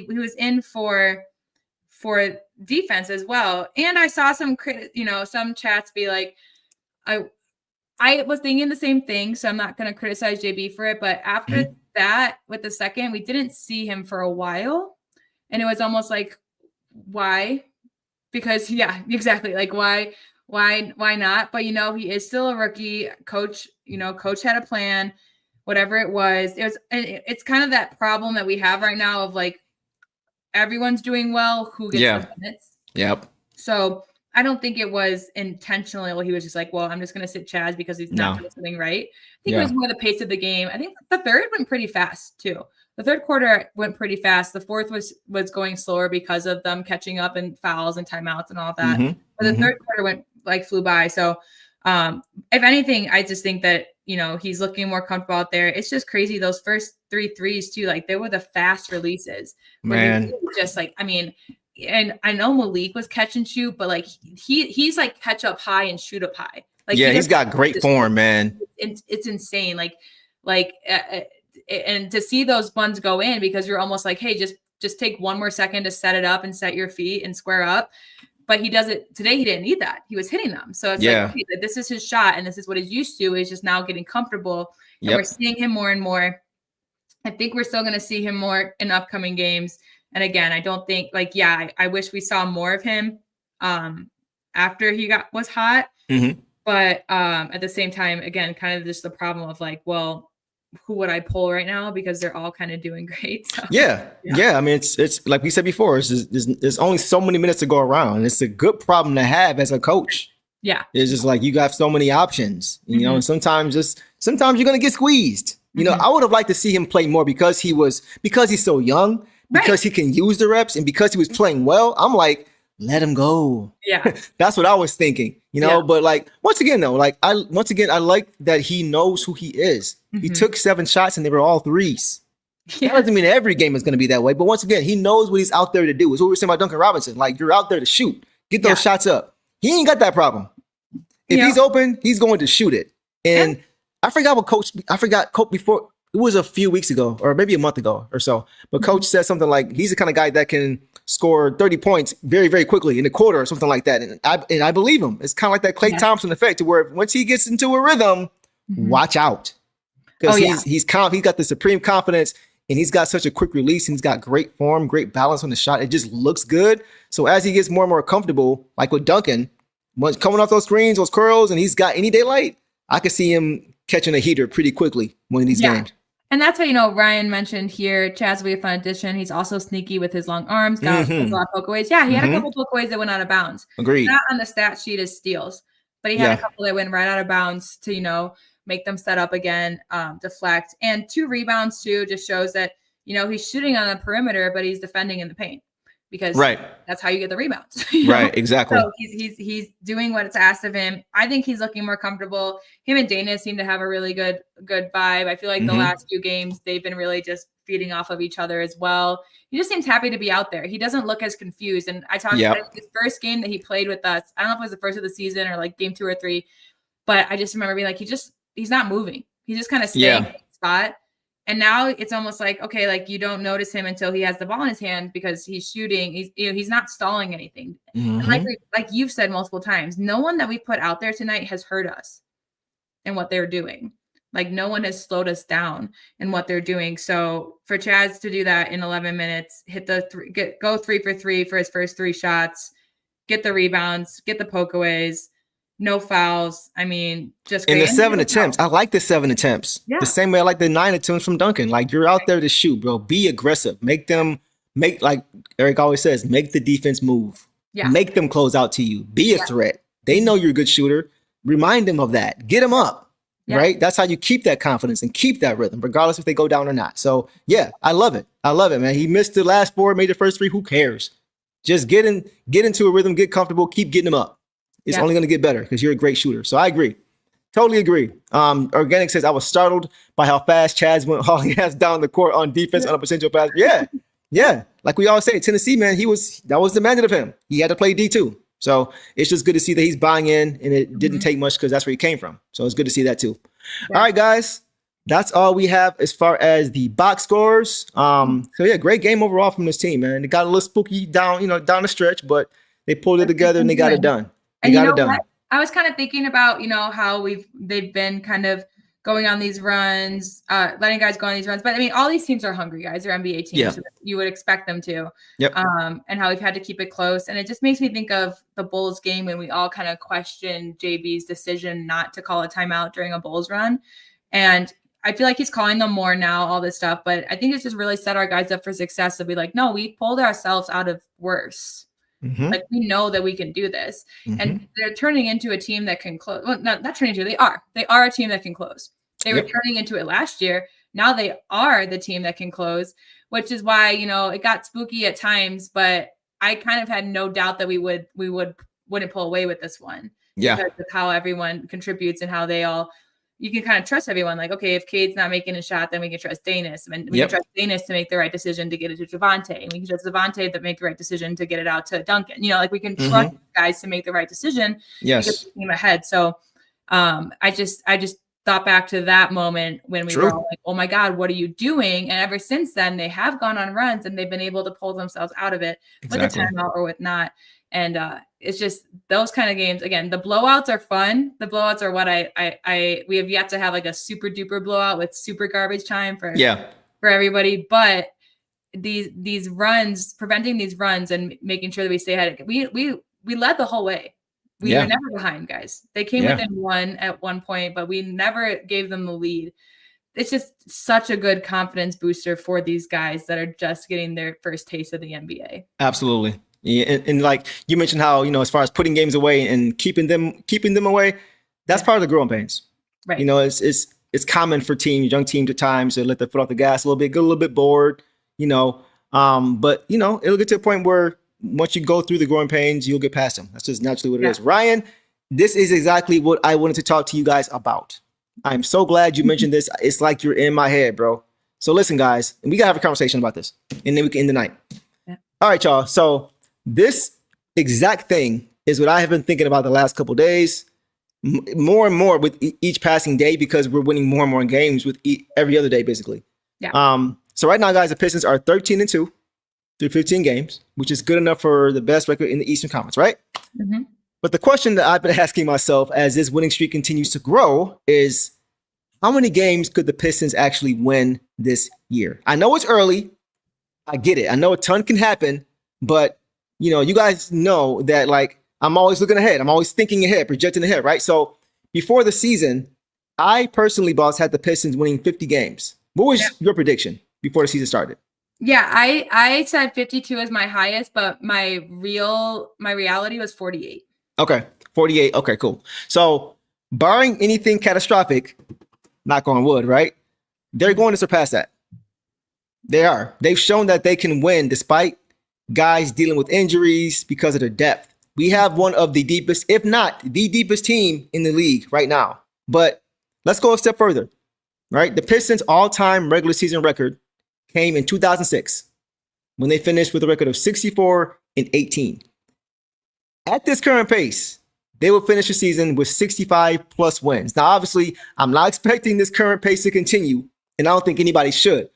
was in for defense as well. And I saw some chats be like, I was thinking the same thing, so I'm not going to criticize JB for it. But after that, with the second, we didn't see him for a while, and it was almost like, why? Because exactly, like why not? But he is still a rookie. Coach had a plan, whatever it was. It's kind of that problem that we have right now of like everyone's doing well, who gets the minutes. Yep. So I don't think it was intentional. He was just like, well, I'm just going to sit Chaz because he's not doing something right. I think it was more the pace of the game. I think the third went pretty fast too. The third quarter went pretty fast. The fourth was going slower because of them catching up and fouls and timeouts and all that. But the third quarter flew by. So if anything, I just think that, he's looking more comfortable out there. It's just crazy. Those first 3 threes too, like they were the fast releases. Man. Just like, I mean, and I know Malik was catch and shoot, but like he's like catch up high and shoot up high. Like he's got great form, man. It's insane. And to see those ones go in because you're almost like, hey, just take one more second to set it up and set your feet and square up. But he does it today. He didn't need that. He was hitting them. So it's like, okay, this is his shot, and this is what he's used to. Is just now getting comfortable. And we're seeing him more and more. I think we're still going to see him more in upcoming games. And again, I don't think I wish we saw more of him after he was hot. But at the same time, again, kind of just the problem of like, well, who would I pull right now? Because they're all kind of doing great. So, yeah. I mean, it's like we said before, there's only so many minutes to go around. It's a good problem to have as a coach. Yeah. It's just like you got so many options, and sometimes you're going to get squeezed. I would have liked to see him play more because he's so young. Because he can use the reps and because he was playing well, I'm like, let him go. Yeah. That's what I was thinking. You know, but like once again, I like that he knows who he is. He took 7 shots and they were all threes. That doesn't mean every game is going to be that way, but once again, he knows what he's out there to do. It's what we were saying about Duncan Robinson. Like, you're out there to shoot, get those shots up. He ain't got that problem. If he's open, he's going to shoot it. And I forgot Coach before. It was a few weeks ago, or maybe a month ago or so. But Coach said something like he's the kind of guy that can score 30 points very, very quickly in a quarter or something like that. And I believe him. It's kind of like that Klay Thompson effect, where once he gets into a rhythm, watch out, because he's got the supreme confidence, and he's got such a quick release, and he's got great form, great balance on the shot. It just looks good. So as he gets more and more comfortable, like with Duncan, once coming off those screens, those curls, and he's got any daylight, I could see him catching a heater pretty quickly winning these games. And that's what, Ryan mentioned here. Chaz will be a fun addition. He's also sneaky with his long arms. Got a lot of pokeaways. Yeah, he had a couple pokeaways that went out of bounds. Agreed. Not on the stat sheet as steals, but he had a couple that went right out of bounds to, make them set up again, deflect. And 2 rebounds, too, just shows that, he's shooting on the perimeter, but he's defending in the paint. Because that's how you get the rebounds. Right, exactly. So he's doing what it's asked of him. I think he's looking more comfortable. Him and Daniss seem to have a really good vibe. I feel like the last few games they've been really just feeding off of each other as well. He just seems happy to be out there. He doesn't look as confused. And I talked about his first game that he played with us. I don't know if it was the first of the season or like game 2 or 3, but I just remember being like, he's not moving. He's just kind of staying in the spot. And now it's almost like, okay, like you don't notice him until he has the ball in his hand because he's shooting. He's not stalling anything. And like you've said multiple times, no one that we put out there tonight has hurt us in what they're doing. Like no one has slowed us down in what they're doing. So for Chaz to do that in 11 minutes, hit go 3 for 3 for his first 3 shots, get the rebounds, get the pokeaways. No fouls. I mean, just great. And the 7 attempts. I like the 7 attempts. Yeah. The same way I like the 9 attempts from Duncan. Like, you're out there to shoot, bro. Be aggressive. Make like Eric always says, make the defense move. Yeah. Make them close out to you. Be a threat. They know you're a good shooter. Remind them of that. Get them up. Yeah. Right? That's how you keep that confidence and keep that rhythm, regardless if they go down or not. So, yeah, I love it. I love it, man. He missed the last 4, made the first 3. Who cares? Just get into a rhythm, get comfortable, keep getting them up. It's only going to get better because you're a great shooter. So I agree. Totally agree. Organic says, I was startled by how fast Chaz went hauling ass down the court on defense on a potential pass. Yeah. Like we always say, Tennessee, man, that was demanded of him. He had to play D2. So it's just good to see that he's buying in, and it didn't take much because that's where he came from. So it's good to see that too. Yeah. All right, guys. That's all we have as far as the box scores. So yeah, great game overall from this team, man. It got a little spooky down the stretch, but they pulled it together and they got it done. And you know what? I was kind of thinking about, how they've been kind of going on these runs, letting guys go on these runs. But I mean, all these teams are hungry guys. They're NBA teams. So you would expect them to. Yep. And how we've had to keep it close. And it just makes me think of the Bulls game when we all kind of questioned JB's decision not to call a timeout during a Bulls run. And I feel like he's calling them more now, all this stuff. But I think it's just really set our guys up for success to be like, no, we pulled ourselves out of worse. Like, we know that we can do this. And they're turning into a team that can close. Well, not turning into, they are a team that can close. They were turning into it last year. Now they are the team that can close, which is why, it got spooky at times, but I kind of had no doubt that we wouldn't pull away with this one. Because of how everyone contributes and how they all, you can kind of trust everyone. Like, okay, if Cade's not making a shot, then we can trust Daniss. And we can trust Daniss to make the right decision to get it to Javonte. And we can trust Javonte to make the right decision to get it out to Duncan. We can trust guys to make the right decision to get the team ahead. So I just thought back to that moment when we were all like, oh my God, what are you doing? And ever since then, they have gone on runs and they've been able to pull themselves out of it with a timeout or with not. And it's just those kind of games. Again, the blowouts are fun. The blowouts are what we have yet to have like a super duper blowout with super garbage time for everybody. But these runs, preventing these runs and making sure that we stay ahead. We led the whole way. We were never behind, guys. They came within 1 at one point, but we never gave them the lead. It's just such a good confidence booster for these guys that are just getting their first taste of the NBA. Absolutely. Yeah, and like you mentioned how, as far as putting games away and keeping them away, that's part of the growing pains. Right. It's common for young teams at times to let their foot off the gas a little bit, get a little bit bored, but it'll get to a point where once you go through the growing pains, you'll get past them. That's just naturally what it is. Ryan, this is exactly what I wanted to talk to you guys about. I'm so glad you mentioned this. It's like you're in my head, bro. So listen, guys, and we gotta have a conversation about this, and then we can end the night. Yeah. All right, y'all. So this exact thing is what I have been thinking about the last couple of days, more and more with each passing day, because we're winning more and more games with every other day, basically. Yeah. So right now, guys, the Pistons are 13-2 through 15 games, which is good enough for the best record in the Eastern Conference, right? Mm-hmm. But the question that I've been asking myself as this winning streak continues to grow is, how many games could the Pistons actually win this year? I know it's early. I get it. I know a ton can happen, but you guys know that, like, I'm always looking ahead. I'm always thinking ahead, projecting ahead, right? So before the season, I personally, boss, had the Pistons winning 50 games. What was your prediction before the season started? Yeah, I said 52 as my highest, but my reality was 48. Okay, 48. Okay, cool. So barring anything catastrophic, knock on wood, right? They're going to surpass that. They are. They've shown that they can win despite guys dealing with injuries because of their depth. We have one of the deepest, if not the deepest team in the league right now. But let's go a step further, right? The Pistons' all-time regular season record came in 2006 when they finished with a record of 64-18. At this current pace, they will finish the season with 65 plus wins. Now, obviously, I'm not expecting this current pace to continue, and I don't think anybody should.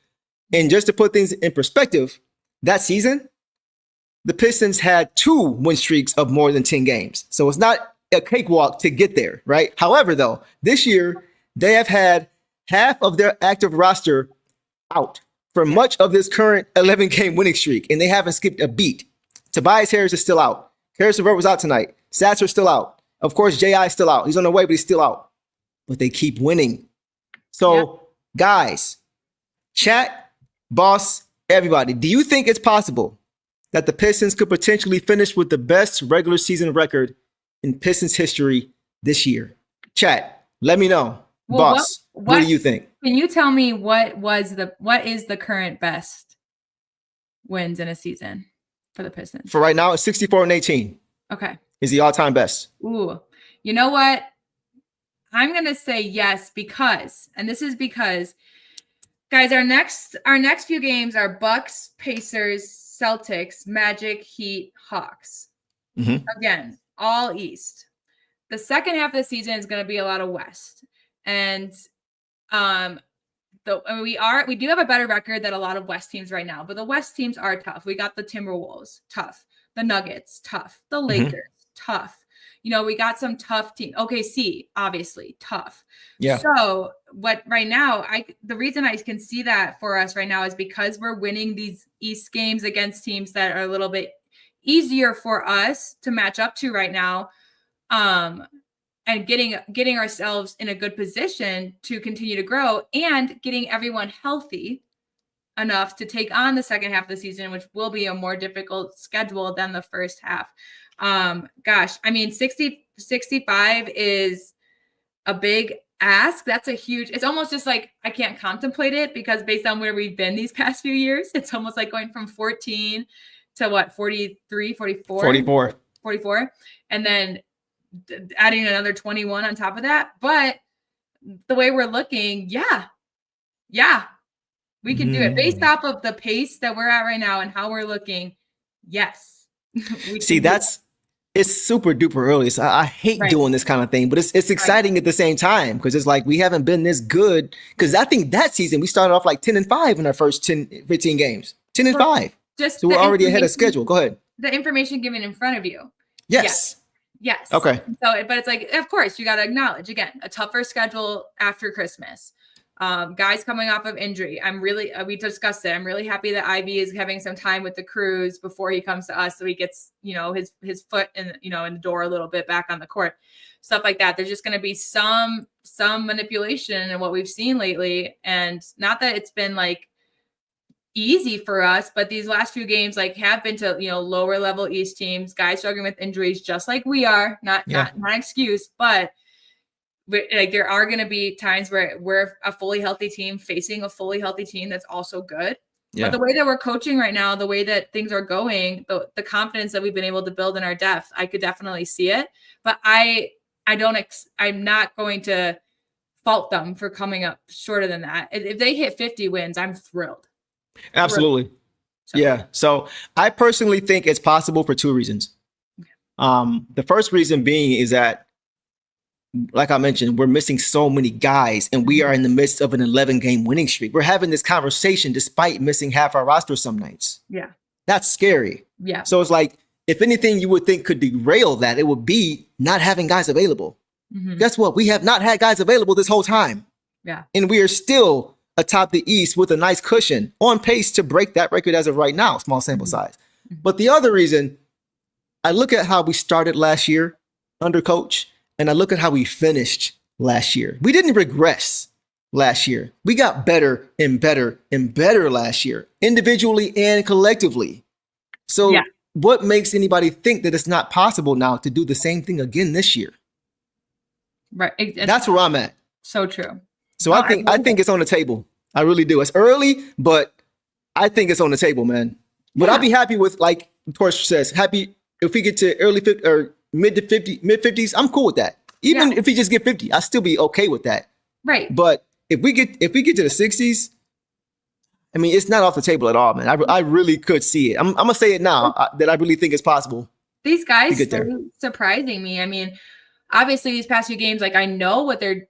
And just to put things in perspective, that season, the Pistons had 2 win streaks of more than 10 games. So it's not a cakewalk to get there, right? However, though, this year, they have had half of their active roster out for much of this current 11-game winning streak, and they haven't skipped a beat. Tobias Harris is still out. Harrison Burke was out tonight. Sasser's still out. Of course, J.I. is still out. He's on the way, but he's still out. But they keep winning. So, guys, chat, boss, everybody, do you think it's possible that the Pistons could potentially finish with the best regular season record in Pistons history this year? Chat, let me know. Well, boss, what do you think? Can you tell me what is the current best wins in a season for the Pistons? For right now, it's 64-18. Okay. Is the all-time best. Ooh. You know what? I'm going to say yes because, and this is because, guys, our next few games are Bucks, Pacers, Celtics, Magic, Heat, Hawks. Mm-hmm. Again, all East. The second half of the season is going to be a lot of West. And we do have a better record than a lot of West teams right now, but the West teams are tough. We got the Timberwolves, tough. The Nuggets, tough. The Lakers, tough. We got some tough teams. OKC, obviously, tough. Yeah. So what right now, the reason I can see that for us right now is because we're winning these East games against teams that are a little bit easier for us to match up to right now. And getting ourselves in a good position to continue to grow and getting everyone healthy enough to take on the second half of the season, which will be a more difficult schedule than the first half. 65 is a big ask. That's a huge, it's almost just like, I can't contemplate it because based on where we've been these past few years, it's almost like going from 14 to what, 43, 44, and then adding another 21 on top of that. But the way we're looking, we can do it based off of the pace that we're at right now and how we're looking. Yes. It's super duper early. So I hate doing this kind of thing, but it's exciting at the same time because it's like we haven't been this good. Because I think that season we started off like 10-5 in our first 15 games. 10-5. So we're already ahead of schedule. Go ahead. The information given in front of you. Yes. Okay. So, but it's like, of course, you got to acknowledge again a tougher schedule after Christmas. Guys coming off of injury. We discussed it. I'm really happy that Ivey is having some time with the crews before he comes to us, so he gets his foot in the door a little bit back on the court, stuff like that. There's just going to be some manipulation in what we've seen lately, and not that it's been like easy for us, but these last few games have been to lower level East teams, guys struggling with injuries just like we are. Not an excuse, but there are going to be times where we're a fully healthy team facing a fully healthy team that's also good. But the way that we're coaching right now, the way that things are going, the confidence that we've been able to build in our depth, I could definitely see it. But I I'm not going to fault them for coming up shorter than that. If they hit 50 wins, I'm thrilled. Absolutely. Yeah. So I personally think it's possible for two reasons. The first reason being is that, like I mentioned, we're missing so many guys and we are in the midst of an 11-game winning streak. We're having this conversation despite missing half our roster some nights. Yeah. That's scary. Yeah. So it's like, if anything you would think could derail that, it would be not having guys available. Guess what? We have not had guys available this whole time. Yeah. And we are still atop the East with a nice cushion, on pace to break that record as of right now, small sample size. But the other reason, I look at how we started last year under coach, and I look at how we finished last year. We didn't regress last year. We got better and better and better last year, individually and collectively. So what makes anybody think that it's not possible now to do the same thing again this year? Right. That's where I'm at. So true. So I think it's on the table. I really do. It's early, but I think it's on the table, man. But I'll be happy with, like Torch says, happy if we get to early 50 or mid 50s. I'm cool with that. Even if we just get 50, I'll still be okay with that. Right. But if we get to the 60s, I mean, it's not off the table at all, man. I really could see it. I'm gonna say it now that I really think it's possible. These guys are surprising me. I mean, obviously these past few games, like I know what they're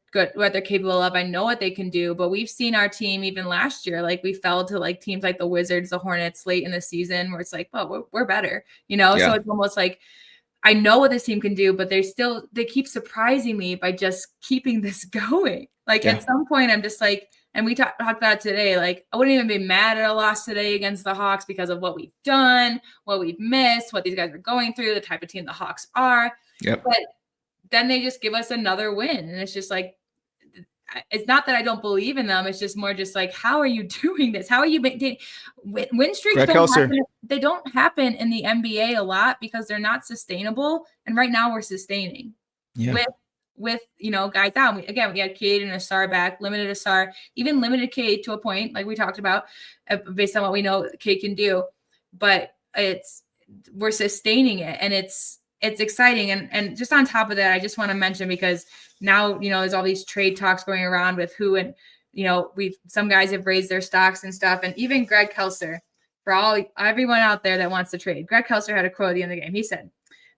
capable of. I know what they can do, but we've seen our team even last year, like we fell to like teams like the Wizards, the Hornets late in the season where it's like, well, we're better, you know? So it's almost like, I know what this team can do, but they keep surprising me by just keeping this going. Like at some point I'm just like, and we talked about it today, like I wouldn't even be mad at a loss today against the Hawks because of what we've done, what we've missed, what these guys are going through, the type of team the Hawks are. But then they just give us another win. And it's just like, it's not that I don't believe in them. It's just more just like, how are you doing this? How are you maintaining win streaks? They don't happen in the NBA a lot because they're not sustainable. And right now we're sustaining with guys out. We had Cade and Ausar back, limited Ausar, even limited Cade to a point, like we talked about, based on what we know Cade can do. But we're sustaining it, and it's exciting. And just on top of that, I just want to mention, because now, there's all these trade talks going around with who, and, some guys have raised their stocks and stuff. And even Greg Kelser, for everyone out there that wants to trade, Greg Kelser had a quote at the end of the game. He said,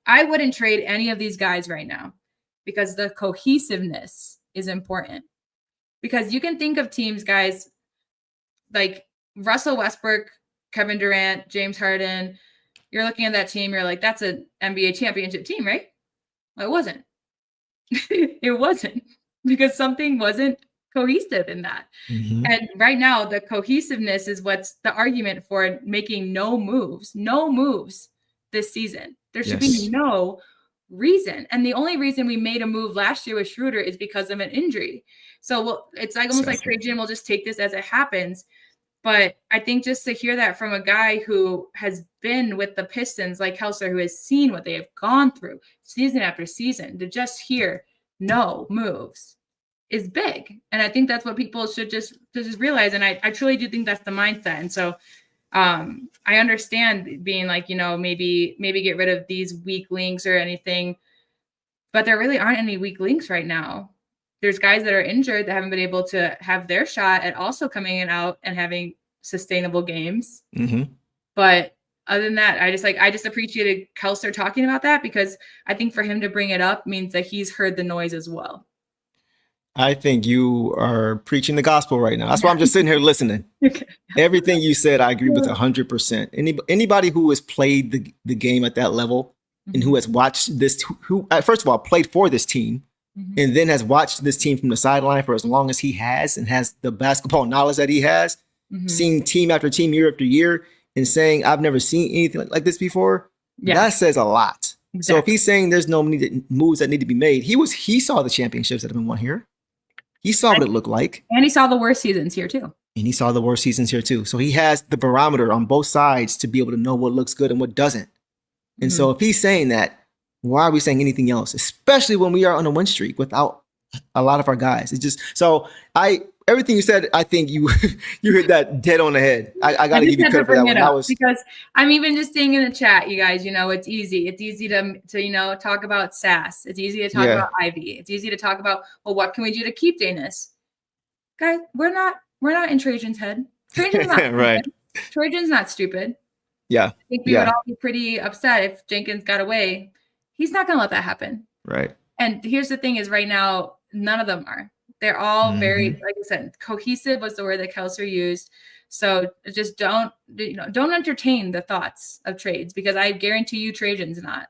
I wouldn't trade any of these guys right now because the cohesiveness is important. Because you can think of teams, guys, like Russell Westbrook, Kevin Durant, James Harden. You're looking at that team, you're like, that's an NBA championship team, right? Well, it wasn't. It wasn't, because something wasn't cohesive in that. And right now, the cohesiveness is what's the argument for making no moves this season. There should be no reason. And the only reason we made a move last year with Schroeder is because of an injury. So it's like almost like Trey Jim will just take this as it happens. But I think just to hear that from a guy who has been with the Pistons, like Kelser, who has seen what they have gone through season after season, to just hear no moves is big. And I think that's what people should just realize. And I truly do think that's the mindset. And so I understand being like, maybe get rid of these weak links or anything, but there really aren't any weak links right now. There's guys that are injured that haven't been able to have their shot at also coming in out and having sustainable games. But other than that, I just appreciated Kelser talking about that, because I think for him to bring it up means that he's heard the noise as well. I think you are preaching the gospel right now. That's why I'm just sitting here listening. Everything you said, I agree with 100%. Anybody who has played the game at that level and who has watched this, who first of all played for this team, and then has watched this team from the sideline for as long as he has, and has the basketball knowledge that he has, seeing team after team, year after year, and saying, I've never seen anything like this before, that says a lot. So if he's saying there's no moves that need to be made, he saw the championships that have been won here. He saw what it looked like. And he saw the worst seasons here too. So he has the barometer on both sides to be able to know what looks good and what doesn't. And so if he's saying that, why are we saying anything else? Especially when we are on a win streak without a lot of our guys. It's just, so I everything you said, I think you you hit that dead on the head. I got to give you credit for that one. That was because I'm even just saying in the chat, you guys. It's easy. It's easy to talk about Sass. It's easy to talk about Ivey. It's easy to talk about what can we do to keep Daniss. Guys, we're not in Trajan's head. Trajan's not right. Trajan's not stupid. Yeah. I think we would all be pretty upset if Jenkins got away. He's not going to let that happen. Right. And here's the thing: is right now none of them are. They're all very, like I said, cohesive was the word that Kelser used. So just don't entertain the thoughts of trades because I guarantee you Trajan's not.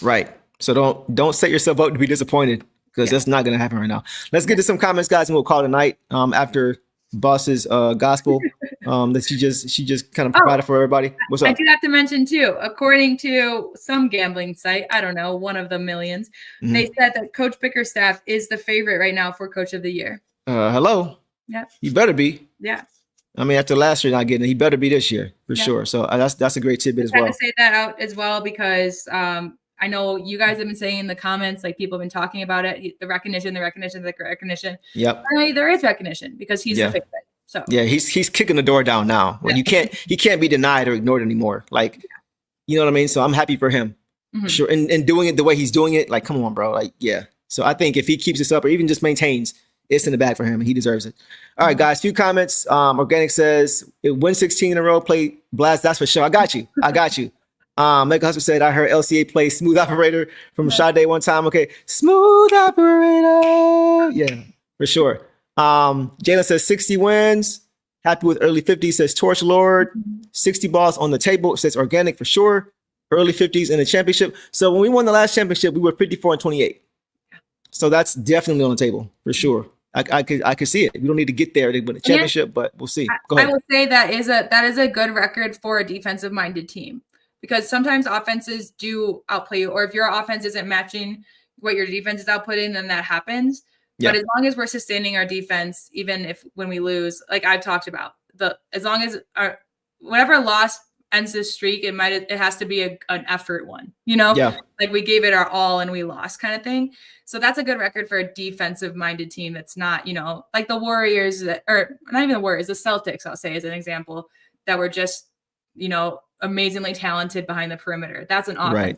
Right. So don't set yourself up to be disappointed because that's not going to happen right now. Let's get to some comments, guys, and we'll call it a night after Boss's gospel that she just kind of provided for everybody. What's up? I do have to mention too, according to some gambling site, I don't know, one of the millions, they said that Coach Bickerstaff is the favorite right now for Coach of the Year. Hello. Yeah. You better be. Yeah. I mean, after last year not getting it, he better be this year for sure. So that's a great tidbit as well. I had to say that out as well because I know you guys have been saying in the comments, like people have been talking about it, the recognition. Yep. Apparently there is recognition because he's the favorite. So yeah, he's kicking the door down now. Like he can't be denied or ignored anymore. Like, you know what I mean? So I'm happy for him. Sure. And doing it the way he's doing it, like, come on, bro. Like, yeah. So I think if he keeps this up or even just maintains, it's in the bag for him and he deserves it. All right, guys, few comments. Organic says it win 16 in a row, play Blast. That's for sure. I got you. Mega Hustler said, I heard LCA play Smooth Operator from Sade one time. Okay. Smooth Operator. Yeah, for sure. Jalen says 60 wins. Happy with early 50s, says Torch Lord. 60 balls on the table, says Organic for sure. Early 50s in the championship. So when we won the last championship, we were 54-28. So that's definitely on the table for sure. I could see it. We don't need to get there to win the championship, but we'll see. Go ahead. I will say that is a good record for a defensive minded team. Because sometimes offenses do outplay you, or if your offense isn't matching what your defense is outputting, then that happens. Yeah. But as long as we're sustaining our defense, even if when we lose, like I've talked about, as long as our whatever loss ends this streak, it has to be an effort one, like we gave it our all and we lost kind of thing. So that's a good record for a defensive minded team. That's not, like the Warriors or not even the Warriors, the Celtics, I'll say as an example, that were just, amazingly talented behind the perimeter. That's an offense. Right.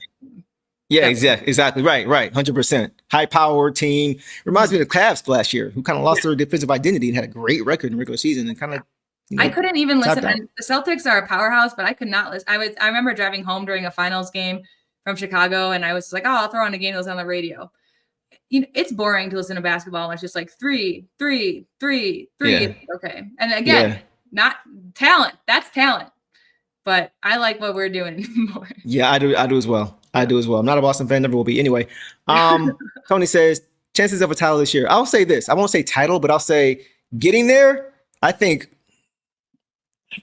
Yeah, exactly. Right. 100%. High power team. Reminds me of the Cavs last year, who kind of lost their defensive identity and had a great record in the regular season and kind of. I couldn't even listen. And the Celtics are a powerhouse, but I could not listen. I remember driving home during a finals game from Chicago, and I was like, I'll throw on a game that was on the radio. It's boring to listen to basketball. And it's just like 3, 3, 3, 3. Yeah. Okay. And again, not talent. That's talent. But I like what we're doing more. Yeah, I do as well. I'm not a Boston fan, never will be. Anyway, Tony says, chances of a title this year. I'll say this. I won't say title, but I'll say getting there, I think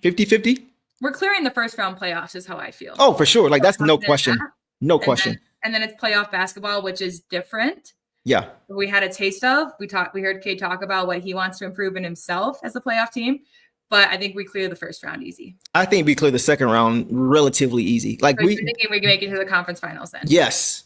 50-50. We're clearing the first round playoffs is how I feel. Oh, for sure. Like that's no question. No question. And then it's playoff basketball, which is different. Yeah. We had a taste of. We heard Cade talk about what he wants to improve in himself as a playoff team. But I think we clear the first round easy. I think we clear the second round relatively easy. Like so we can make it to the conference finals then. Yes.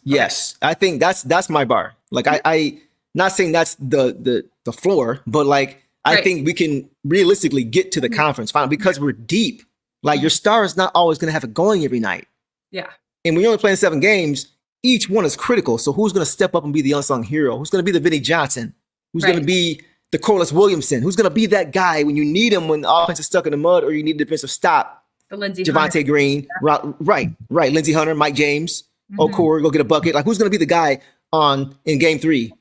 I think that's my bar. Like I not saying that's the floor, but like I think we can realistically get to the conference final because we're deep. Like your star is not always going to have it going every night. Yeah. And when you're only playing 7 games, each one is critical. So who's going to step up and be the unsung hero? Who's going to be the Vinnie Johnson? Who's going to be the Corliss Williamson? Who's going to be that guy when you need him when the offense is stuck in the mud or you need a defensive stop? The Lindsey Javonte Green. Right. Lindsey Hunter, Mike James, Okoro, go get a bucket. Like who's going to be the guy in game 3,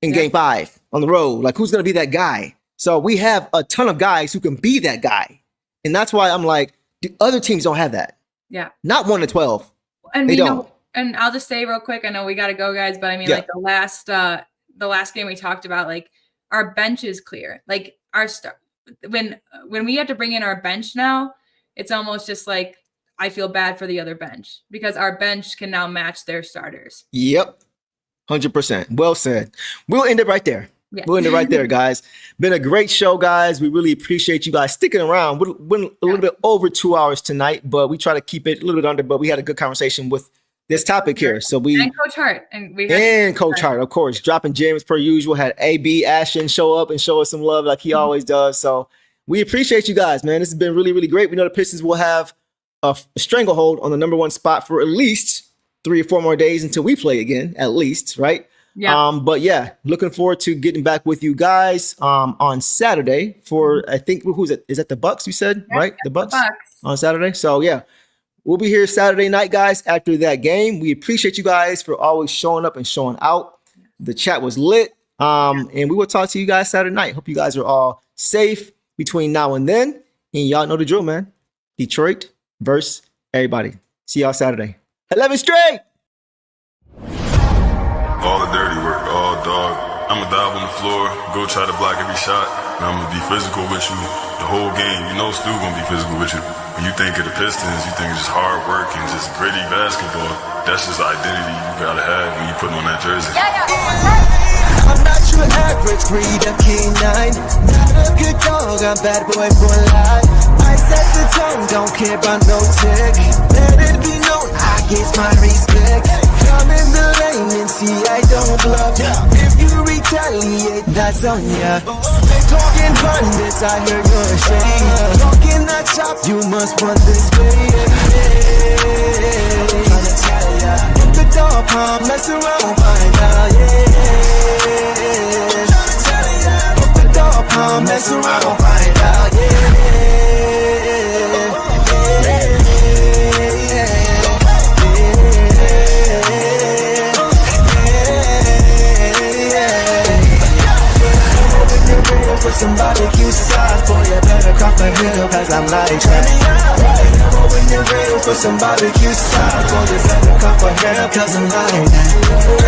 in game 5 on the road? Like who's going to be that guy? So we have a ton of guys who can be that guy. And that's why I'm like, the other teams don't have that. Yeah. Not 1 to 12. And they don't. And I'll just say real quick, I know we got to go, guys, but I mean, like the last game we talked about, like our bench is clear. Like our when we have to bring in our bench now, it's almost just like I feel bad for the other bench because our bench can now match their starters. Yep. 100%. Well said. We'll end it right there. Yeah. We'll end it right there, guys. Been a great show, guys. We really appreciate you guys sticking around. We're a little bit over 2 hours tonight, but we try to keep it a little bit under, but we had a good conversation with this topic here. So we and Coach Hart and Coach Hart, of course, dropping gems per usual. Had AB Ashton show up and show us some love like he always does. So we appreciate you guys, man. This has been really, really great. We know the Pistons will have a stranglehold on the number one spot for at least 3 or 4 more days until we play again, at least, right? Yeah. But yeah, looking forward to getting back with you guys on Saturday for, I think, who's it? Is that the Bucks you said, right? The Bucks on Saturday. So yeah, we'll be here Saturday night, guys, after that game. We appreciate you guys for always showing up and showing out. The chat was lit. And we will talk to you guys Saturday night. Hope you guys are all safe between now and then. And y'all know the drill, man. Detroit versus everybody. See y'all Saturday. 11 straight. All the dirty work, all dog. I'ma dive on the floor, go try to block every shot, and I'ma be physical with you the whole game. You know Stu gonna be physical with you. When you think of the Pistons, you think of just hard work and just gritty basketball. That's just the identity you gotta have when you putting on that jersey. I'm not your average breed of canine. Not a good dog, I'm bad boy for life. I set the tone, don't care about no tick. Let it be known, I get my respect. Come in the lane and see I don't bluff. If you retaliate, that's on ya. Talking pundits, I hear you're ashamed. Talking that chop, you must want this way. If the dog palm, mess around, find out, If the dog palm, mess around, find out, For some barbecue sauce, boy, you better cough a hill, cause I'm like that. When you're ready for some barbecue sauce, boy, you better cough a hill, cause I'm like that.